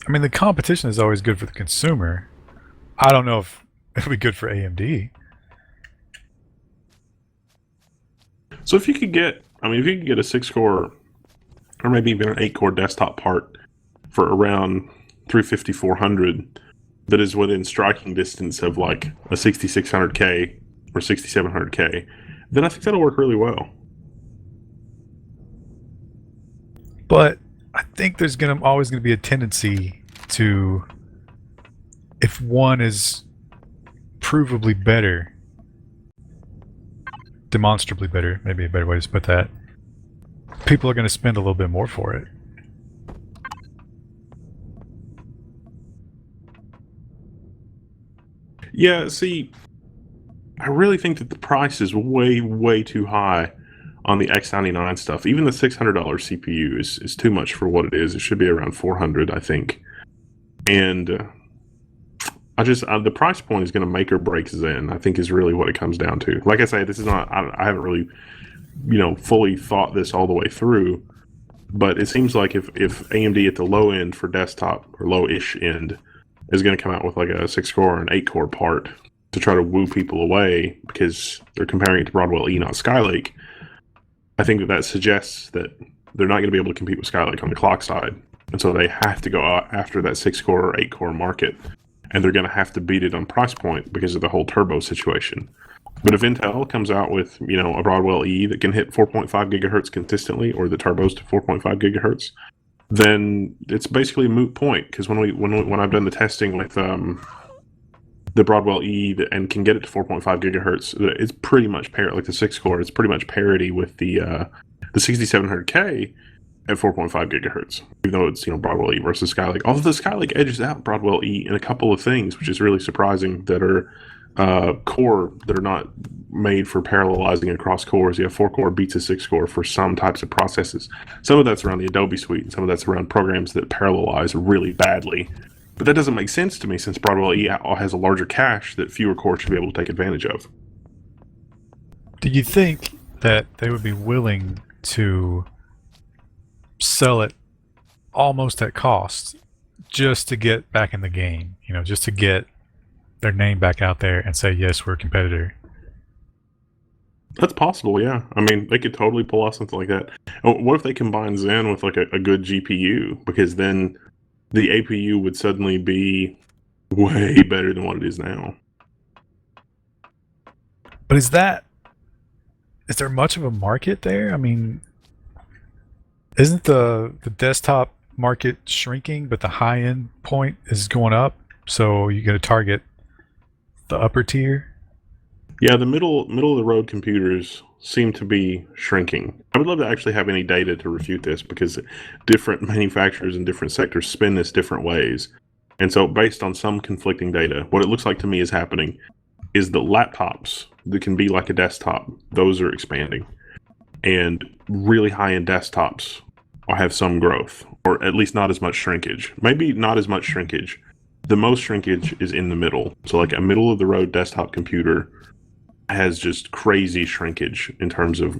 I mean, the competition is always good for the consumer. I don't know if it'll be good for AMD. So if you could get a 6-core or maybe even an 8-core desktop part for around 350, 400 that is within striking distance of like a 6600K or 6700K, then I think that'll work really well. But I think there's always going to be a tendency to, if one is provably better, demonstrably better, maybe a better way to put that, people are going to spend a little bit more for it. Yeah, see, I really think that the price is way, way too high on the X99 stuff. Even the $600 CPU is too much for what it is. It should be around 400, I think. And the price point is going to make or break Zen, I think, is really what it comes down to. Like I say, this is not, I haven't really, fully thought this all the way through. But it seems like if AMD at the low end for desktop, or low-ish end, is going to come out with like a 6-core or an 8-core part to try to woo people away because they're comparing it to Broadwell E, not Skylake, I think that suggests that they're not going to be able to compete with Skylake on the clock side. And so they have to go after that 6-core or 8-core market. And they're going to have to beat it on price point because of the whole turbo situation. But if Intel comes out with, a Broadwell E that can hit 4.5 gigahertz consistently, or the turbos to 4.5 gigahertz, then it's basically a moot point. Because when I've done the testing with the Broadwell E and can get it to 4.5 gigahertz, it's pretty much like the 6-core. It's pretty much parity with the 6700K at 4.5 gigahertz, even though it's Broadwell E versus Skylake. Although the Skylake edges out Broadwell E in a couple of things, which is really surprising, that are core that are not made for parallelizing across cores. You have 4-core beats a 6-core for some types of processes. Some of that's around the Adobe suite, and some of that's around programs that parallelize really badly. But that doesn't make sense to me, since Broadwell E has a larger cache that fewer cores should be able to take advantage of. Do you think that they would be willing to sell it almost at cost just to get back in the game? Just to get their name back out there and say, yes, we're a competitor? That's possible, yeah. I mean, they could totally pull off something like that. Oh, what if they combine Zen with like a good GPU? Because then the APU would suddenly be way better than what it is now. But is there much of a market there? I mean, isn't the desktop market shrinking, but the high end point is going up? So you're going to target the upper tier? Yeah, the middle of the road computers seem to be shrinking. I would love to actually have any data to refute this because different manufacturers in different sectors spin this different ways. And so based on some conflicting data, what it looks like to me is happening is the laptops that can be like a desktop, those are expanding. And really high-end desktops will have some growth, or at least not as much shrinkage. Maybe not as much shrinkage. The most shrinkage is in the middle. So like a middle-of-the-road desktop computer has just crazy shrinkage in terms of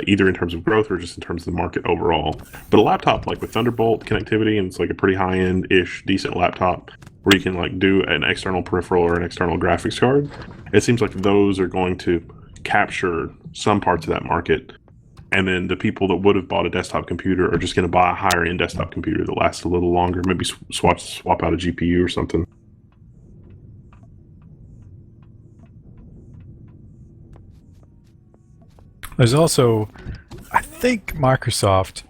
either in terms of growth or just in terms of the market overall. But a laptop like with Thunderbolt connectivity, and it's like a pretty high-end-ish decent laptop where you can like do an external peripheral or an external graphics card, it seems like those are going to capture some parts of that market. And then the people that would have bought a desktop computer are just going to buy a higher-end desktop computer that lasts a little longer, maybe swap out a GPU or something. There's also, I think Microsoft,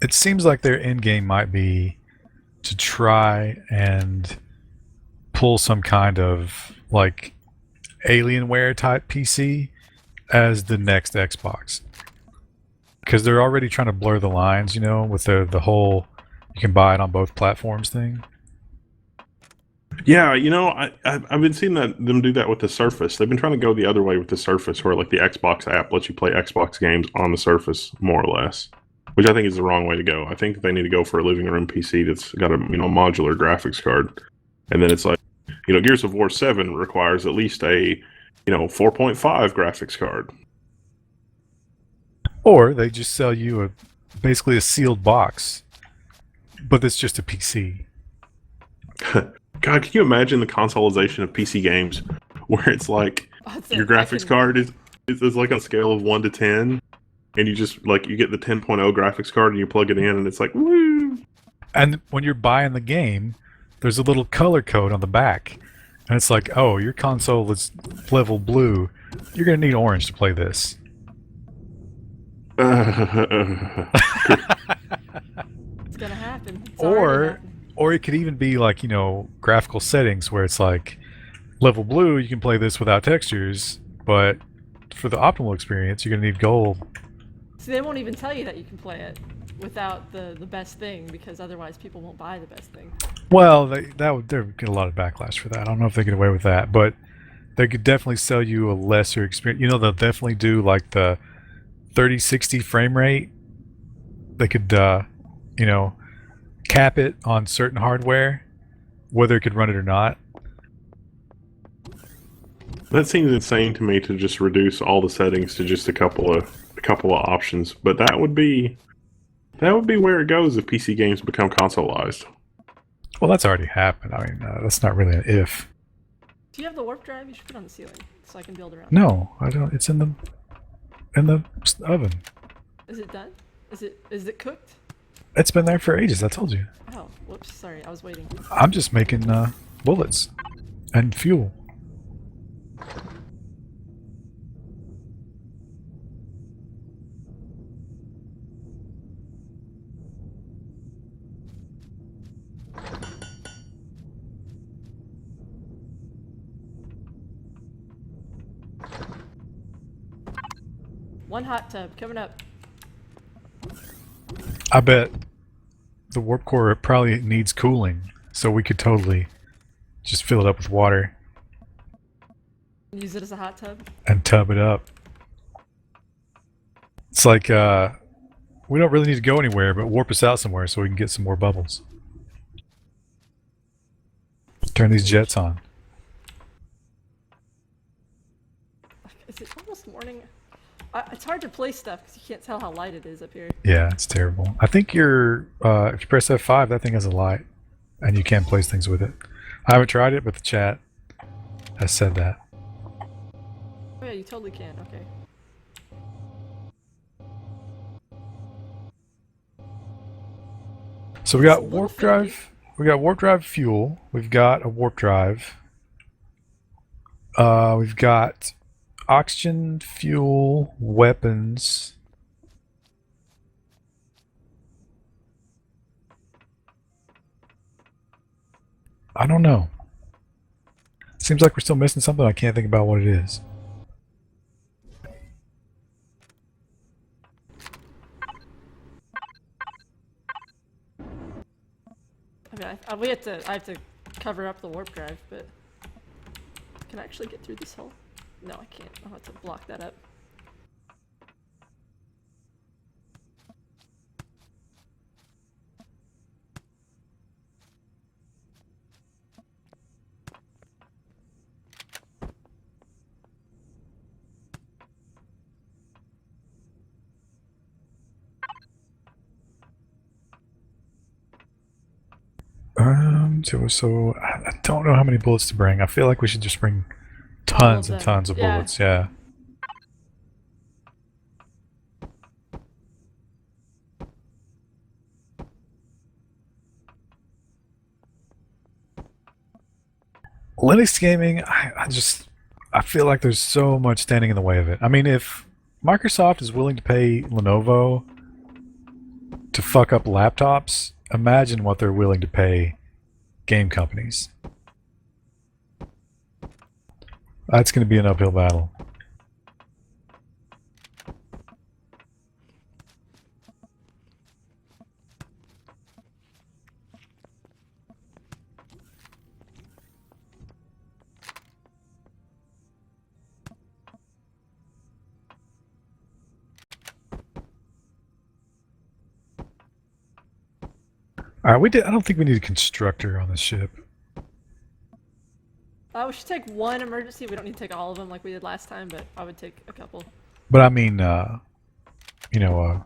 it seems like their end game might be to try and pull some kind of like Alienware type PC as the next Xbox. Because they're already trying to blur the lines, you know, with the whole you can buy it on both platforms thing. Yeah, you know, I've been seeing them do that with the Surface. They've been trying to go the other way with the Surface, where like the Xbox app lets you play Xbox games on the Surface, more or less, which I think is the wrong way to go. I think that they need to go for a living room PC that's got a modular graphics card, and then it's like Gears of War 7 requires at least a 4.5 graphics card. Or they just sell you basically a sealed box, but it's just a PC. God, can you imagine the consoleization of PC games where it's like your graphics card is like on a scale of 1 to 10, and you just like you get the 10.0 graphics card and you plug it in and it's like woo. And when you're buying the game, there's a little color code on the back, and it's like, oh, your console is level blue. You're gonna need orange to play this. It's gonna happen. It's already happened. Or it could even be like, graphical settings where it's like level blue, you can play this without textures, but for the optimal experience, you're going to need gold. See, they won't even tell you that you can play it without the best thing, because otherwise people won't buy the best thing. Well, they would get a lot of backlash for that. I don't know if they get away with that, but they could definitely sell you a lesser experience. They'll definitely do like the 3060 frame rate. They could, cap it on certain hardware, whether it could run it or not. That seems insane to me, to just reduce all the settings to just a couple of options. But that would be where it goes if PC games become consoleized. Well, that's already happened. I mean, that's not really an if. Do you have the warp drive? You should put it on the ceiling so I can build around. No, I don't. It's in the oven. Is it done? Is it cooked? It's been there for ages, I told you. Oh, whoops, sorry, I was waiting. I'm just making bullets and fuel. One hot tub coming up. I bet the warp core probably needs cooling, so we could totally just fill it up with water Use it as a hot tub. and tub it up. It's like we don't really need to go anywhere, but warp us out somewhere so we can get some more bubbles. Turn these jets on. Is it almost morning? It's hard to play stuff because you can't tell how light it is up here. Yeah, it's terrible. I think if you press F5, that thing has a light, and you can place things with it. I haven't tried it, but the chat has said that. Oh yeah, you totally can. Okay. So we It's a got little warp finicky. drive. We got warp drive fuel. We've got a warp drive. We've got oxygen, fuel, weapons. I don't know. Seems like we're still missing something. I can't think about what it is. I mean, I have to cover up the warp drive, but can I actually get through this hole? No, I can't. I'll have to block that up. So I don't know how many bullets to bring. I feel like we should just bring tons and them. tons of Yeah. bullets. Yeah. Linux gaming, I feel like there's so much standing in the way of it. I mean, if Microsoft is willing to pay Lenovo to fuck up laptops, imagine what they're willing to pay game companies. That's going to be an uphill battle. All right, I don't think we need a constructor on the ship. We should take one emergency. We don't need to take all of them like we did last time, but I would take a couple. But I mean, you know,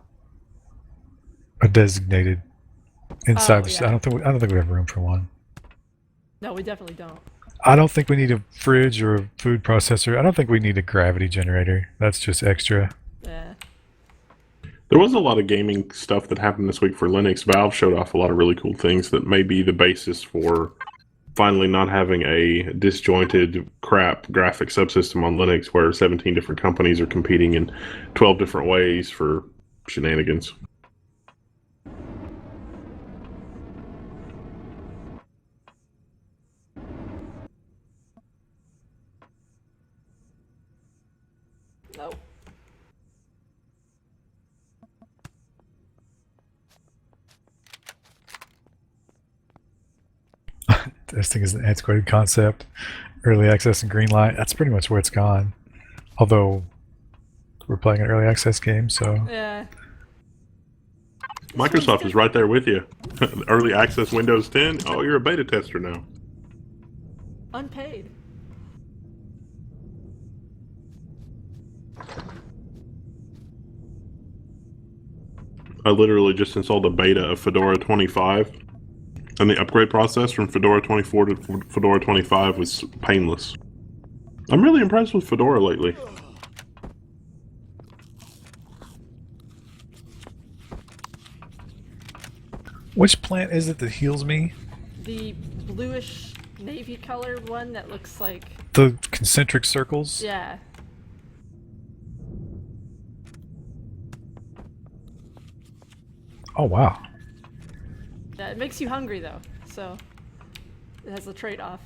a designated inside. yeah. I don't think we have room for one. No, we definitely don't. I don't think we need a fridge or a food processor. I don't think we need a gravity generator. That's just extra. Yeah. There was a lot of gaming stuff that happened this week for Linux. Valve showed off a lot of really cool things that may be the basis for finally not having a disjointed crap graphic subsystem on Linux where 17 different companies are competing in 12 different ways for shenanigans. Nope. Testing is an antiquated concept. Early access and green light. That's pretty much where it's gone. Although we're playing an early access game, so Yeah. Microsoft is right there with you. Early access Windows 10. Oh, you're a beta tester now. Unpaid. I literally just installed a beta of Fedora 25, and the upgrade process from Fedora 24 to Fedora 25 was painless. I'm really impressed with Fedora lately. which plant is it that heals me? The bluish navy colored one that looks like. The concentric circles? Yeah. Oh wow. Yeah, it makes you hungry though, so it has a trade-off.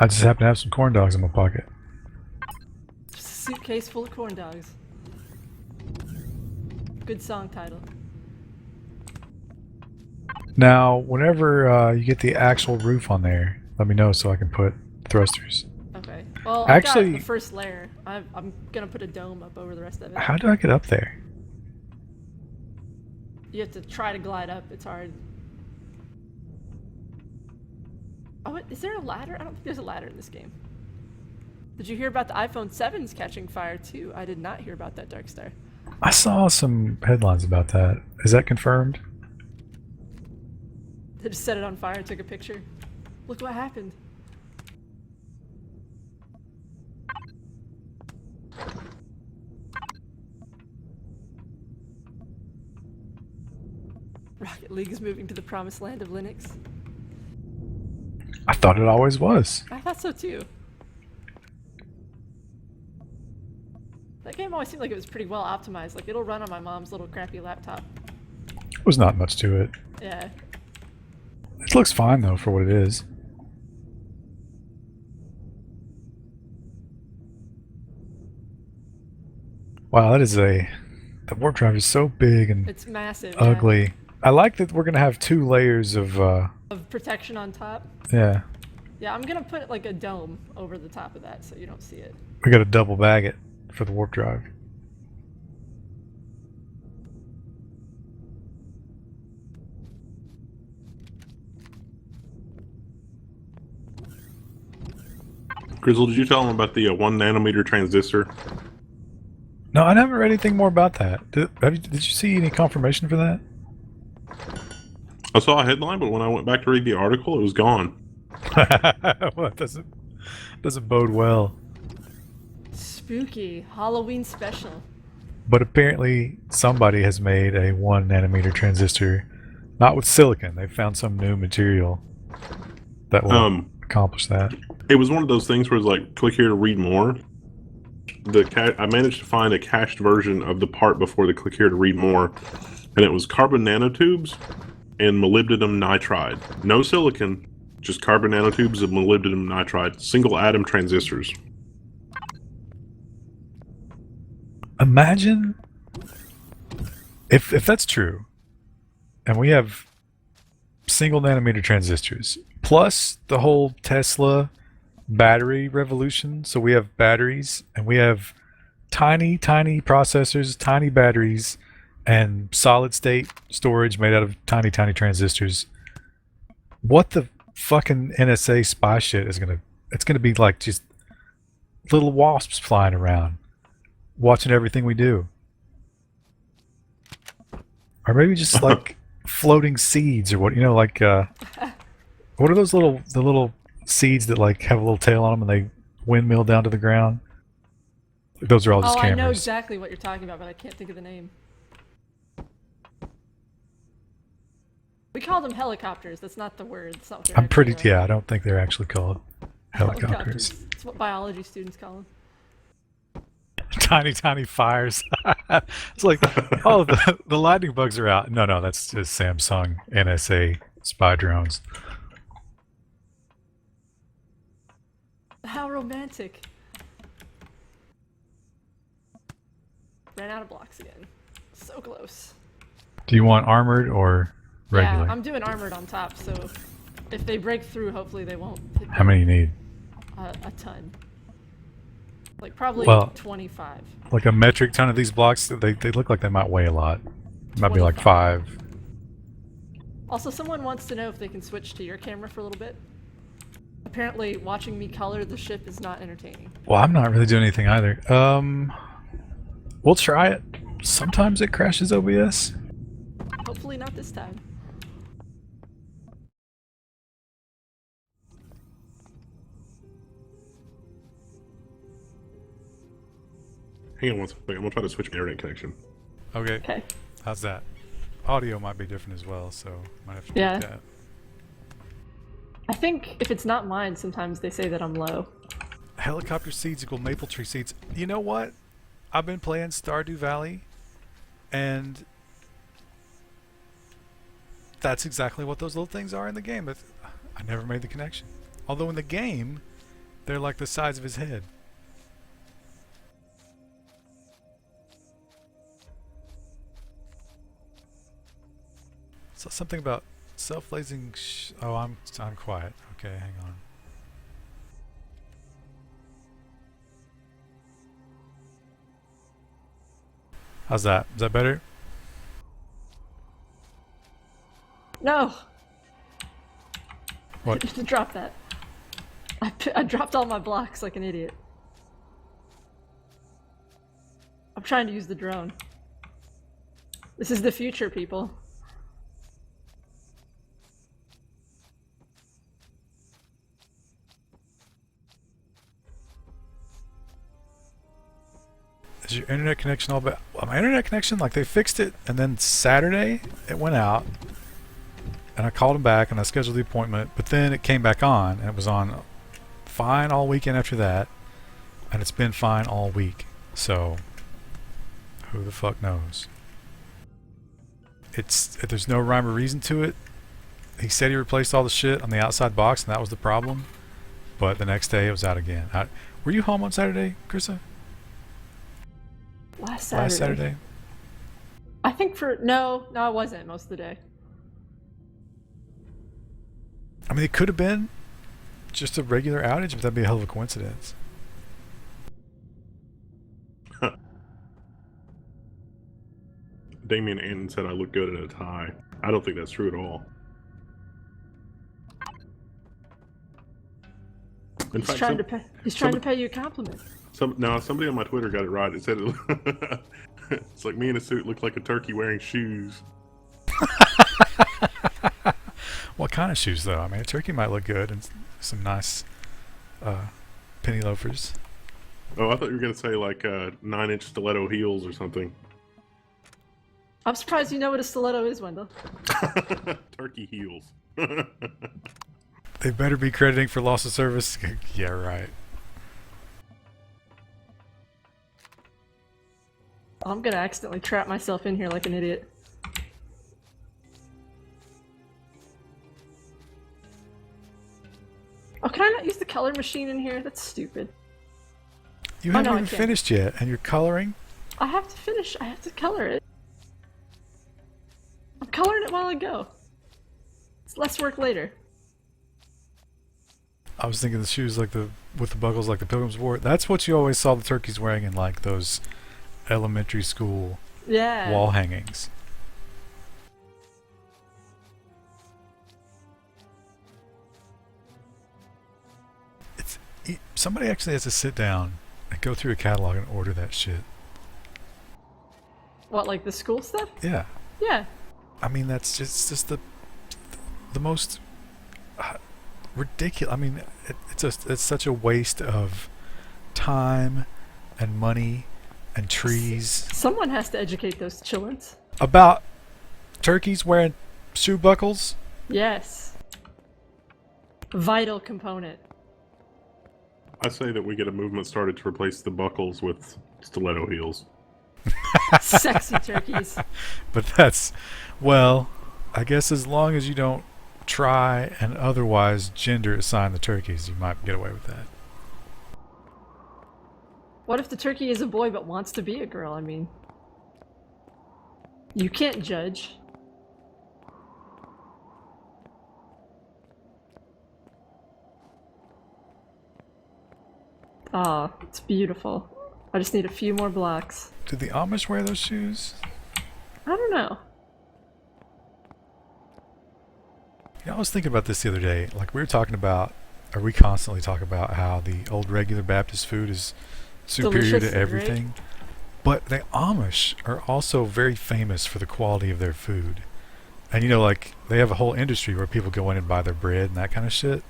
I just happen to have some corn dogs in my pocket. Just a suitcase full of corn dogs. Good song title. Now, whenever you get the actual roof on there, let me know so I can put thrusters. Okay. Well, Actually- I got the first layer. I'm gonna put a dome up over the rest of it. How do I get up there? You have to try to glide up. It's hard. Oh, is there a ladder? I don't think there's a ladder in this game. Did you hear about the iPhone 7's catching fire too? I did not hear about that, Darkstar. I saw some headlines about that. Is that confirmed? They just set it on fire and took a picture. Look what happened. League is moving to the promised land of Linux. I thought it always was. I thought so too. That game always seemed like it was pretty well optimized. Like, it'll run on my mom's little crappy laptop. There was not much to it. Yeah. It looks fine though for what it is. Wow, that is the warp drive is so big and It's massive. Yeah. ugly. I like that we're gonna have 2 layers of Of protection on top. yeah. Yeah, I'm gonna put like a dome over the top of that so you don't see it. We gotta double bag it for the warp drive. Grizzle, did you tell him about the 1 nanometer transistor? No, I haven't read anything more about that. Did you see any confirmation for that? I saw a headline, but when I went back to read the article, it was gone. Well, it doesn't bode well. Spooky. Halloween special. But apparently somebody has made a 1 nanometer transistor, not with silicon. They found some new material that will accomplish that. It was one of those things where it's like, click here to read more. I managed to find a cached version of the part before the click here to read more, and it was carbon nanotubes and molybdenum nitride. No silicon, just carbon nanotubes of molybdenum nitride, single atom transistors. Imagine if that's true, and we have single nanometer transistors, plus the whole Tesla battery revolution. So we have batteries, and we have tiny processors, tiny batteries, and solid state storage made out of tiny transistors. What the fucking NSA spy shit is it's gonna be like just little wasps flying around watching everything we do. Or maybe just like floating seeds or what, like what are those the little seeds that like have a little tail on them and they windmill down to the ground? Those are all just cameras. I know exactly what you're talking about, but I can't think of the name. We call them helicopters. That's not the word. That's not what they're I'm pretty actually yeah, I don't think they're actually called helicopters. It's what biology students call them. Tiny fires. It's like, oh, the lightning bugs are out. No, that's just Samsung NSA spy drones. How romantic. Ran out of blocks again. So close. Do you want armored or regular? Yeah, I'm doing armored on top, so if they break through, hopefully they won't hit How many you need? a ton. Like probably 25. Like a metric ton of these blocks, they look like they might weigh a lot. Might be like 5. Also, someone wants to know if they can switch to your camera for a little bit. Apparently, watching me color the ship is not entertaining. Well, I'm not really doing anything either. We'll try it. Sometimes it crashes OBS. Hopefully not this time. Hang on one second. I'm gonna try to switch my internet connection. Okay. Okay. How's that? Audio might be different as well, so might have to Yeah. tweak that. I think if it's not mine, sometimes they say that I'm low. Helicopter seeds equal maple tree seeds. You know what? I've been playing Stardew Valley, and that's exactly what those little things are in the game. I never made the connection. Although in the game, they're like the size of his head. So something about self-blazing. Oh, I'm quiet. Okay, hang on. How's that? Is that better? No! What? Drop that. I dropped all my blocks like an idiot. I'm trying to use the drone. This is the future, people. Is your internet connection all bad? Well, my internet connection, like they fixed it, and then Saturday it went out, and I called him back and I scheduled the appointment, but then it came back on, and it was on fine all weekend after that, and it's been fine all week. So, who the fuck knows? There's no rhyme or reason to it. He said he replaced all the shit on the outside box, and that was the problem. But the next day, it was out again. Were you home on Saturday, Krista? Last Saturday. Last Saturday? I think no, I wasn't most of the day. I mean, it could have been just a regular outage, but that'd be a hell of a coincidence. Damien Anton said I look good in a tie. I don't think that's true at all. In He's fact, trying to pay you a compliment. Somebody on my Twitter got it right. It said it's like me in a suit looked like a turkey wearing shoes. What kind of shoes, though? I mean, a turkey might look good, and some nice penny loafers. Oh, I thought you were going to say like 9-inch stiletto heels or something. I'm surprised you know what a stiletto is, Wendell. Turkey heels. They better be crediting for loss of service. Yeah, right. I'm gonna accidentally trap myself in here like an idiot. Oh, can I not use the color machine in here? That's stupid. You haven't no, I even can't. finished yet, and you're coloring? I have to finish. I have to color it. I'm coloring it while I go. It's less work later. I was thinking the shoes with the buckles like the Pilgrims wore. That's what you always saw the turkeys wearing in like those elementary school wall hangings. Somebody actually has to sit down and go through a catalog and order that shit. What, like the school stuff? Yeah. Yeah. I mean, that's just the most ridiculous. I mean, it's such a waste of time and money and trees. Someone has to educate those chillins. About turkeys wearing shoe buckles? Yes. Vital component. I say that we get a movement started to replace the buckles with stiletto heels. Sexy turkeys. But that's, well, I guess as long as you don't try and otherwise gender assign the turkeys, you might get away with that. What if the turkey is a boy but wants to be a girl? I mean, you can't judge. Ah, it's beautiful. I just need a few more blocks. Do the Amish wear those shoes? I don't know. Yeah, I was thinking about this the other day. Like we constantly talk about how the old regular Baptist food is superior Delicious, to everything. Right? But the Amish are also very famous for the quality of their food. And you know, like they have a whole industry where people go in and buy their bread and that kind of shit.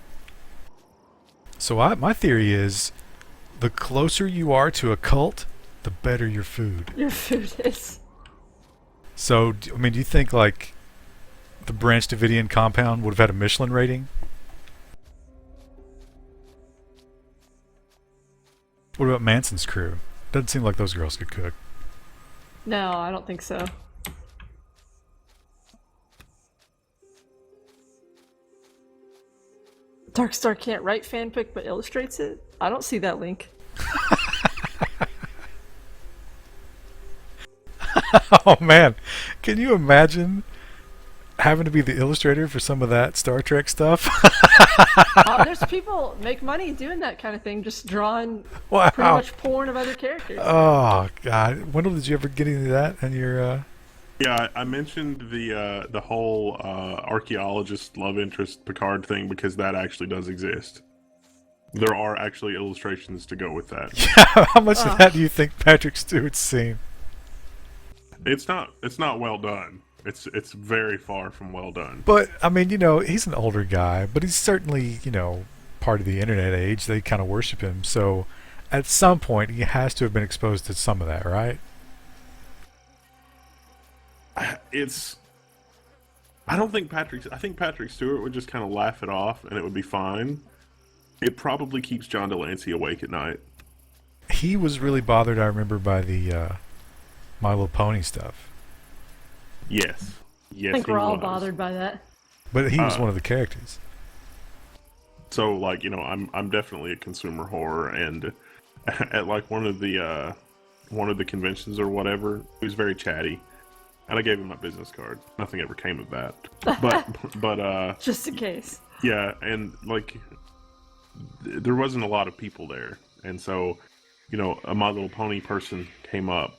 So my theory is the closer you are to a cult, the better your food. Your food is. So, I mean, do you think like the Branch Davidian compound would have had a Michelin rating? What about Manson's crew? Doesn't seem like those girls could cook. No, I don't think so. Darkstar can't write fanfic but illustrates it? I don't see that link. Oh man, can you imagine having to be the illustrator for some of that Star Trek stuff? There's people make money doing that kind of thing, just drawing Wow. pretty much porn of other characters. Oh god, Wendell, did you ever get into that in your Yeah, I mentioned the whole archaeologist love interest Picard thing because that actually does exist. There are actually illustrations to go with that. Yeah, how much of that do you think Patrick Stewart's seen? It's not well done. It's very far from well done. But I mean, you know, he's an older guy, but he's certainly, you know, part of the internet age. They kind of worship him. So at some point he has to have been exposed to some of that, right? It's I don't think I think Patrick Stewart would just kind of laugh it off, and it would be fine. It probably keeps John Delancey awake at night. He was really bothered, I remember, by the My Little Pony stuff. Yes. Yes, I think he we're all was. bothered by that. But he was one of the characters. So, like, you know, I'm definitely a consumer horror, and at like one of the conventions or whatever, he was very chatty, and I gave him my business card. Nothing ever came of that, but Just in case. yeah, and like there wasn't a lot of people there, and so, you know, a My Little Pony person came up,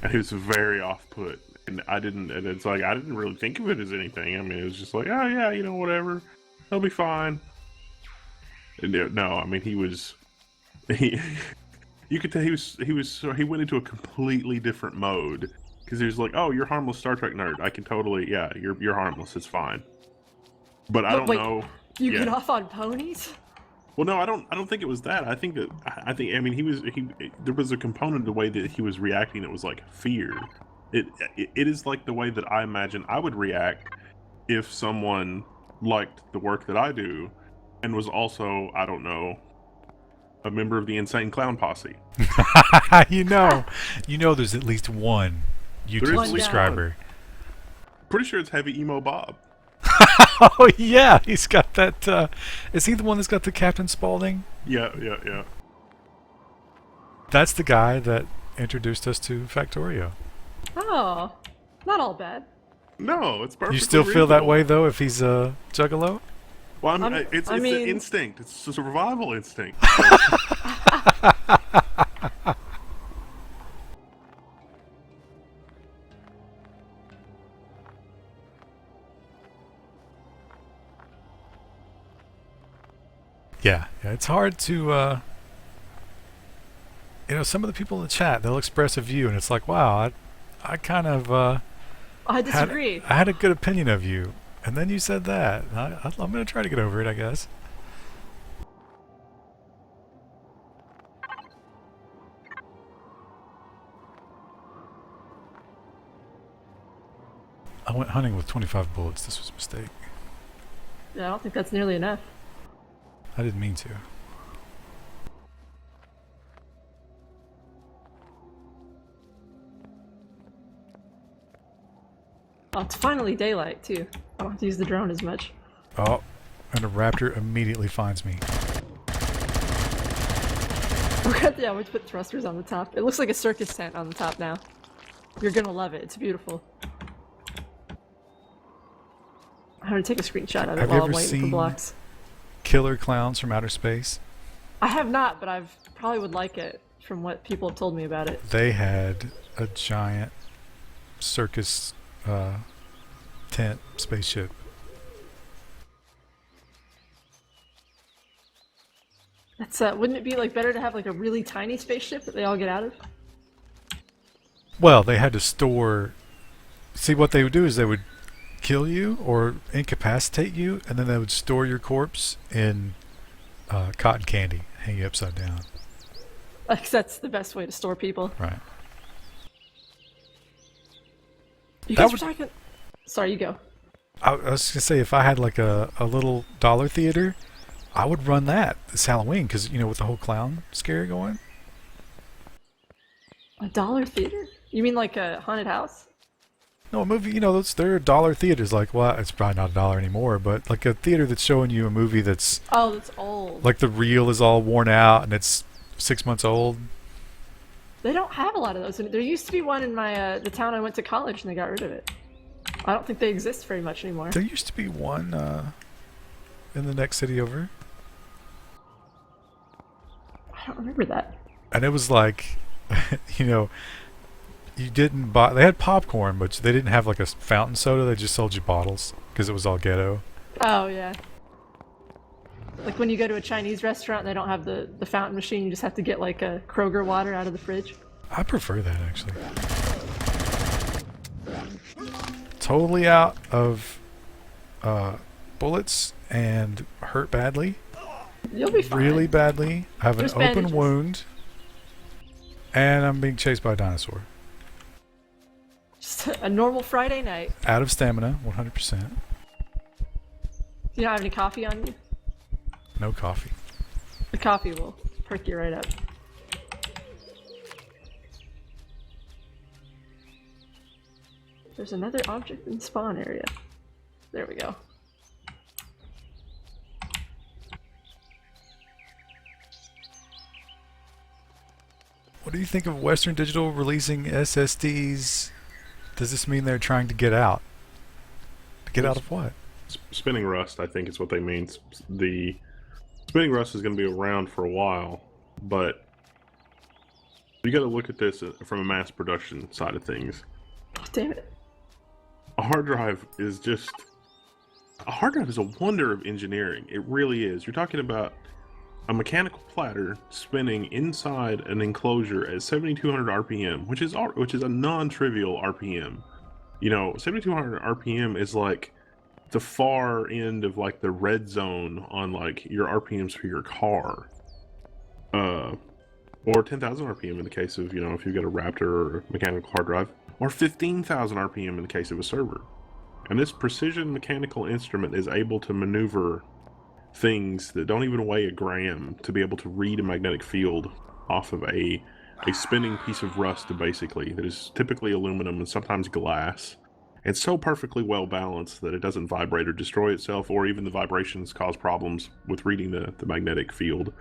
and he was very off-put, and it's like I didn't really think of it as anything. I mean, it was just like, oh yeah, you know, whatever. He'll be fine. And no, I mean he you could tell he went into a completely different mode because he was like, oh, you're harmless Star Trek nerd. I can totally, yeah, you're harmless. It's fine. But I don't wait, know. You yeah. get off on ponies? Well, no, I don't think it was that. I think I mean there was a component of the way that he was reacting that was like fear. It is like the way that I imagine I would react if someone liked the work that I do and was also, I don't know, a member of the Insane Clown Posse. you know there's at least one YouTube at least subscriber. Pretty sure it's Heavy Emo Bob. Oh yeah, he's got that is he the one that's got the Captain Spaulding? Yeah. That's the guy that introduced us to Factorio. Oh, not all bad. No, it's perfect. You still feel that way though if he's a juggalo? Well, it's an instinct. It's a survival instinct. Yeah, it's hard to you know, some of the people in the chat, they'll express a view and it's like, wow, I kind of I disagree. I had a good opinion of you, and then you said that. I'm going to try to get over it, I guess. I went hunting with 25 bullets. This was a mistake. Yeah, I don't think that's nearly enough. I didn't mean to. Oh, it's finally daylight, too. I don't have to use the drone as much. Oh, and a raptor immediately finds me. Yeah, we put thrusters on the top. It looks like a circus tent on the top now. You're gonna love it. It's beautiful. I'm gonna take a screenshot of it Have you while I'm ever waiting for seen blocks. Killer Clowns from Outer Space? I have not, but I've probably would like it from what people have told me about it. They had a giant circus tent spaceship. That's wouldn't it be like better to have like a really tiny spaceship that they all get out of? Well, they had to store. See, what they would do is they would kill you or incapacitate you, and then they would store your corpse in cotton candy, hang you upside down. Like that's the best way to store people. Right. You That guys would- were talking. Sorry, you go. I was gonna say if I had like a little dollar theater, I would run that this Halloween because you know with the whole clown scare going. A dollar theater? You mean like a haunted house? No, a movie. You know, they're dollar theaters. Like, well, it's probably not $1 anymore, but like a theater that's showing you a movie that's Oh, that's old. like the reel is all worn out and it's 6 months old. They don't have a lot of those. There used to be one in my the town I went to college, and they got rid of it. I don't think they exist very much anymore. There used to be one in the next city over, I don't remember that. and it was like, you know, you didn't buy. They had popcorn, but they didn't have like a fountain soda. They just sold you bottles because it was all ghetto. Oh yeah. Like when you go to a Chinese restaurant, and they don't have the fountain machine. You just have to get like a Kroger water out of the fridge. I prefer that actually. Totally out of bullets and hurt badly. You'll be fine. Really badly. I have There's an open bandages. wound, and I'm being chased by a dinosaur. Just a normal Friday night. Out of stamina, 100%. You don't have any coffee on you? No coffee. The coffee will perk you right up. There's another object in the spawn area. There we go. What do you think of Western Digital releasing SSDs? Does this mean they're trying to get out? To get out of what? Spinning rust, I think, is what they mean. The spinning rust is going to be around for a while, but you got to look at this from a mass production side of things. Oh, damn it. A hard drive is a wonder of engineering. It really is. You're talking about a mechanical platter spinning inside an enclosure at 7,200 RPM, which is a non-trivial RPM. You know, 7,200 RPM is like the far end of like the red zone on like your RPMs for your car, or 10,000 RPM in the case of, you know, if you've got a Raptor or a mechanical hard drive, or 15,000 RPM in the case of a server. And this precision mechanical instrument is able to maneuver things that don't even weigh a gram to be able to read a magnetic field off of a spinning piece of rust, basically, that is typically aluminum and sometimes glass. It's so perfectly well balanced that it doesn't vibrate or destroy itself, or even the vibrations cause problems with reading the magnetic field.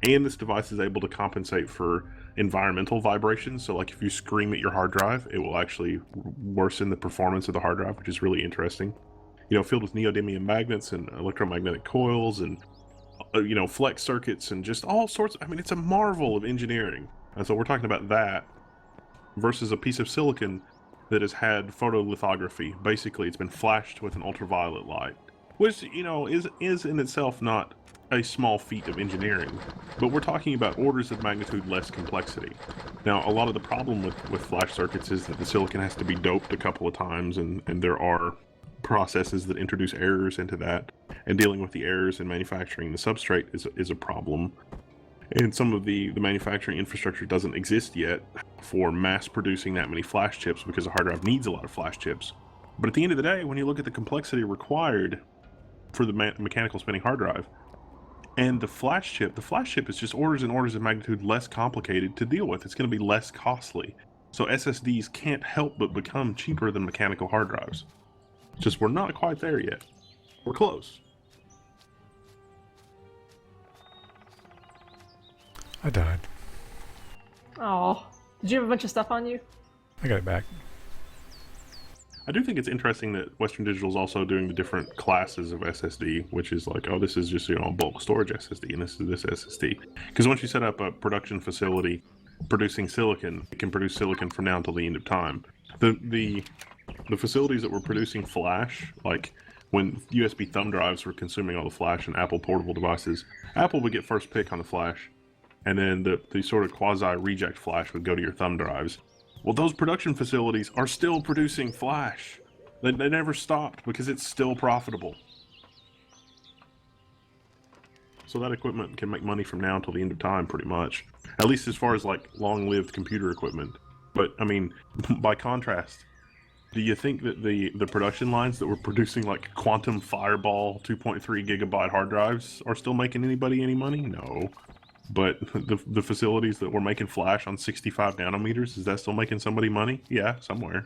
And this device is able to compensate for environmental vibrations. So like if you scream at your hard drive, it will actually worsen the performance of the hard drive, which is really interesting. You know, filled with neodymium magnets and electromagnetic coils and, you know, flex circuits and just all sorts. I mean, it's a marvel of engineering. And so we're talking about that versus a piece of silicon that has had photolithography. Basically, it's been flashed with an ultraviolet light, which, you know, is in itself not a small feat of engineering, but we're talking about orders of magnitude less complexity. Now, a lot of the problem with flash circuits is that the silicon has to be doped a couple of times, and there are processes that introduce errors into that, and dealing with the errors in manufacturing the substrate is a problem. And some of the manufacturing infrastructure doesn't exist yet for mass producing that many flash chips, because a hard drive needs a lot of flash chips. But at the end of the day, when you look at the complexity required for the mechanical spinning hard drive, and the flash chip is just orders and orders of magnitude less complicated to deal with. It's going to be less costly. So SSDs can't help but become cheaper than mechanical hard drives. Just we're not quite there yet. We're close. I died. Oh, did you have a bunch of stuff on you? I got it back. I do think it's interesting that Western Digital is also doing the different classes of SSD, which is like, oh, this is just, you know, a bulk storage SSD, and this is this SSD. Because once you set up a production facility producing silicon, it can produce silicon from now until the end of time. The facilities that were producing flash, like when USB thumb drives were consuming all the flash and Apple portable devices, Apple would get first pick on the flash, and then the sort of quasi-reject flash would go to your thumb drives. Well, those production facilities are still producing flash. They never stopped because it's still profitable. So that equipment can make money from now until the end of time, pretty much. At least as far as like long-lived computer equipment. But I mean, by contrast, do you think that the production lines that were producing like quantum fireball 2.3 gigabyte hard drives are still making anybody any money? No. But the facilities that were making flash on 65 nanometers, is that still making somebody money? Yeah, somewhere.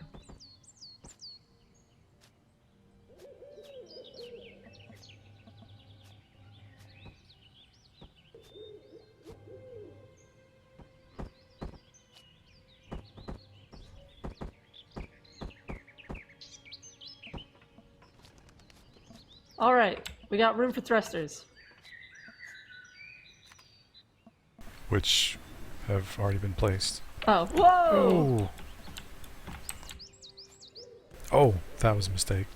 All right, we got room for thrusters. Which have already been placed. Oh, whoa! Oh, that was a mistake.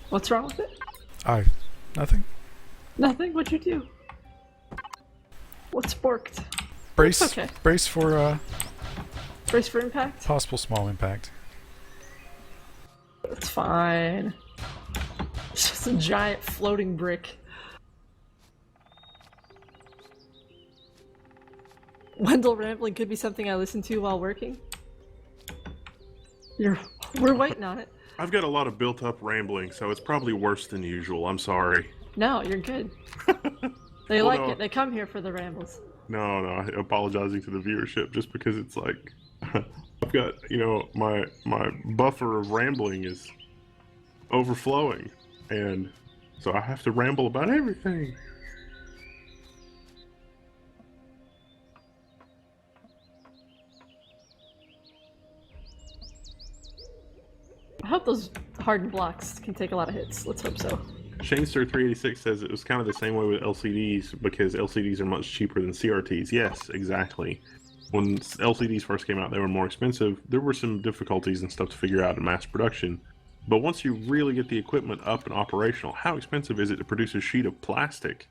What's wrong with it? Nothing. Nothing. What'd you do? What's borked? Brace. Okay. Brace for Brace for impact? possible small impact. It's fine. It's just a giant floating brick. Wendell rambling could be something I listen to while working. We're waiting on it. I've got a lot of built-up rambling, so it's probably worse than usual. I'm sorry. No, you're good. They Well, like no. it. They come here for the rambles. No, I'm apologizing to the viewership just because it's like I've got, my buffer of rambling is overflowing, and so I have to ramble about everything. I hope those hardened blocks can take a lot of hits. Let's hope so. Shanester386 says it was kind of the same way with LCDs because LCDs are much cheaper than CRTs. Yes, exactly. When LCDs first came out, they were more expensive. There were some difficulties and stuff to figure out in mass production. But once you really get the equipment up and operational, how expensive is it to produce a sheet of plastic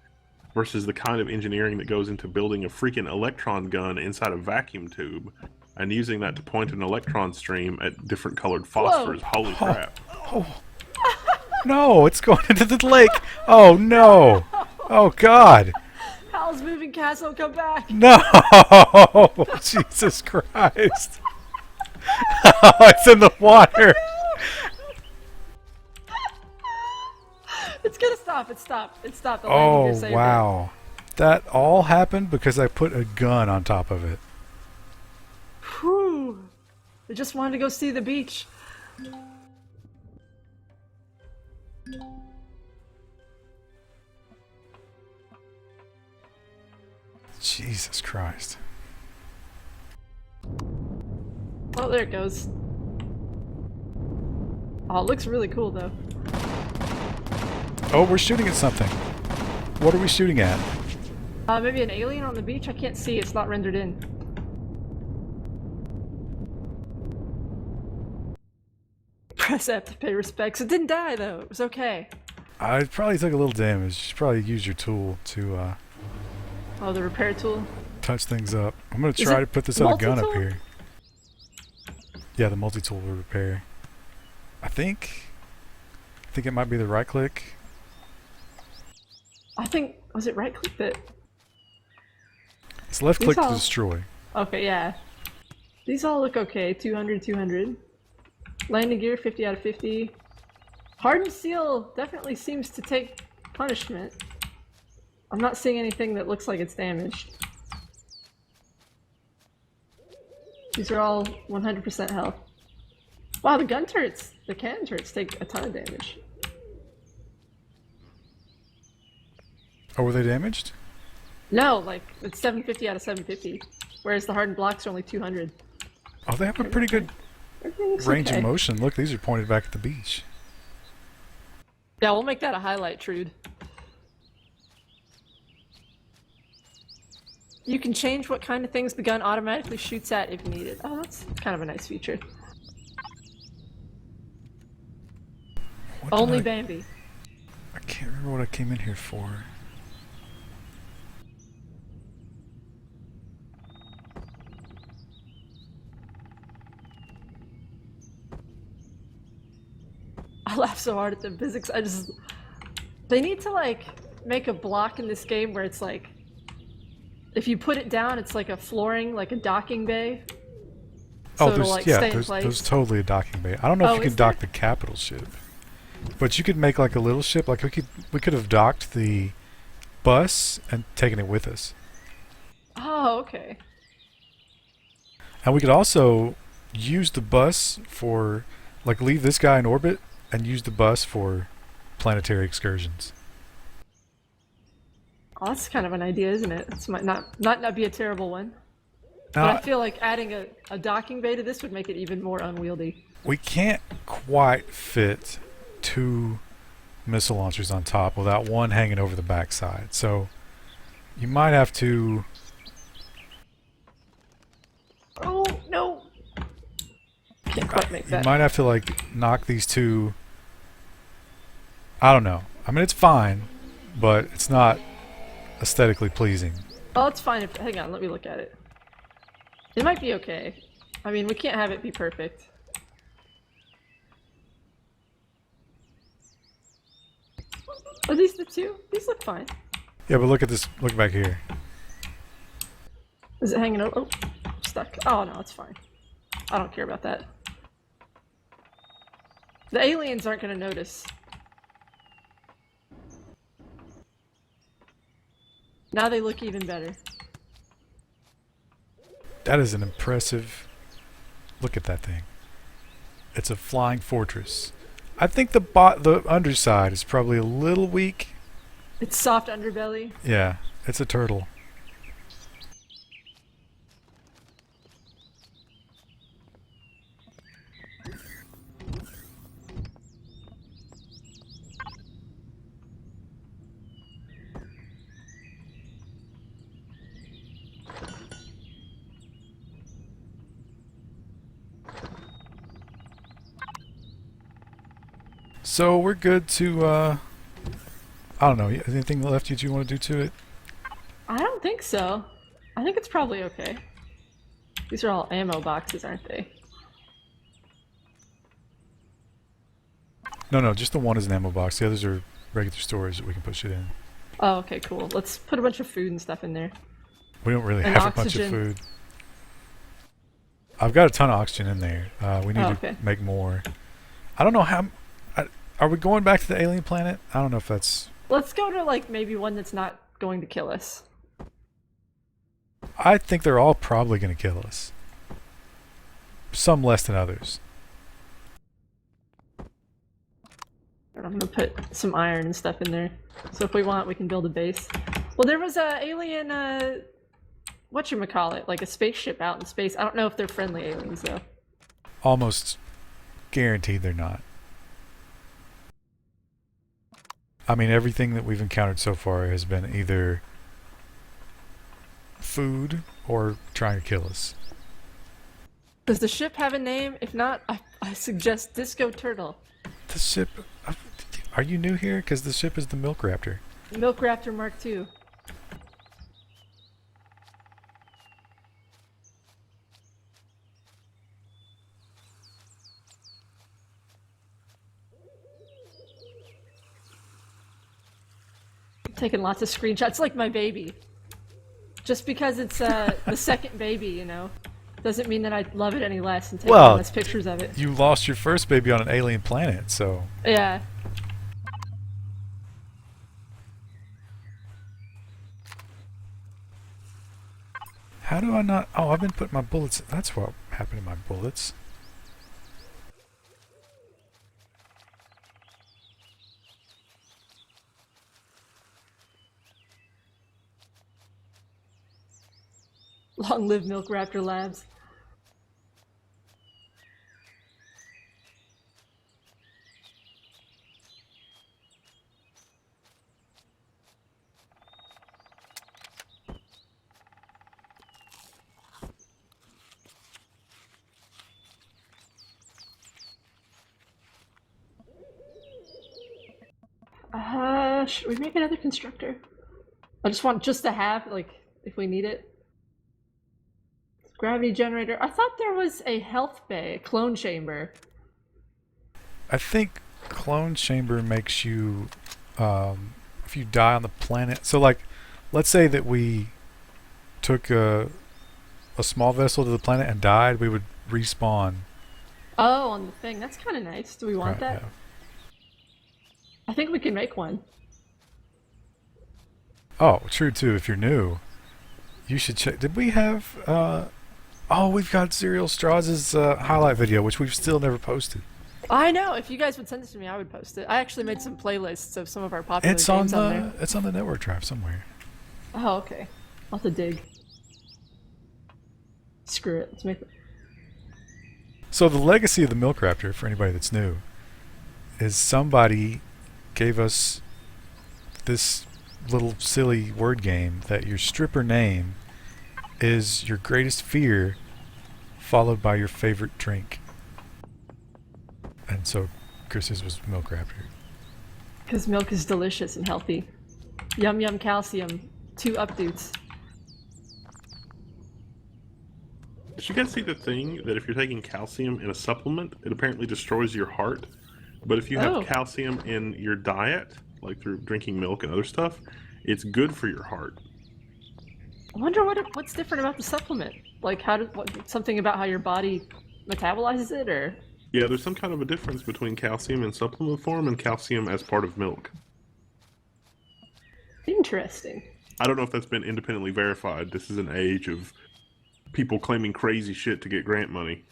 versus the kind of engineering that goes into building a freaking electron gun inside a vacuum tube and using that to point an electron stream at different colored phosphors? Whoa. Holy crap. Oh. No, it's going into the lake. Oh, no. Oh, God. Hal's moving castle, come back. No. Jesus Christ. It's in the water. It's gonna stop. It stopped. It stopped. The landing gear Oh, saved it. wow. That all happened because I put a gun on top of it. Whew. I just wanted to go see the beach. Jesus Christ. Oh, there it goes. Oh, it looks really cool though. Oh, we're shooting at something. What are we shooting at? Maybe an alien on the beach? I can't see. It's not rendered in. Press F to pay respects. It didn't die though. It was okay. I probably took a little damage. You should probably use your tool to Oh, the repair tool. touch things up. I'm going to Is try it to put this other gun up multi-tool? here. Yeah, the multi-tool will repair. I think it might be the right click. I think, was it right click that? It's left These click to all- destroy. Okay, yeah. These all look okay. 200, 200. Landing gear, 50 out of 50. Hardened steel definitely seems to take punishment. I'm not seeing anything that looks like it's damaged. These are all 100% health. Wow, the gun turrets, the cannon turrets take a ton of damage. Oh, were they damaged? No, like, it's 750 out of 750. Whereas the hardened blocks are only 200. Oh, they have a pretty good Everything looks range okay. of motion. Look, these are pointed back at the beach. Yeah, we'll make that a highlight, Trude. You can change what kind of things the gun automatically shoots at if needed. Oh, that's kind of a nice feature. What did Only I Bambi. can't remember what I came in here for. I laugh so hard at the physics. They need to, like, make a block in this game where it's like, if you put it down, it's like a flooring, like a docking bay. So Oh, it'll, there's like, stay in there's place. totally a docking bay. I don't know Oh, if you can is there? dock the capital ship, but you could make like a little ship. Like we could have docked the bus and taken it with us, Oh, okay. and we could also use the bus for like leave this guy in orbit and use the bus for planetary excursions. Oh, that's kind of an idea, isn't it? This might not be a terrible one. But I Now, feel like adding a docking bay to this would make it even more unwieldy. we can't quite fit 2 missile launchers on top without one hanging over the backside. So you might have to. Oh, no! Can't quite make You that. might have to like knock these two. I don't know. I mean, it's fine, but it's not aesthetically pleasing. Oh, it's fine if... Hang on, let me look at it. It might be okay. I mean, we can't have it be perfect. Are these the two? These look fine. Yeah, but look at this. Look back here. Is it hanging over? Oh, stuck. Oh, no, it's fine. I don't care about that. The aliens aren't gonna notice. Now they look even better. That is an impressive... Look at that thing. It's a flying fortress. I think the underside is probably a little weak. It's soft underbelly. Yeah, it's a turtle. So we're good to, I don't know, anything left that you want to do to it? I don't think so. I think it's probably okay. These are all ammo boxes, aren't they? No, just the one is an ammo box. The others are regular storage that we can put shit in. Oh, okay, cool. Let's put a bunch of food and stuff in there. We don't really And have a bunch of oxygen. food. I've got a ton of oxygen in there. We need okay. to make more. I don't know how... Are we going back to the alien planet? I don't know if that's... Let's go to, like, maybe one that's not going to kill us. I think they're all probably going to kill us. Some less than others. I'm gonna put some iron and stuff in there. So if we want, we can build a base. Well, there was a alien, whatchamacallit, like a spaceship out in space. I don't know if they're friendly aliens, though. Almost guaranteed they're not. I mean, everything that we've encountered so far has been either food or trying to kill us. Does the ship have a name? If not, I suggest Disco Turtle. The ship... Are you new here? Because the ship is the Milk Raptor. Milk Raptor Mark II. Taking lots of screenshots. It's like my baby. Just because it's the second baby, you know, doesn't mean that I love it any less and take endless pictures of it. You lost your first baby on an alien planet, so... Yeah. How do I not... Oh, I've been putting my bullets... That's what happened to my bullets. Long live Milk Raptor Labs. Should we make another constructor? I just want to have, like, if we need it. Gravity generator. I thought there was a health bay, a clone chamber. I think clone chamber makes you, if you die on the planet... So, like, let's say that we took a small vessel to the planet and died, we would respawn. Oh, on the thing. That's kind of nice. Do we want that? Yeah. I think we can make one. Oh, true too. If you're new, you should check. Did we have... oh, we've got Serial Strauss' highlight video, which we've still never posted. I know. If you guys would send it to me, I would post it. I actually made some playlists of some of our popular It's games on on there. It's on the network drive somewhere. Oh, okay. I'll have to dig. Screw it. Let's make it. So the legacy of the Milk Raptor, for anybody that's new, is somebody gave us this little silly word game that your stripper name is your greatest fear followed by your favorite drink. And so Chris's was Milk Raptor. Because milk is delicious and healthy. Yum yum calcium. 2 updates. Did you guys see the thing that if you're taking calcium in a supplement, it apparently destroys your heart? But if you have calcium in your diet, like through drinking milk and other stuff, it's good for your heart. I wonder what's different about the supplement. Like, something about how your body metabolizes it, or? Yeah, there's some kind of a difference between calcium in supplement form and calcium as part of milk. Interesting. I don't know if that's been independently verified. This is an age of people claiming crazy shit to get grant money.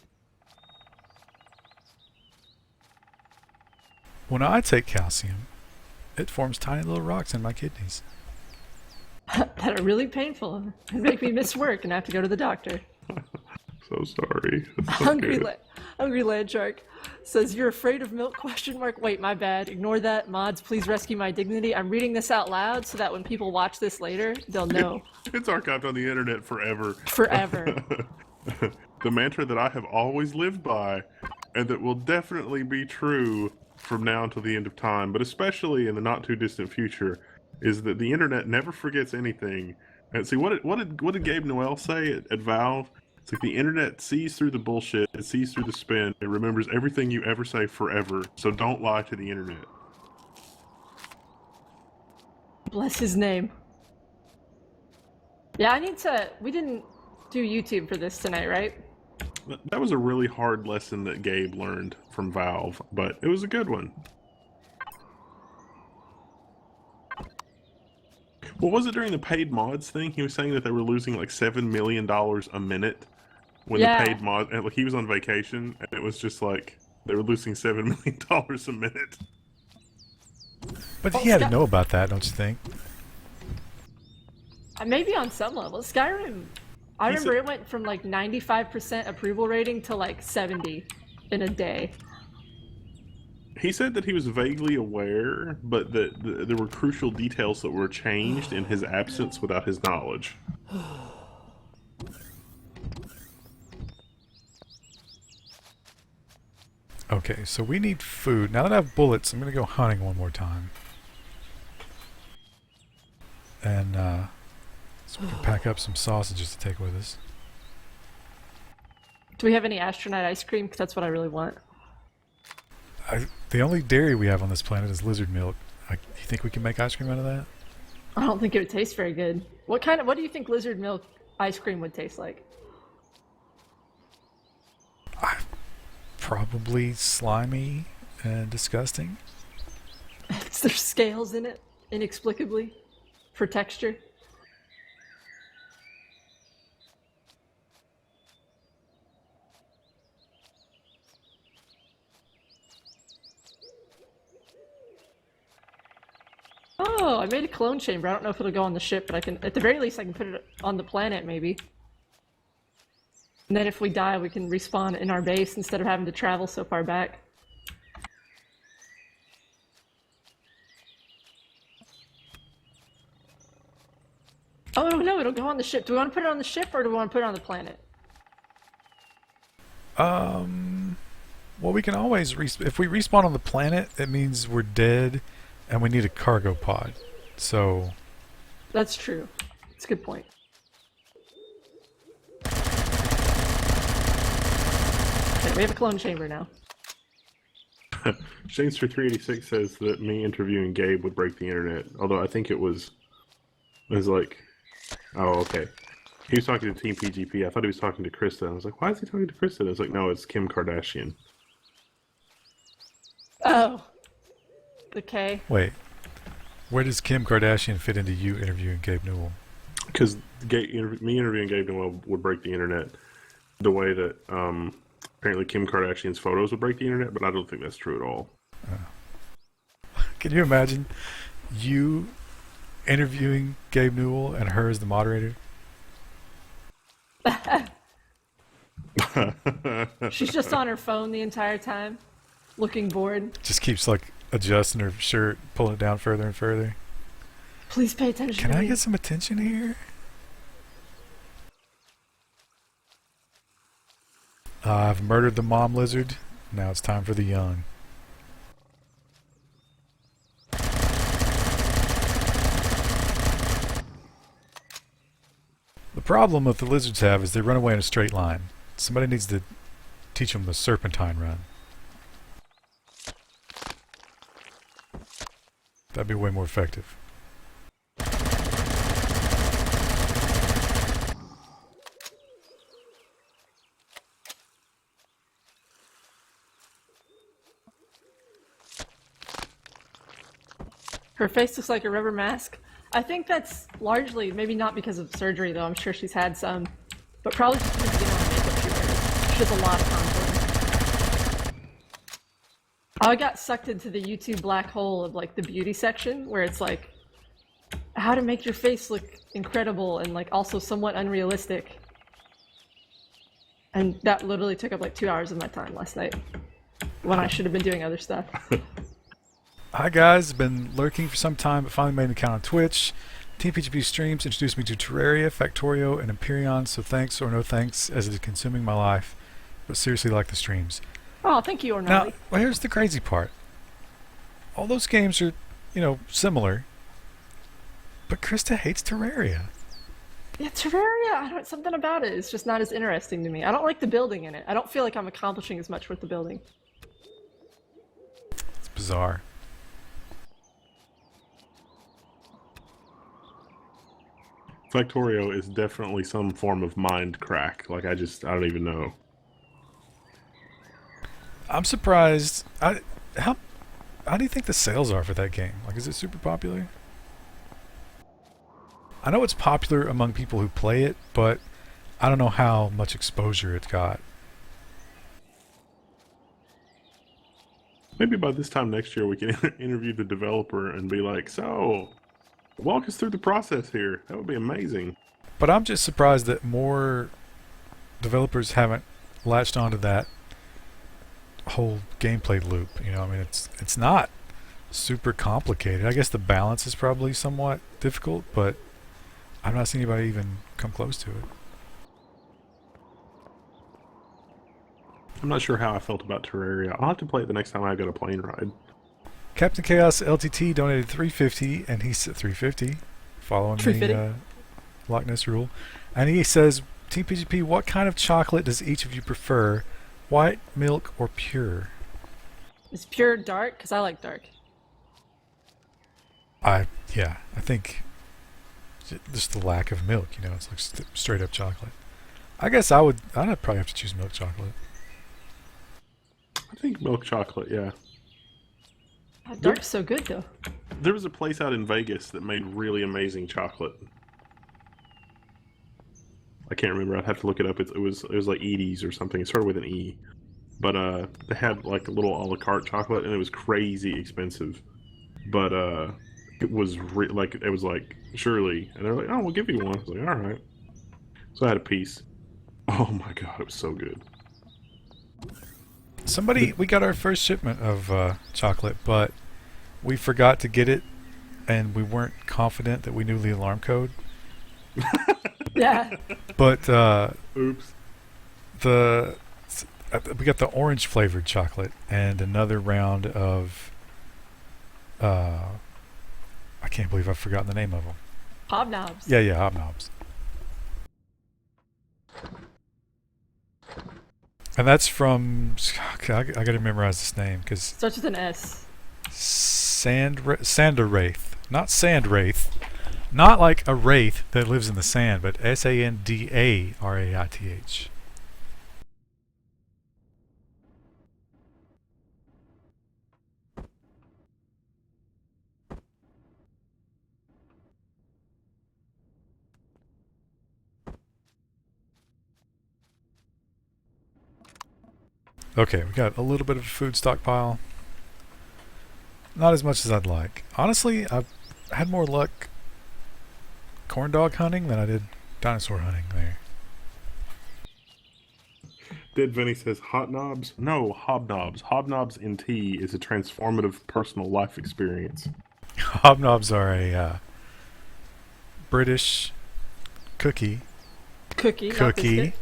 When I take calcium, it forms tiny little rocks in my kidneys. That are really painful and make me miss work and have to go to the doctor. So sorry. That's so Hungry, good. Hungry Land Shark says, "You're afraid of milk? Question mark. Wait, my bad. Ignore that. Mods, please rescue my dignity. I'm reading this out loud so that when people watch this later, they'll know It's archived on the internet forever. forever." The mantra that I have always lived by, and that will definitely be true from now until the end of time, but especially in the not too distant future, is that the internet never forgets anything. And see, what did Gabe Noel say at Valve? It's like the internet sees through the bullshit, it sees through the spin, it remembers everything you ever say forever. So don't lie to the internet. Bless his name. Yeah, I need to. We didn't do YouTube for this tonight, right? That was a really hard lesson that Gabe learned from Valve, but it was a good one. What was it during the paid mods thing? He was saying that they were losing like $7 million a minute when Yeah. the paid mod, and like he was on vacation, and it was just like they were losing $7 million a minute. But Oh, he had to Sky- know about that, don't you think? Maybe on some level. Skyrim, I He remember said- it went from like 95% approval rating to like 70 in a day. He said that he was vaguely aware, but that there were crucial details that were changed in his absence without his knowledge. Okay, so we need food. Now that I have bullets, I'm going to go hunting one more time. And so we can pack up some sausages to take with us. Do we have any astronaut ice cream? Because that's what I really want. The only dairy we have on this planet is lizard milk. You think we can make ice cream out of that? I don't think it would taste very good. What do you think lizard milk ice cream would taste like? Probably slimy and disgusting. Is there scales in it, inexplicably, for texture? Oh, I made a clone chamber. I don't know if it'll go on the ship, but I can, at the very least, I can put it on the planet, maybe. And then if we die, we can respawn in our base instead of having to travel so far back. Oh no, it'll go on the ship. Do we want to put it on the ship or do we want to put it on the planet? Well, we can always if we respawn on the planet, it means we're dead, and we need a cargo pod. So That's true. It's a good point. Okay, we have a clone chamber now. Shamester 386 says that me interviewing Gabe would break the internet. Although I think it was like, oh, okay. He was talking to Team PGP. I thought he was talking to Krista. I was like, why is he talking to Krista? I was like, no, it's Kim Kardashian. Oh. Okay. wait, where does Kim Kardashian fit into you interviewing Gabe Newell? Because me interviewing Gabe Noel would break the internet the way that apparently Kim Kardashian's photos would break the internet, but I don't think that's true at all. Can you imagine you interviewing Gabe Newell and her as the moderator? She's just on her phone the entire time, looking bored. Just keeps like adjusting her shirt, pulling it down further and further. Please pay attention Can to I me. get some attention here? I've murdered the mom lizard. Now it's time for the young. The problem that the lizards have is they run away in a straight line. Somebody needs to teach them the serpentine run. That'd be way more effective. Her face looks like a rubber mask. I think that's largely, maybe not because of surgery though, I'm sure she's had some, but probably just because of the amount of makeup she wears. She has a lot of contouring. I got sucked into the YouTube black hole of like the beauty section where it's like how to make your face look incredible and like also somewhat unrealistic. And that literally took up like 2 hours of my time last night when I should have been doing other stuff. Hi guys, been lurking for some time but finally made an account on Twitch. TPGP streams introduced me to Terraria, Factorio, and Empyrion, so thanks or no thanks as it is consuming my life. But seriously like the streams. Oh, thank you, Ornelli. Now, well, here's the crazy part. All those games are, similar. But Krista hates Terraria. Yeah, Terraria, I don't, something about it is just not as interesting to me. I don't like the building in it. I don't feel like I'm accomplishing as much with the building. It's bizarre. Factorio is definitely some form of mind crack. Like, I don't even know. I'm surprised. How do you think the sales are for that game? Like, is it super popular? I know it's popular among people who play it, but I don't know how much exposure it got. Maybe by this time next year we can interview the developer and be like, so, walk us through the process here. That would be amazing. But I'm just surprised that more developers haven't latched onto that whole gameplay loop. I mean, it's not super complicated. I guess the balance is probably somewhat difficult, but I've not seen anybody even come close to it. I'm not sure how I felt about Terraria. I'll have to play it the next time I go to plane ride. Captain Chaos LTT donated $350, and he's at $350, following the Loch Ness rule. And he says, TPGP, what kind of chocolate does each of you prefer? White, milk, or pure? Is pure dark? Because I like dark. I think just the lack of milk, it's like straight up chocolate. I guess I'd probably have to choose milk chocolate. I think milk chocolate, yeah. Dark's so good though. There was a place out in Vegas that made really amazing chocolate. I can't remember. I'd have to look it up. It was like Edie's or something. It started with an E. But they had like a little a la carte chocolate, and it was crazy expensive. But it was like Shirley, and they're like, "Oh, we'll give you one." I was like, "All right." So I had a piece. Oh my god, it was so good. We got our first shipment of chocolate, but we forgot to get it, and we weren't confident that we knew the alarm code. Yeah. But Oops. we got the orange flavored chocolate and another round of I can't believe I've forgotten the name of them. Hobnobs. Yeah, hobnobs. And that's from I gotta memorize this name because Starts with an S. Sandaraith, not Sandwraith, not like a wraith that lives in the sand, but Sandaraith. Okay, we got a little bit of a food stockpile. Not as much as I'd like. Honestly, I've had more luck corn dog hunting than I did dinosaur hunting there. Dead Vinny says hot knobs. No, hobnobs. Hobnobs in tea is a transformative personal life experience. Hobnobs are a British cookie. Cookie. not biscuit.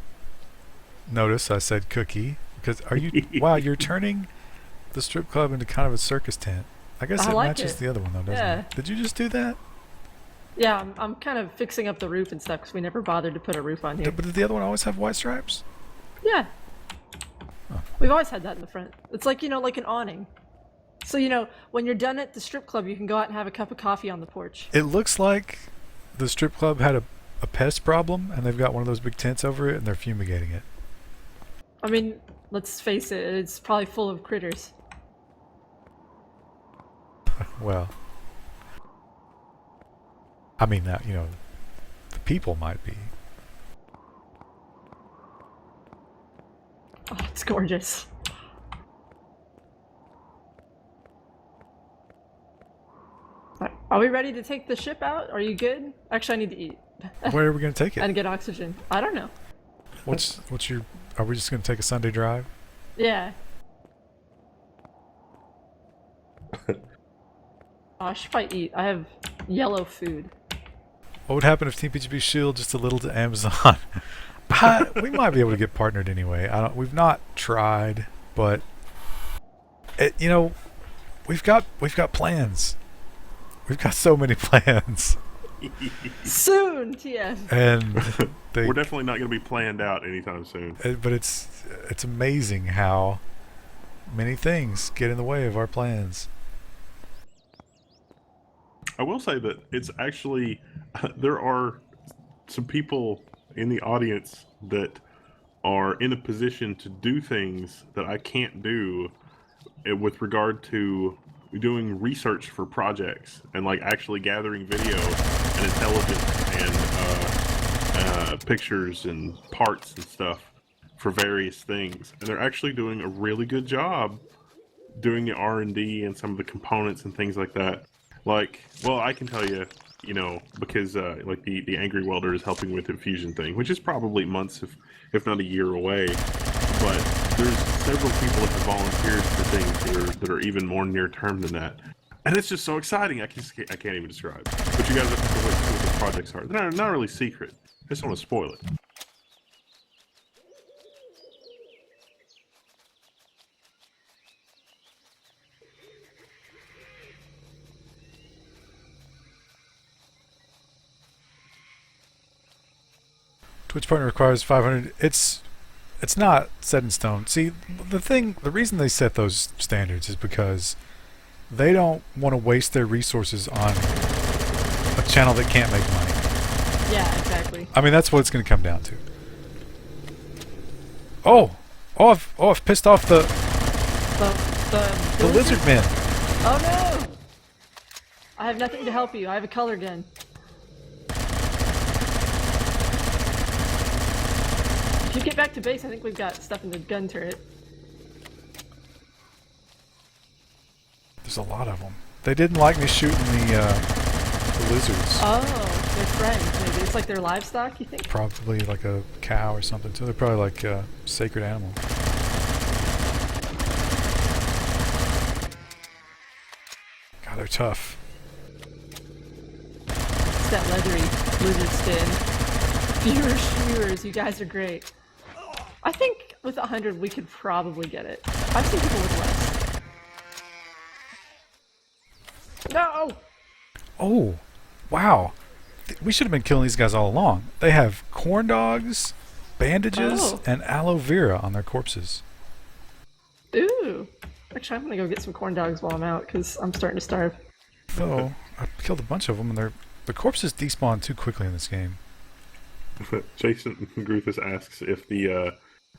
Notice I said cookie. Because wow, you're turning the strip club into kind of a circus tent. I guess it matches the other one though, doesn't it? Did you just do that? Yeah, I'm kind of fixing up the roof and stuff because we never bothered to put a roof on here. But did the other one always have white stripes? Yeah. Oh. We've always had that in the front. It's like, like an awning. So, when you're done at the strip club, you can go out and have a cup of coffee on the porch. It looks like the strip club had a pest problem and they've got one of those big tents over it and they're fumigating it. I mean, let's face it, it's probably full of critters. Well, I mean that, you know, the people might be. Oh, it's gorgeous. Alright, are we ready to take the ship out? Are you good? Actually, I need to eat. Where are we going to take it? And get oxygen. I don't know. What's your? Are we just going to take a Sunday drive? Yeah. Oh, I should probably eat. I have yellow food. What would happen if TPGB shield just a little to Amazon? We might be able to get partnered anyway. We've not tried, but you know, we've got plans. We've got so many plans. Soon, TM. And we're definitely not going to be planned out anytime soon. But it's amazing how many things get in the way of our plans. I will say that it's actually there are some people in the audience that are in a position to do things that I can't do with regard to doing research for projects and like actually gathering video and intelligence and pictures and parts and stuff for various things, and they're actually doing a really good job doing the R&D and some of the components and things like that. Like, well, I can tell you, you know, because like the Angry Welder is helping with the fusion thing, which is probably months, if not a year away. But there's several people that have volunteered for things that are even more near term than that, and it's just so exciting. I can't even describe. But you guys have to wait to see what the projects are. They're not really secret. I just don't want to spoil it. Twitch partner requires 500. It's not set in stone. See, the reason they set those standards is because they don't want to waste their resources on a channel that can't make money. Yeah, exactly. I mean, that's what it's going to come down to. I've pissed off the lizard men. Oh no! I have nothing to help you. I have a color gun. If you get back to base, I think we've got stuff in the gun turret. There's a lot of them. They didn't like me shooting the lizards. Oh, they're friends, maybe. It's like their livestock, you think? Probably like a cow or something. So they're probably like a sacred animal. God, they're tough. It's that leathery lizard skin. Viewers, you guys are great. I think with 100 we could probably get it. I've seen people with less. No! Oh, wow. We should have been killing these guys all along. They have corn dogs, bandages, and aloe vera on their corpses. Ooh. Actually, I'm gonna go get some corn dogs while I'm out, because I'm starting to starve. So, I killed a bunch of them, and the corpses despawn too quickly in this game. Jason Gruthus asks if the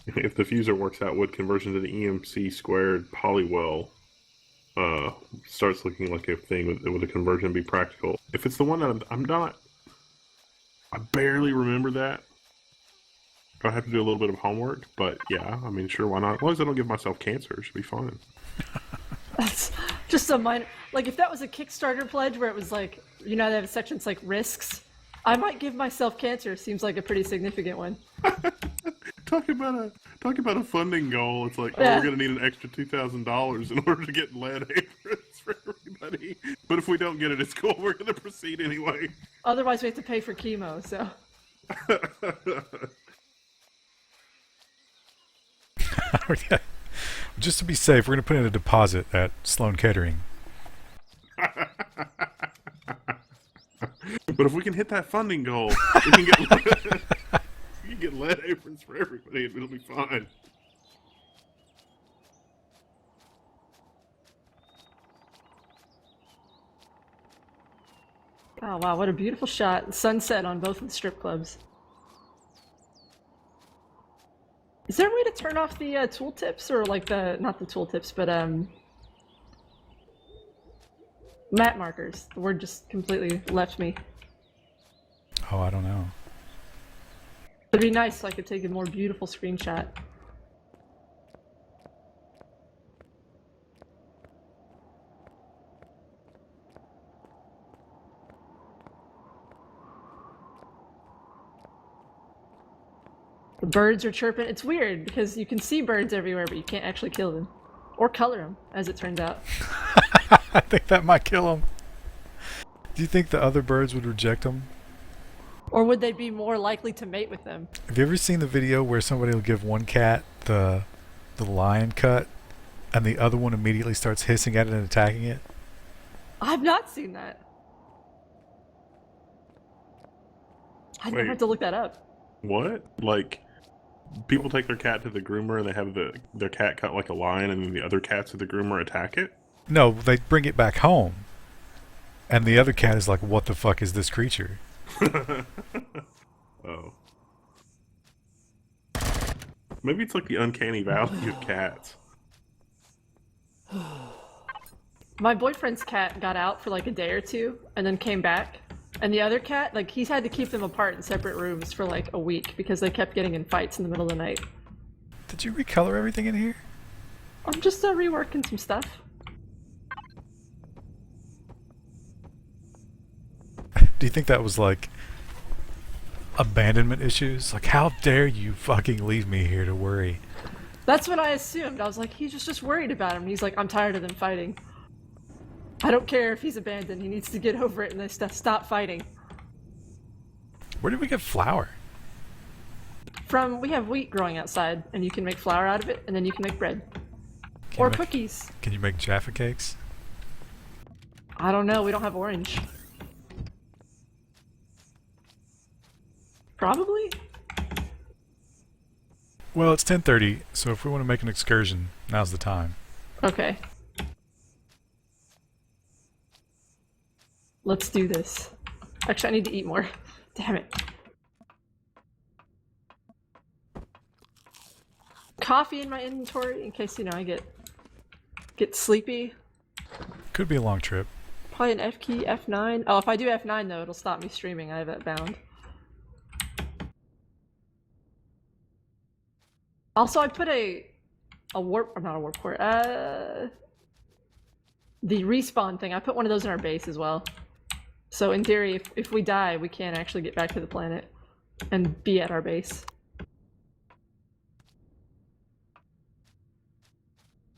fuser works out, would conversion to the EMC squared polywell starts looking like a thing would a conversion be practical? If it's the one that I'm not, I barely remember that. I have to do a little bit of homework, but yeah, I mean, sure, why not? As long as I don't give myself cancer, it should be fine. That's just a minor. Like, if that was a Kickstarter pledge where it was like, you know, they have sections like risks, I might give myself cancer. Seems like a pretty significant one. Talk about a funding goal. It's like, Yeah. we're going to need an extra $2,000 in order to get lead aprons for everybody. But if we don't get it, it's cool. We're going to proceed anyway. Otherwise, we have to pay for chemo. So. Just to be safe, we're going to put in a deposit at Sloan Kettering. But if we can hit that funding goal, we can get lead aprons for everybody, and it'll be fine. Oh wow, what a beautiful shot. Sunset on both of the strip clubs. Is there a way to turn off the tooltips, or like not the tooltips, but map markers? The word just completely left me. Oh, I don't know. It'd be nice so I could take a more beautiful screenshot. The birds are chirping. It's weird because you can see birds everywhere, but you can't actually kill them. Or color them, as it turns out. I think that might kill them. Do you think the other birds would reject them? Or would they be more likely to mate with them? Have you ever seen the video where somebody will give one cat the lion cut, and the other one immediately starts hissing at it and attacking it? I've not seen that. I'd never Wait. have to look that up. What? Like, people take their cat to the groomer and they have their cat cut like a lion, and then the other cats at the groomer attack it? No, they bring it back home, and the other cat is like, "What the fuck is this creature?" Oh. Maybe it's like the uncanny valley of cats. My boyfriend's cat got out for like a day or two and then came back. And the other cat, like, he's had to keep them apart in separate rooms for like a week because they kept getting in fights in the middle of the night. Did you recolor everything in here? I'm just reworking some stuff. Do you think that was like abandonment issues? Like, how dare you fucking leave me here to worry? That's what I assumed. I was like, he's just worried about him. And he's like, I'm tired of them fighting. I don't care if he's abandoned. He needs to get over it and they stop fighting. Where did we get flour? We have wheat growing outside, and you can make flour out of it, and then you can make bread. Can Or you make- cookies. Can you make Jaffa cakes? I don't know. We don't have orange. Probably? Well, it's 10:30, so if we want to make an excursion, now's the time. Okay. Let's do this. Actually, I need to eat more. Damn it. Coffee in my inventory in case, you know, I get sleepy. Could be a long trip. Probably an F key, F9. Oh, if I do F9 though, it'll stop me streaming. I have that bound. Also, I put a warp, or not a warp core, the respawn thing. I put one of those in our base as well. So in theory, if we die, we can actually get back to the planet and be at our base.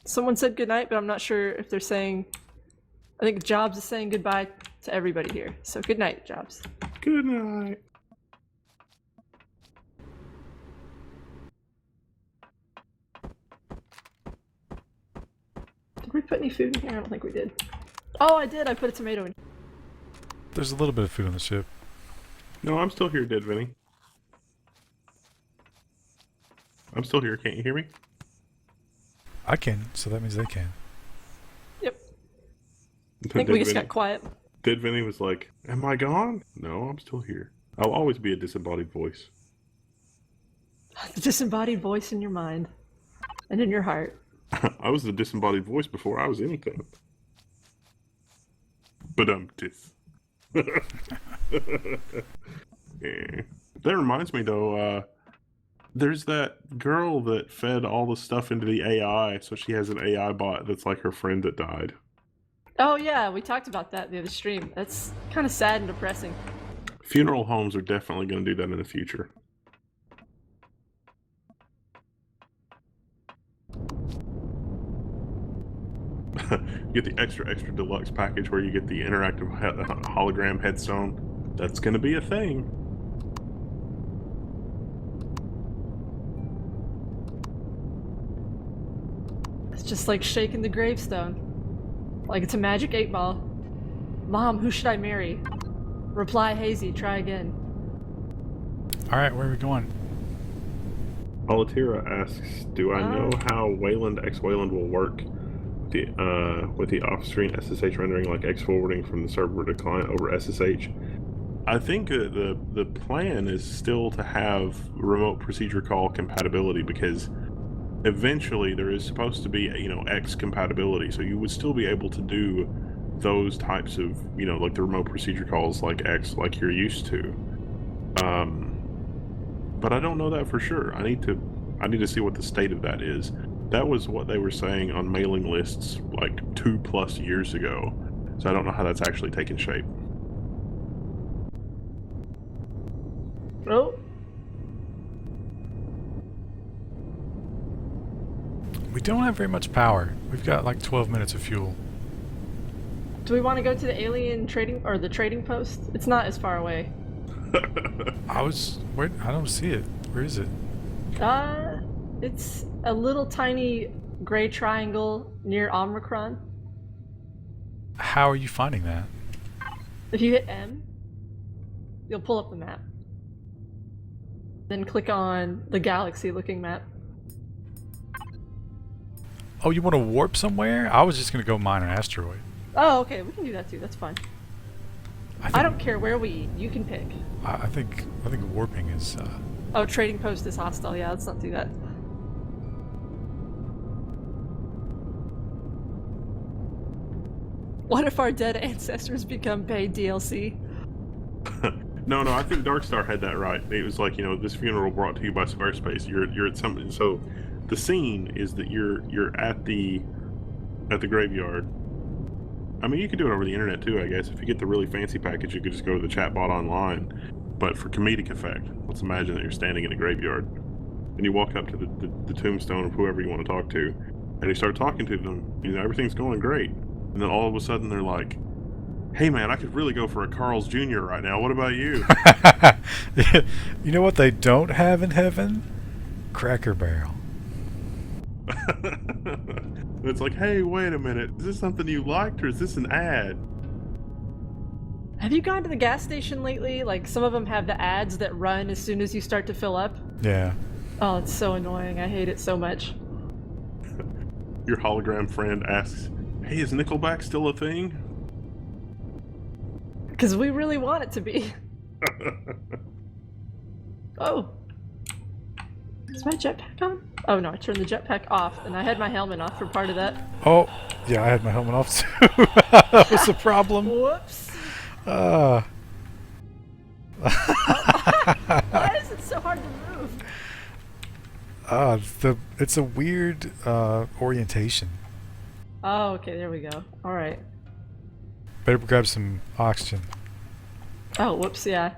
Someone said goodnight, but I'm not sure if they're saying... I think Jobs is saying goodbye to everybody here. So good night, Jobs. Good night. Did we put any food in here? I don't think we did. Oh, I did. I put a tomato in. There's a little bit of food on the ship. No, I'm still here, Dead Vinny. I'm still here. Can't you hear me? I can, so that means they can. Yep. I think we just got quiet. Dead Vinny was like, "Am I gone?" No, I'm still here. I'll always be a disembodied voice. The disembodied voice in your mind. And in your heart. I was the disembodied voice before I was anything. But yeah. That reminds me though, there's that girl that fed all the stuff into the AI, so she has an AI bot that's like her friend that died. Oh yeah, we talked about that the other stream. That's kind of sad and depressing. Funeral homes are definitely going to do that in the future. You get the extra deluxe package where you get the interactive hologram headstone. That's going to be a thing. It's just like shaking the gravestone. Like it's a magic 8-ball. Mom, who should I marry? Reply hazy, try again. Alright, where are we going? Alatira asks, do I know how Wayland X Wayland will work with the off-screen SSH rendering like X forwarding from the server to client over SSH? I think the plan is still to have remote procedure call compatibility, because eventually there is supposed to be, you know, X compatibility, so you would still be able to do those types of, you know, like the remote procedure calls like X like you're used to. But I don't know that for sure. I need to see what the state of that is. That was what they were saying on mailing lists like 2+ years ago. So I don't know how that's actually taken shape. Oh, We don't have very much power. We've got like 12 minutes of fuel. do we want to go to the alien trading or the trading post? It's not as far away. Where? I don't see it. Where is it? It's a little tiny gray triangle near Omicron. How are you finding that? If you hit M, you'll pull up the map. Then click on the galaxy-looking map. Oh, you want to warp somewhere? I was just gonna go mine an asteroid. Oh, okay, we can do that too. That's fine. think, I don't care where we eat. You can pick. I think warping is. Oh, trading post is hostile. Yeah, let's not do that. What if our dead ancestors become paid DLC? No, I think Darkstar had that right. It was like, this funeral brought to you by Squarespace. You're at something. So, the scene is that you're at the graveyard. I mean, you could do it over the internet too, I guess. If you get the really fancy package, you could just go to the chatbot online. But for comedic effect, let's imagine that you're standing in a graveyard, and you walk up to the tombstone of whoever you want to talk to, and you start talking to them. Everything's going great, and then all of a sudden they're like, "Hey man, I could really go for a Carl's Jr. right now. What about you?" You know what they don't have in heaven? Cracker Barrel. It's like, hey, wait a minute. Is this something you liked, or is this an ad? Have you gone to the gas station lately? Like, some of them have the ads that run as soon as you start to fill up. Yeah. Oh, it's so annoying. I hate it so much. Your hologram friend asks, "Hey, is Nickelback still a thing?" Because we really want it to be. Oh. Is my jetpack on? Oh no, I turned the jetpack off, and I had my helmet off for part of that. Oh, yeah, I had my helmet off too. That was the problem. Whoops. Uh. Why is it so hard to move? It's a weird orientation. Oh, okay, there we go. Alright. Better grab some oxygen. Oh, whoops, yeah.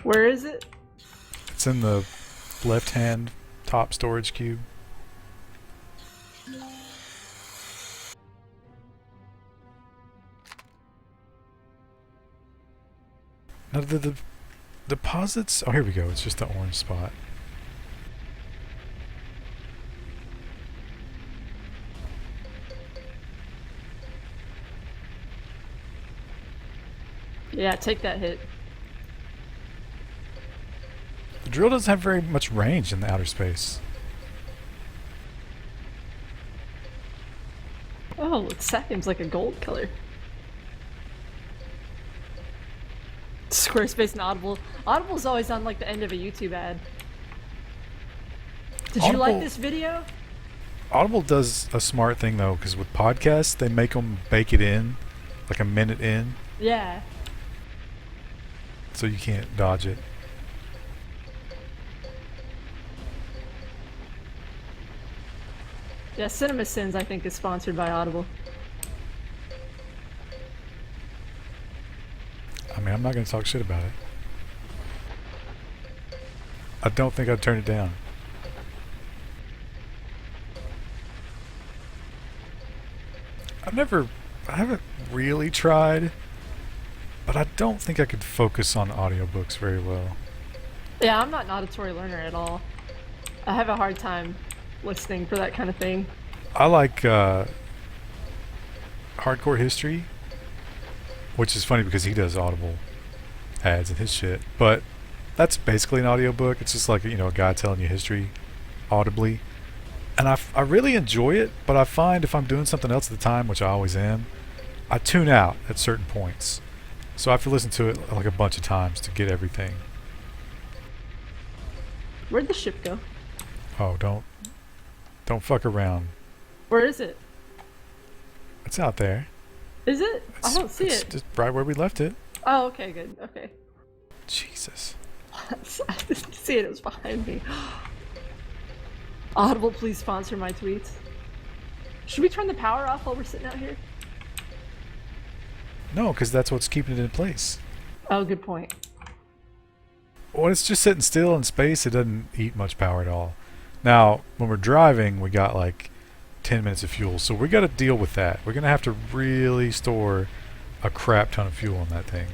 Where is it? It's in the left-hand top storage cube. Now the deposits. Oh, here we go. It's just the orange spot. Yeah, take that hit. The drill doesn't have very much range in the outer space. Oh, it seems like a gold color. Squarespace and Audible. Audible's always on like the end of a YouTube ad. Did you like this video? Audible does a smart thing though, because with podcasts they make them bake it in, like a minute in, Yeah. so you can't dodge it. Yeah, Cinema Sins I think is sponsored by Audible. I mean, I'm not going to talk shit about it. I don't think I'd turn it down. I haven't really tried, but I don't think I could focus on audiobooks very well. Yeah, I'm not an auditory learner at all. I have a hard time listening for that kind of thing. I like Hardcore History, which is funny because he does Audible ads and his shit, but that's basically an audiobook. It's just like, a guy telling you history audibly. And I really enjoy it, but I find if I'm doing something else at the time, which I always am, I tune out at certain points. So I have to listen to it like a bunch of times to get everything. Where'd the ship go? Oh, don't fuck around. Where is it? It's out there. Is it? I don't see it's it. just right where we left it. Oh, okay, good. Okay. Jesus. I didn't see it. It was behind me. Audible, please sponsor my tweets. Should we turn the power off while we're sitting out here? No, because that's what's keeping it in place. Oh, good point. When it's just sitting still in space, it doesn't eat much power at all. Now, when we're driving, we got like 10 minutes of fuel, so we got to deal with that. We're going to have to really store a crap ton of fuel on that thing.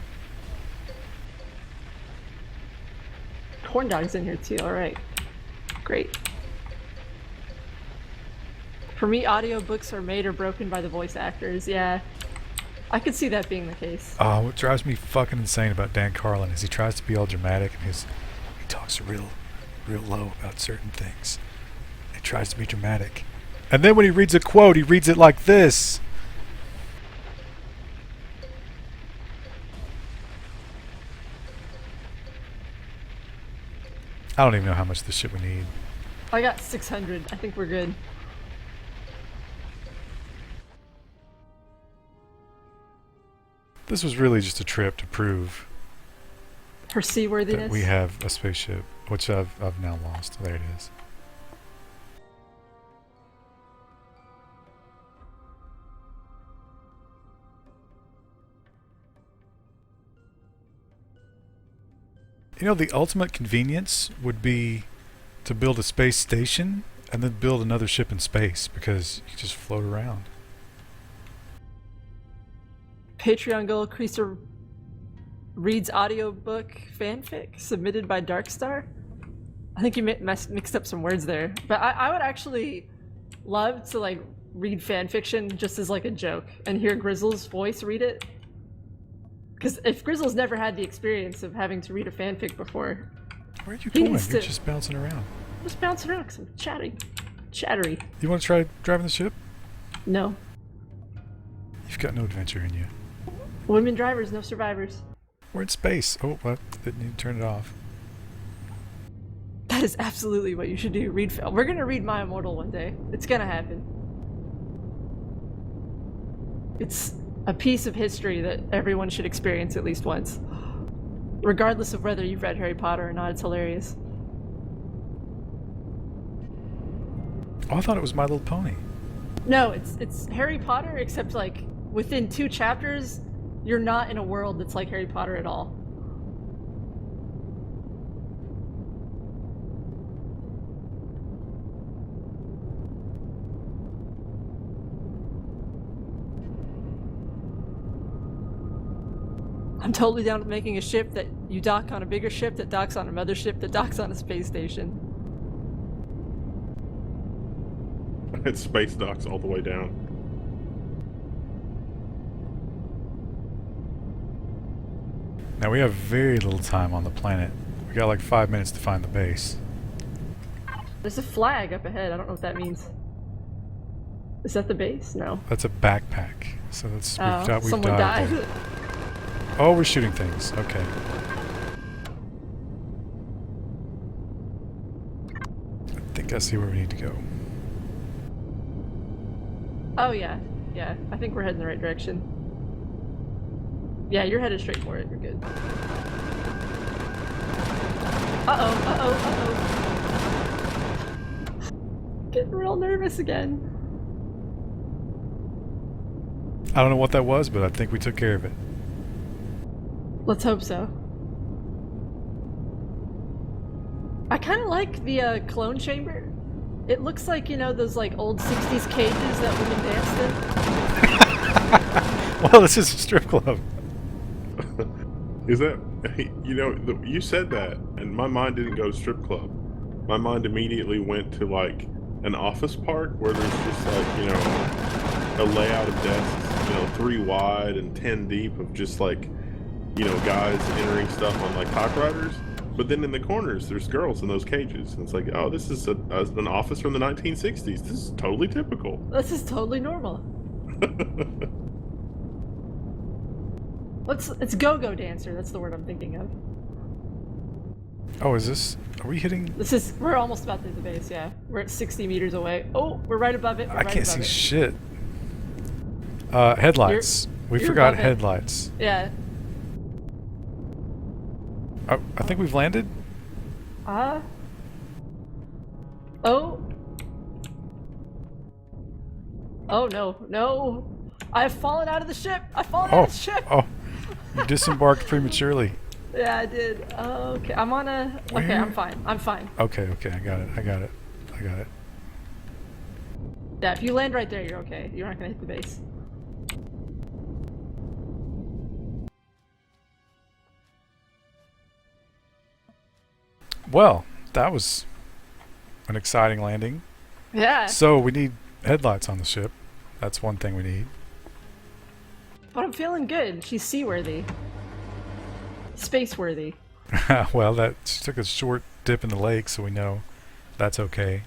Corn dog's in here too. All right. Great. For me, audiobooks are made or broken by the voice actors. Yeah. I could see that being the case. Oh, what drives me fucking insane about Dan Carlin is he tries to be all dramatic and he talks real low about certain things. He tries to be dramatic. And then when he reads a quote, he reads it like this. I don't even know how much of this shit we need. I got 600. I think we're good. This was really just a trip to prove Her seaworthiness. that we have a spaceship, which I've now lost. There it is. You know, the ultimate convenience would be to build a space station and then build another ship in space because you just float around. Patreon goal, Creaser reads audiobook fanfic submitted by Darkstar. I think you mixed up some words there. But I would actually love to like read fanfiction just as like a joke and hear Grizzle's voice read it. Because if Grizzle's never had the experience of having to read a fanfic before, Where are you he going? needs You're to- just bouncing around. just bouncing around because I'm chattery. You want to try driving the ship? No. You've got no adventure in you. Women drivers, no survivors. We're in space. Oh, what? Didn't even turn it off. That is absolutely what you should do. We're gonna read My Immortal one day. It's gonna happen. It's a piece of history that everyone should experience at least once. Regardless of whether you've read Harry Potter or not, it's hilarious. Oh, I thought it was My Little Pony. No, it's Harry Potter, except like within 2 chapters, you're not in a world that's like Harry Potter at all. I'm totally down with making a ship that you dock on a bigger ship that docks on a mothership that docks on a space station. It's space docks all the way down. Now we have very little time on the planet. We got like 5 minutes to find the base. There's a flag up ahead. I don't know what that means. Is that the base? No. That's a backpack. So that's we've Someone dived died. there. Oh, we're shooting things. Okay. I think I see where we need to go. Oh yeah. Yeah. I think we're heading the right direction. Yeah, you're headed straight for it. You're good. Uh-oh. Getting real nervous again. I don't know what that was, but I think we took care of it. Let's hope so. I kind of like the clone chamber. It looks like, you know, those like old 60s cages that women danced in. Well, this is a strip club. Is that, you know, you said that, and my mind didn't go to strip club. My mind immediately went to like an office park where there's just like, you know, a layout of desks, you know, 3 wide and 10 deep of just like, you know, guys entering stuff on like typewriters. But then in the corners, there's girls in those cages. And it's like, oh, this is an office from the 1960s. This is totally typical. This is totally normal. It's go-go dancer. That's the word I'm thinking of. Oh, is this? Are we hitting? We're almost about to the base, yeah. We're at 60 meters away. Oh, we're right above it. We're I right can't above see it. shit. Headlights. We you're forgot above it. headlights. Yeah. Oh, I think we've landed. Oh. Oh no, no. I've fallen out of the ship. I've fallen out of the ship. Oh, you disembarked prematurely. Yeah, I did. Okay, I'm on a. Okay, Where? I'm fine. I'm fine. Okay, I got it. I got it. Yeah, if you land right there, you're okay. You're not gonna hit the base. Well, that was an exciting landing. Yeah. So we need headlights on the ship. That's one thing we need. But I'm feeling good. She's seaworthy. Space-worthy. Well, that she took a short dip in the lake, so we know that's okay.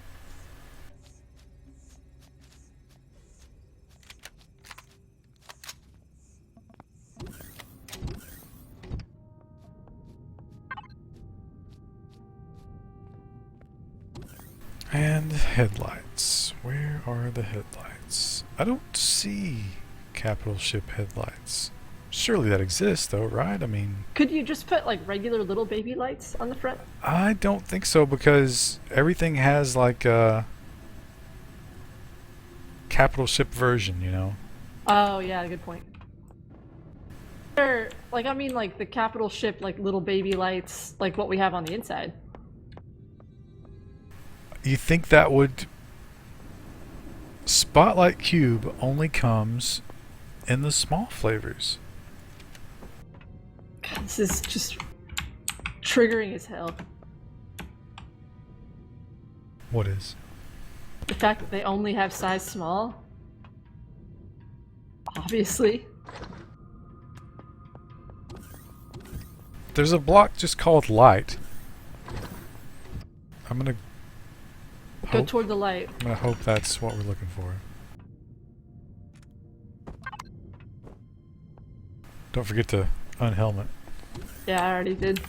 And headlights. Where are the headlights? I don't see capital ship headlights. Surely that exists, though, right? I mean, Could you just put like regular little baby lights on the front? I don't think so because everything has like a capital ship version, you know? Oh yeah, good point. Or like I mean like the capital ship like little baby lights like what we have on the inside. You think that would... Spotlight Cube only comes in the small flavors. God, this is just triggering as hell. What is? The fact that they only have size small. Obviously. There's a block just called light. I'm gonna Go toward the light. I'm gonna hope that's what we're looking for. Don't forget to unhelmet. Yeah, I already did.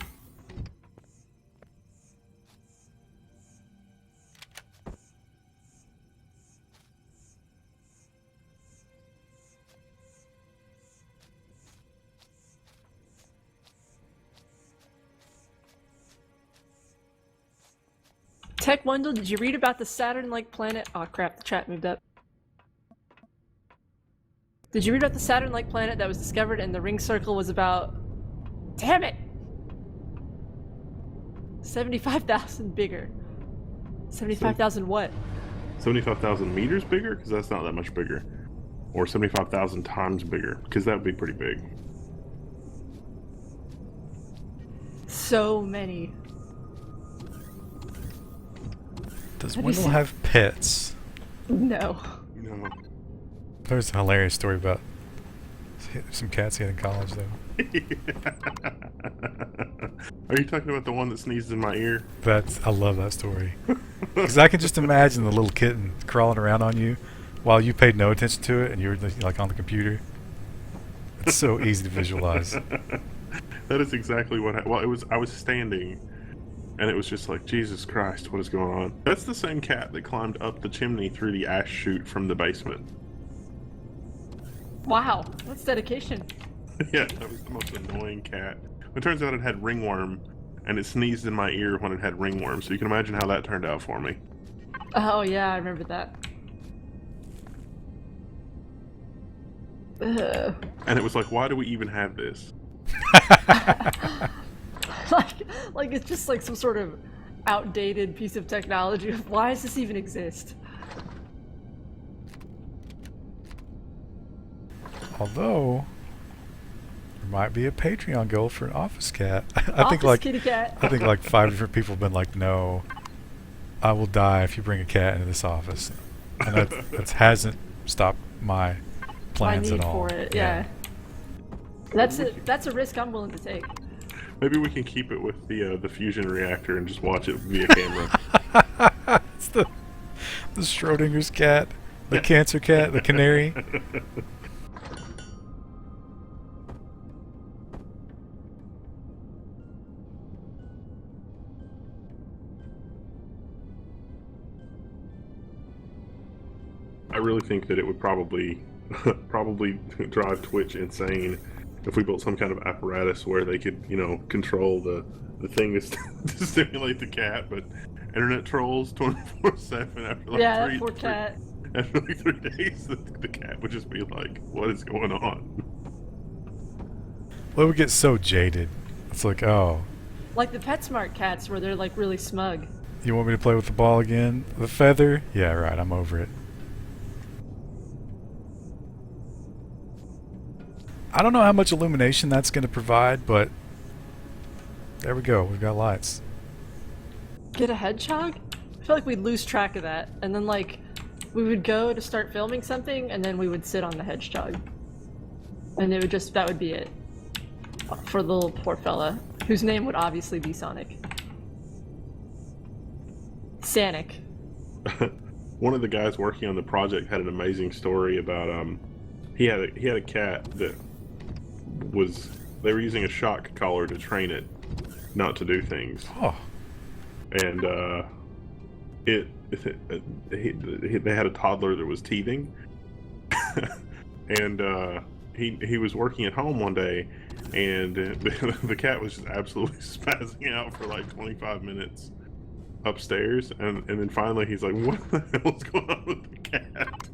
Tech Wendell, did you read about the Saturn-like planet? Oh crap, the chat moved up. Did you read about the Saturn-like planet that was discovered and the ring circle was about... Damn it! 75,000 bigger. 75,000 what? 75,000 meters bigger? Because that's not that much bigger. Or 75,000 times bigger, because that would be pretty big. So many. Does Have you Wendell seen- have pets? No. No. There's a hilarious story about some cats he had in college, though. Are you talking about the one that sneezed in my ear? I love that story. Because I can just imagine the little kitten crawling around on you while you paid no attention to it and you were like on the computer. It's so easy to visualize. That is exactly what well, it was. I was standing, and it was just like, Jesus Christ, what is going on? That's the same cat that climbed up the chimney through the ash chute from the basement. Wow, that's dedication. Yeah, that was the most annoying cat. It turns out it had ringworm, and it sneezed in my ear when it had ringworm, so you can imagine how that turned out for me. Oh yeah, I remember that. Ugh. And it was like, why do we even have this? like it's just like some sort of outdated piece of technology. Why does this even exist? Although, there might be a Patreon goal for an office cat. I think Office like kitty cat. I think like 5 different people have been like, no, I will die if you bring a cat into this office. And that hasn't stopped my My plans need at all. for it, yeah. That's a risk I'm willing to take. Maybe we can keep it with the fusion reactor and just watch it via camera. It's the Schrodinger's cat, the cancer cat, the canary. I really think that it would probably probably drive Twitch insane if we built some kind of apparatus where they could, control the thing to stimulate the cat, but internet trolls 24/7 after like Yeah, that three, poor three cat. after like 3 days, the cat would just be like, "What is going on?" Well, it would get so jaded. It's like, oh, Like the PetSmart cats where they're like really smug. you want me to play with the ball again? The feather? Yeah, right, I'm over it. I don't know how much illumination that's going to provide, but there we go. We've got lights. Get a hedgehog? I feel like we'd lose track of that. And then like we would go to start filming something and then we would sit on the hedgehog. And that would be it. For the little poor fella, whose name would obviously be Sonic. Sanic. One of the guys working on the project had an amazing story about he had a cat that they were using a shock collar to train it not to do things. Oh, And they had a toddler that was teething, and he was working at home one day, and the cat was just absolutely spazzing out for like 25 minutes upstairs, and then finally he's like, "What the hell is going on with the cat?"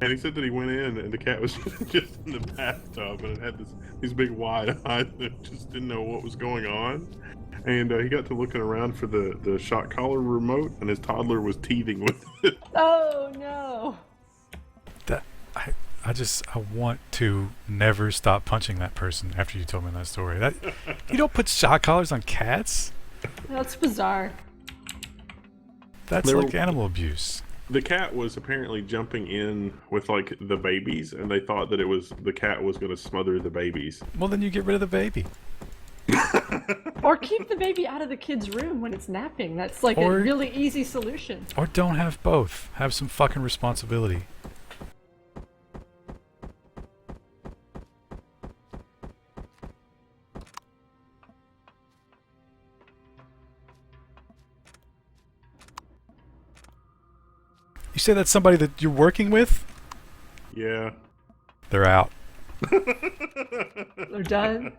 And he said that he went in and the cat was just in the bathtub, and it had these big wide eyes that just didn't know what was going on. And he got to looking around for the shock collar remote, and his toddler was teething with it. Oh no! that I want to never stop punching that person after you told me that story. That you don't put shock collars on cats. That's bizarre. That's like animal abuse. The cat was apparently jumping in with like the babies, and they thought that the cat was going to smother the babies. Well, then you get rid of the baby. Or keep the baby out of the kid's room when it's napping. That's like a really easy solution. Or don't have both. Have some fucking responsibility. You say that's somebody that you're working with? Yeah. They're out. They're done.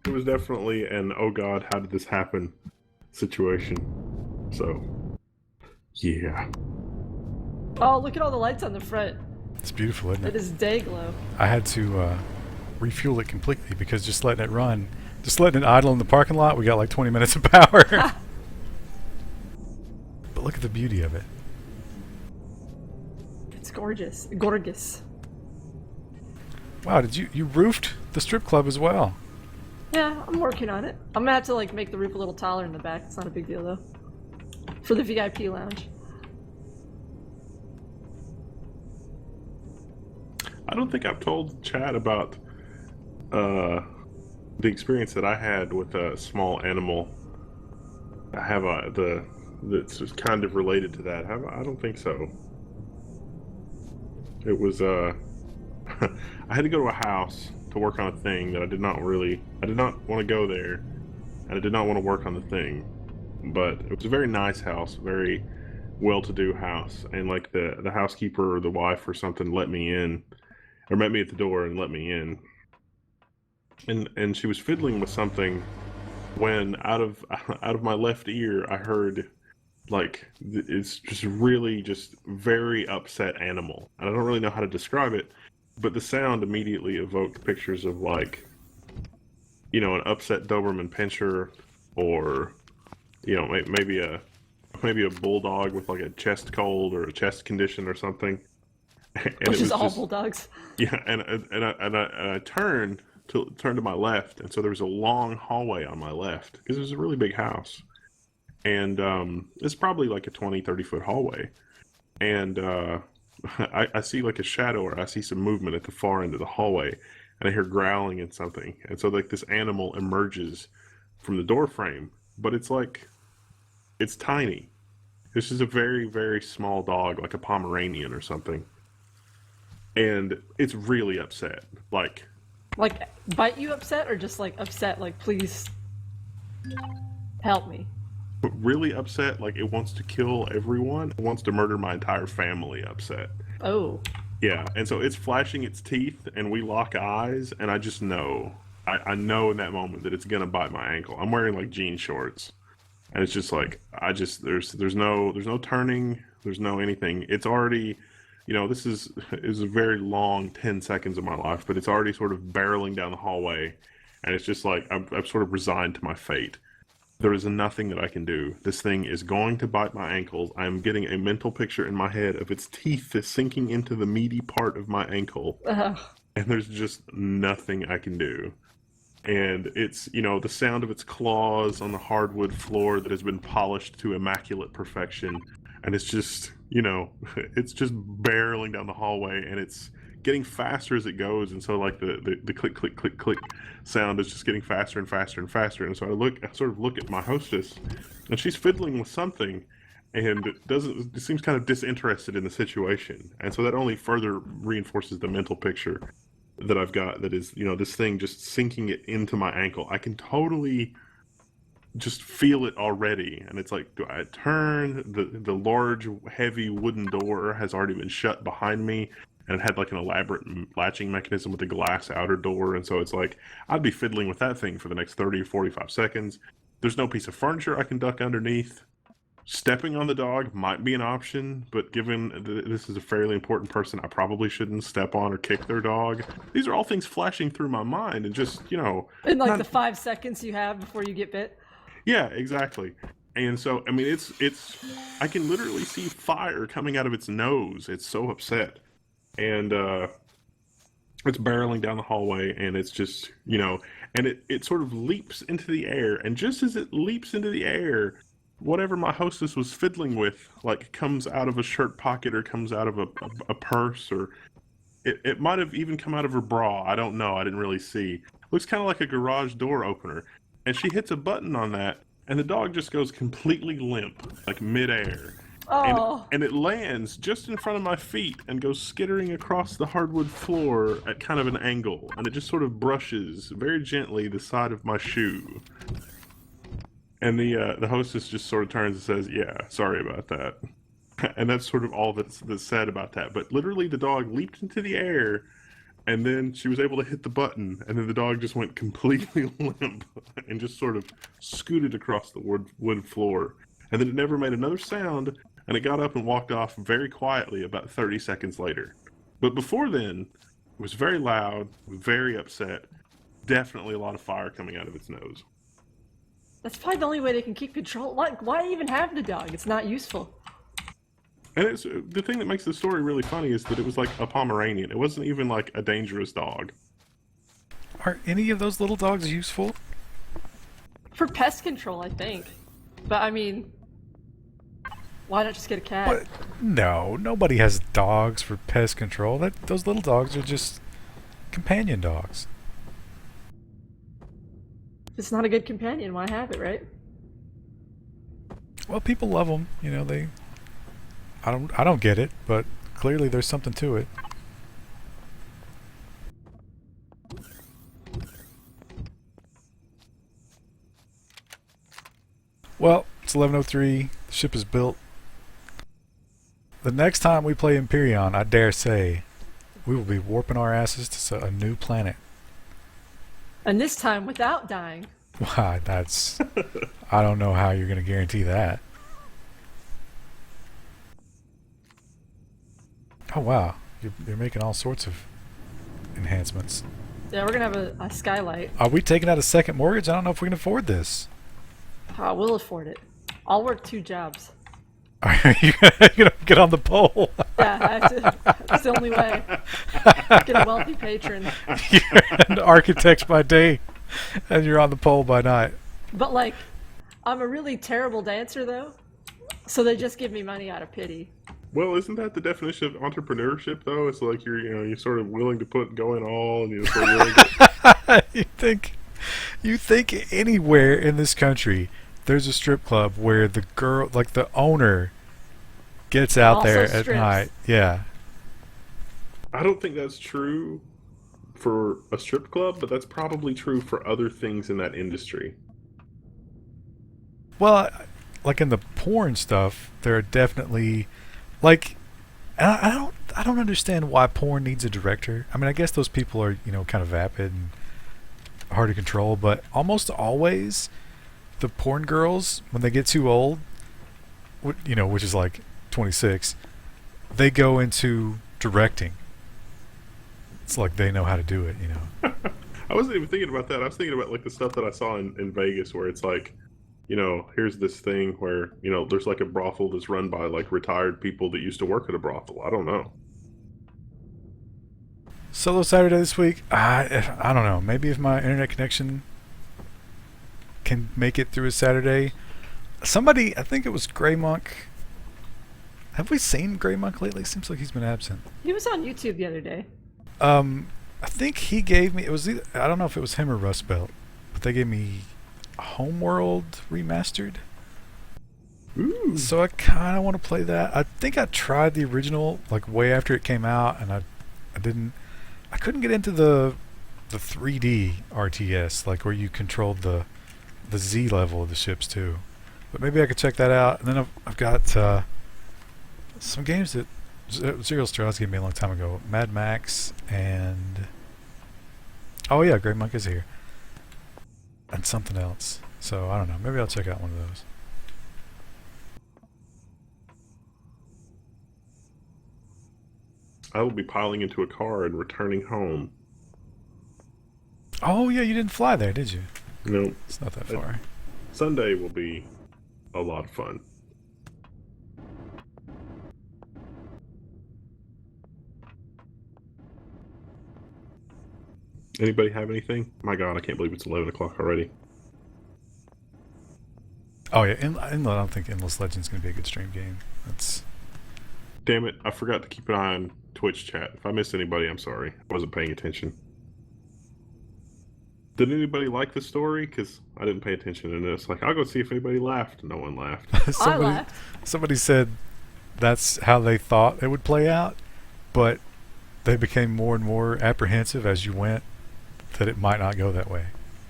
It was definitely an "oh god, how did this happen" situation. So, yeah. Oh, look at all the lights on the front. It's beautiful, isn't It it? is day glow. I had to refuel it completely because just letting it idle in the parking lot, we got like 20 minutes of power. But look at the beauty of it. It's gorgeous. Gorgeous. Wow, you roofed the strip club as well? Yeah, I'm working on it. I'm gonna have to like make the roof a little taller in the back. It's not a big deal though. For the VIP lounge. I don't think I've told Chad about the experience that I had with a small animal. I have that's just kind of related to that. I don't think so. It was I had to go to a house to work on a thing that I did not want to go there, and I did not want to work on the thing. But it was a very nice house, very well-to-do house, and like the housekeeper or the wife or something let me in, or met me at the door and let me in. And she was fiddling with something when out of my left ear I heard like it's just really just very upset animal. And I don't really know how to describe it, but the sound immediately evoked pictures of like, an upset Doberman Pinscher, or maybe a bulldog with like a chest cold or a chest condition or something. And Which is all bulldogs. Yeah, and I turned to my left, and so there was a long hallway on my left because it was a really big house, and it's probably like a 20-30 foot hallway, and I see like a shadow, or I see some movement at the far end of the hallway, and I hear growling and something, and so like this animal emerges from the door frame, but it's tiny. This is a very, very small dog, like a Pomeranian or something. And it's really upset. Like, Like, bite you upset, or just like upset, like, please help me? Really upset, like it wants to kill everyone. It wants to murder my entire family. Upset. Oh. Yeah, and so it's flashing its teeth, and we lock eyes, and I just know. I know in that moment that it's gonna bite my ankle. I'm wearing like jean shorts, and it's just like there's no turning, there's no anything. It's already, this is a very long 10 seconds of my life, but it's already sort of barreling down the hallway, and it's just like I'm sort of resigned to my fate. There is nothing that I can do. This thing is going to bite my ankles. I am getting a mental picture in my head of its teeth sinking into the meaty part of my ankle, Ugh. and there's just nothing I can do. And it's, the sound of its claws on the hardwood floor that has been polished to immaculate perfection. And it's just, it's just barreling down the hallway, and it's getting faster as it goes. And so, like, the click, click, click, click sound is just getting faster and faster and faster. And so I sort of look at my hostess, and she's fiddling with something, and it seems kind of disinterested in the situation. And so that only further reinforces the mental picture that I've got, that is, this thing just sinking it into my ankle. I can totally just feel it already, and it's like, do I turn? The large, heavy wooden door has already been shut behind me, and it had like an elaborate latching mechanism with a glass outer door, and so it's like I'd be fiddling with that thing for the next 30 or 45 seconds. There's no piece of furniture I can duck underneath. Stepping on the dog might be an option, but given this is a fairly important person, I probably shouldn't step on or kick their dog. These are all things flashing through my mind, and just, In like the 5 seconds you have before you get bit. yeah, exactly. And so, I mean, it's I can literally see fire coming out of its nose. It's so upset. And it's barreling down the hallway, and it's just, and it sort of leaps into the air, and just as it leaps into the air, whatever my hostess was fiddling with, like, comes out of a shirt pocket, or comes out of a purse, or it might have even come out of her bra. I don't know. I didn't really see. Looks kind of like a garage door opener. And she hits a button on that, and the dog just goes completely limp, like midair. Oh. And it lands just in front of my feet and goes skittering across the hardwood floor at kind of an angle. And it just sort of brushes very gently the side of my shoe. And the hostess just sort of turns and says, "Yeah, sorry about that." And that's sort of all that's said about that. But literally, the dog leaped into the air, and then she was able to hit the button, and then the dog just went completely limp and just sort of scooted across the wood floor. And then it never made another sound, and it got up and walked off very quietly about 30 seconds later. But before then, it was very loud, very upset, definitely a lot of fire coming out of its nose. That's probably the only way they can keep control. Why even have the dog? It's not useful. And it's the thing that makes the story really funny is that it was like a Pomeranian. It wasn't even like a dangerous dog. Are any of those little dogs useful? For pest control, I think. But I mean, why not just get a cat? But no, nobody has dogs for pest control. Those little dogs are just companion dogs. If it's not a good companion, why have it, right? Well, people love them. I don't get it, but clearly there's something to it. Well, it's 11:03. The ship is built. The next time we play Empyrion, I dare say, we will be warping our asses to a new planet. And this time without dying. Why, that's... I don't know how you're going to guarantee that. Oh, wow. You're making all sorts of enhancements. Yeah, we're gonna have a skylight. Are we taking out a second mortgage? I don't know if we can afford this. We'll afford it. I'll work 2 jobs. Are you gonna get on the pole? Yeah, I have to. That's the only way. Get a wealthy patron. You're an architect by day, and you're on the pole by night. But like, I'm a really terrible dancer though, so they just give me money out of pity. Well, isn't that the definition of entrepreneurship, though? It's like you're sort of willing to go in all, and you're sort of willing to... You think anywhere in this country there's a strip club where the girl, like the owner, gets out Also there strips. at night? Yeah. I don't think that's true for a strip club, but that's probably true for other things in that industry. Well, like in the porn stuff, there are definitely like I don't understand why porn needs a director. I mean, I guess those people are, kind of vapid and hard to control, but almost always the porn girls, when they get too old, which is like 26, they go into directing. It's like they know how to do it, I wasn't even thinking about that. I was thinking about like the stuff that I saw in Vegas where it's like, here's this thing where, there's like a brothel that's run by like retired people that used to work at a brothel. I don't know. Solo Saturday this week, I don't know. Maybe if my internet connection can make it through a Saturday. Somebody, I think it was Grey Monk. Have we seen Grey Monk lately? Seems like he's been absent. He was on YouTube the other day. I think he gave me, I don't know if it was him or Rust Belt, but they gave me Homeworld Remastered. Ooh. So I kind of want to play that. I think I tried the original like way after it came out, and I couldn't get into the 3D RTS, like where you controlled the Z level of the ships too. But maybe I could check that out. And then I've got some games that Serial Strauss gave me a long time ago. Mad Max and oh yeah, Great Monk is here. And something else. So I don't know. Maybe I'll check out one of those. I will be piling into a car and returning home. Oh yeah, you didn't fly there, did you? No. It's not that far. Sunday will be a lot of fun. Anybody have anything? My God, I can't believe it's 11 o'clock already. Oh yeah, I don't think Endless Legend's gonna be a good stream game. That's Damn it, I forgot to keep an eye on Twitch chat. If I missed anybody, I'm sorry. I wasn't paying attention. Did anybody like the story? Because I didn't pay attention in this. Like, I'll go see if anybody laughed. No one laughed. I laughed. Somebody said that's how they thought it would play out, but they became more and more apprehensive as you went that it might not go that way.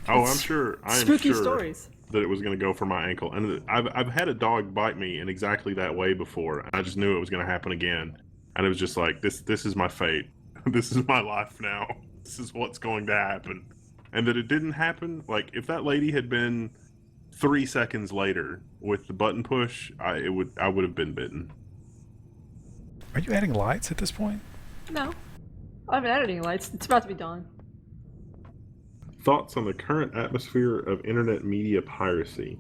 Oh, I'm sure. I am Spooky sure stories. that it was going to go for my ankle. And I've had a dog bite me in exactly that way before. And I just knew it was going to happen again. And it was just like, this is my fate. This is my life now. This is what's going to happen. And that it didn't happen. Like, if that lady had been 3 seconds later with the button push, I would have been bitten. Are you adding lights at this point? No. I haven't added any lights. It's about to be dawn. Thoughts on the current atmosphere of internet media piracy?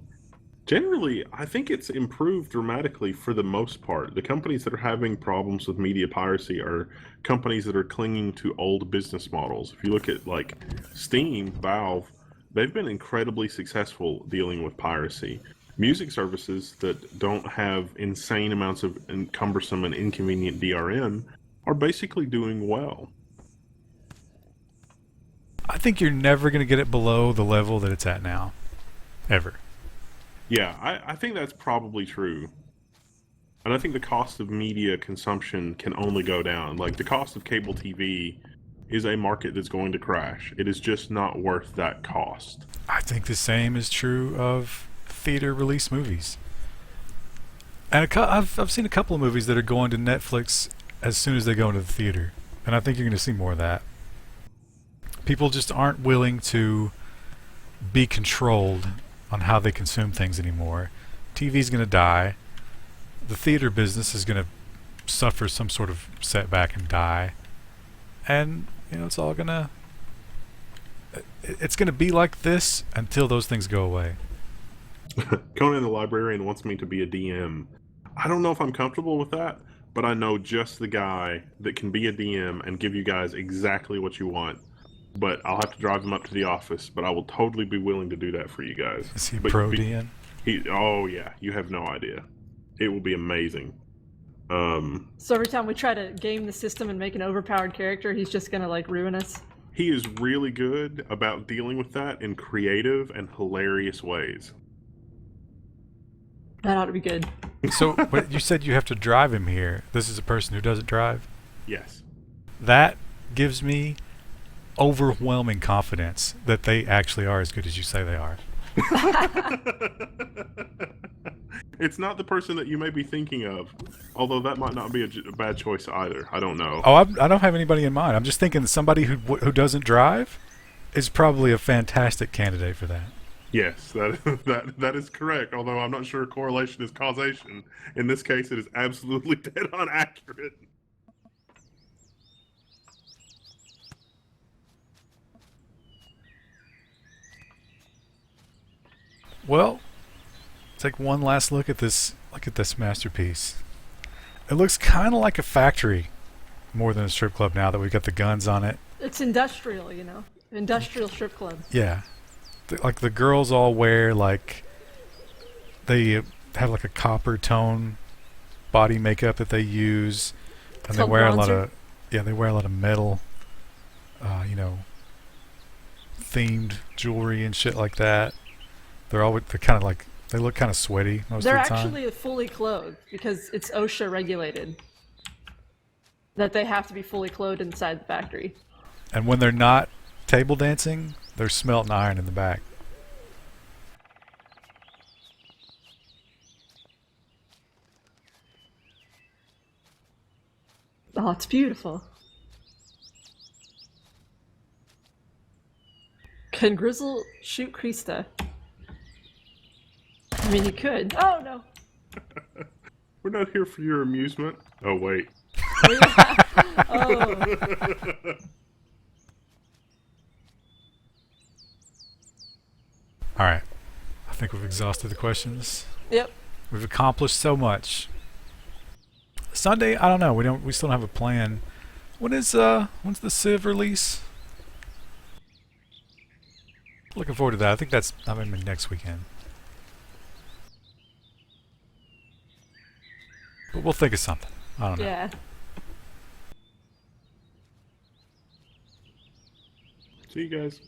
Generally, I think it's improved dramatically for the most part. The companies that are having problems with media piracy are companies that are clinging to old business models. If you look at like Steam, Valve, they've been incredibly successful dealing with piracy. Music services that don't have insane amounts of cumbersome and inconvenient DRM are basically doing well. I think you're never going to get it below the level that it's at now. Ever. Yeah, I think that's probably true. And I think the cost of media consumption can only go down. Like, the cost of cable TV is a market that's going to crash. It is just not worth that cost. I think the same is true of theater release movies. And I've seen a couple of movies that are going to Netflix as soon as they go into the theater. And I think you're going to see more of that. People just aren't willing to be controlled on how they consume things anymore. TV's going to die. The theater business is going to suffer some sort of setback and die. And, it's all going to... It's going to be like this until those things go away. Conan the Librarian wants me to be a DM. I don't know if I'm comfortable with that, but I know just the guy that can be a DM and give you guys exactly what you want. But I'll have to drive him up to the office, but I will totally be willing to do that for you guys. Is he pro DM? Oh yeah, you have no idea. It will be amazing. So every time we try to game the system and make an overpowered character, he's just gonna like ruin us. He is really good about dealing with that in creative and hilarious ways. That ought to be good. So, but you said you have to drive him here. This is a person who doesn't drive? Yes. That gives me overwhelming confidence that they actually are as good as you say they are. It's not the person that you may be thinking of, although that might not be a bad choice either. I don't know. Oh, I don't have anybody in mind. I'm just thinking somebody who doesn't drive is probably a fantastic candidate for that. Yes, that is correct. Although I'm not sure correlation is causation. In this case, it is absolutely dead on accurate. Well, take one last look at this. Look at this masterpiece. It looks kind of like a factory more than a strip club now that we've got the guns on it. It's industrial, you know, industrial strip club. Yeah, like the girls all wear like they have like a copper tone body makeup that they use, and they called wear a bronzer? lot of they wear a lot of metal, you know, themed jewelry and shit like that. They're kind of like they look kind of sweaty most They're of the time. actually fully clothed because it's OSHA regulated that they have to be fully clothed inside the factory. And when they're not table dancing, they're smelting iron in the back. Oh, it's beautiful. Can Grizzle shoot Krista? I mean, he could. Oh, no. We're not here for your amusement. Oh, wait. Oh. All right. I think we've exhausted the questions. Yep. We've accomplished so much. Sunday, I don't know. We still don't have a plan. When's the Civ release? Looking forward to that. I think that's next weekend. But we'll think of something. I don't know. Yeah. See you guys.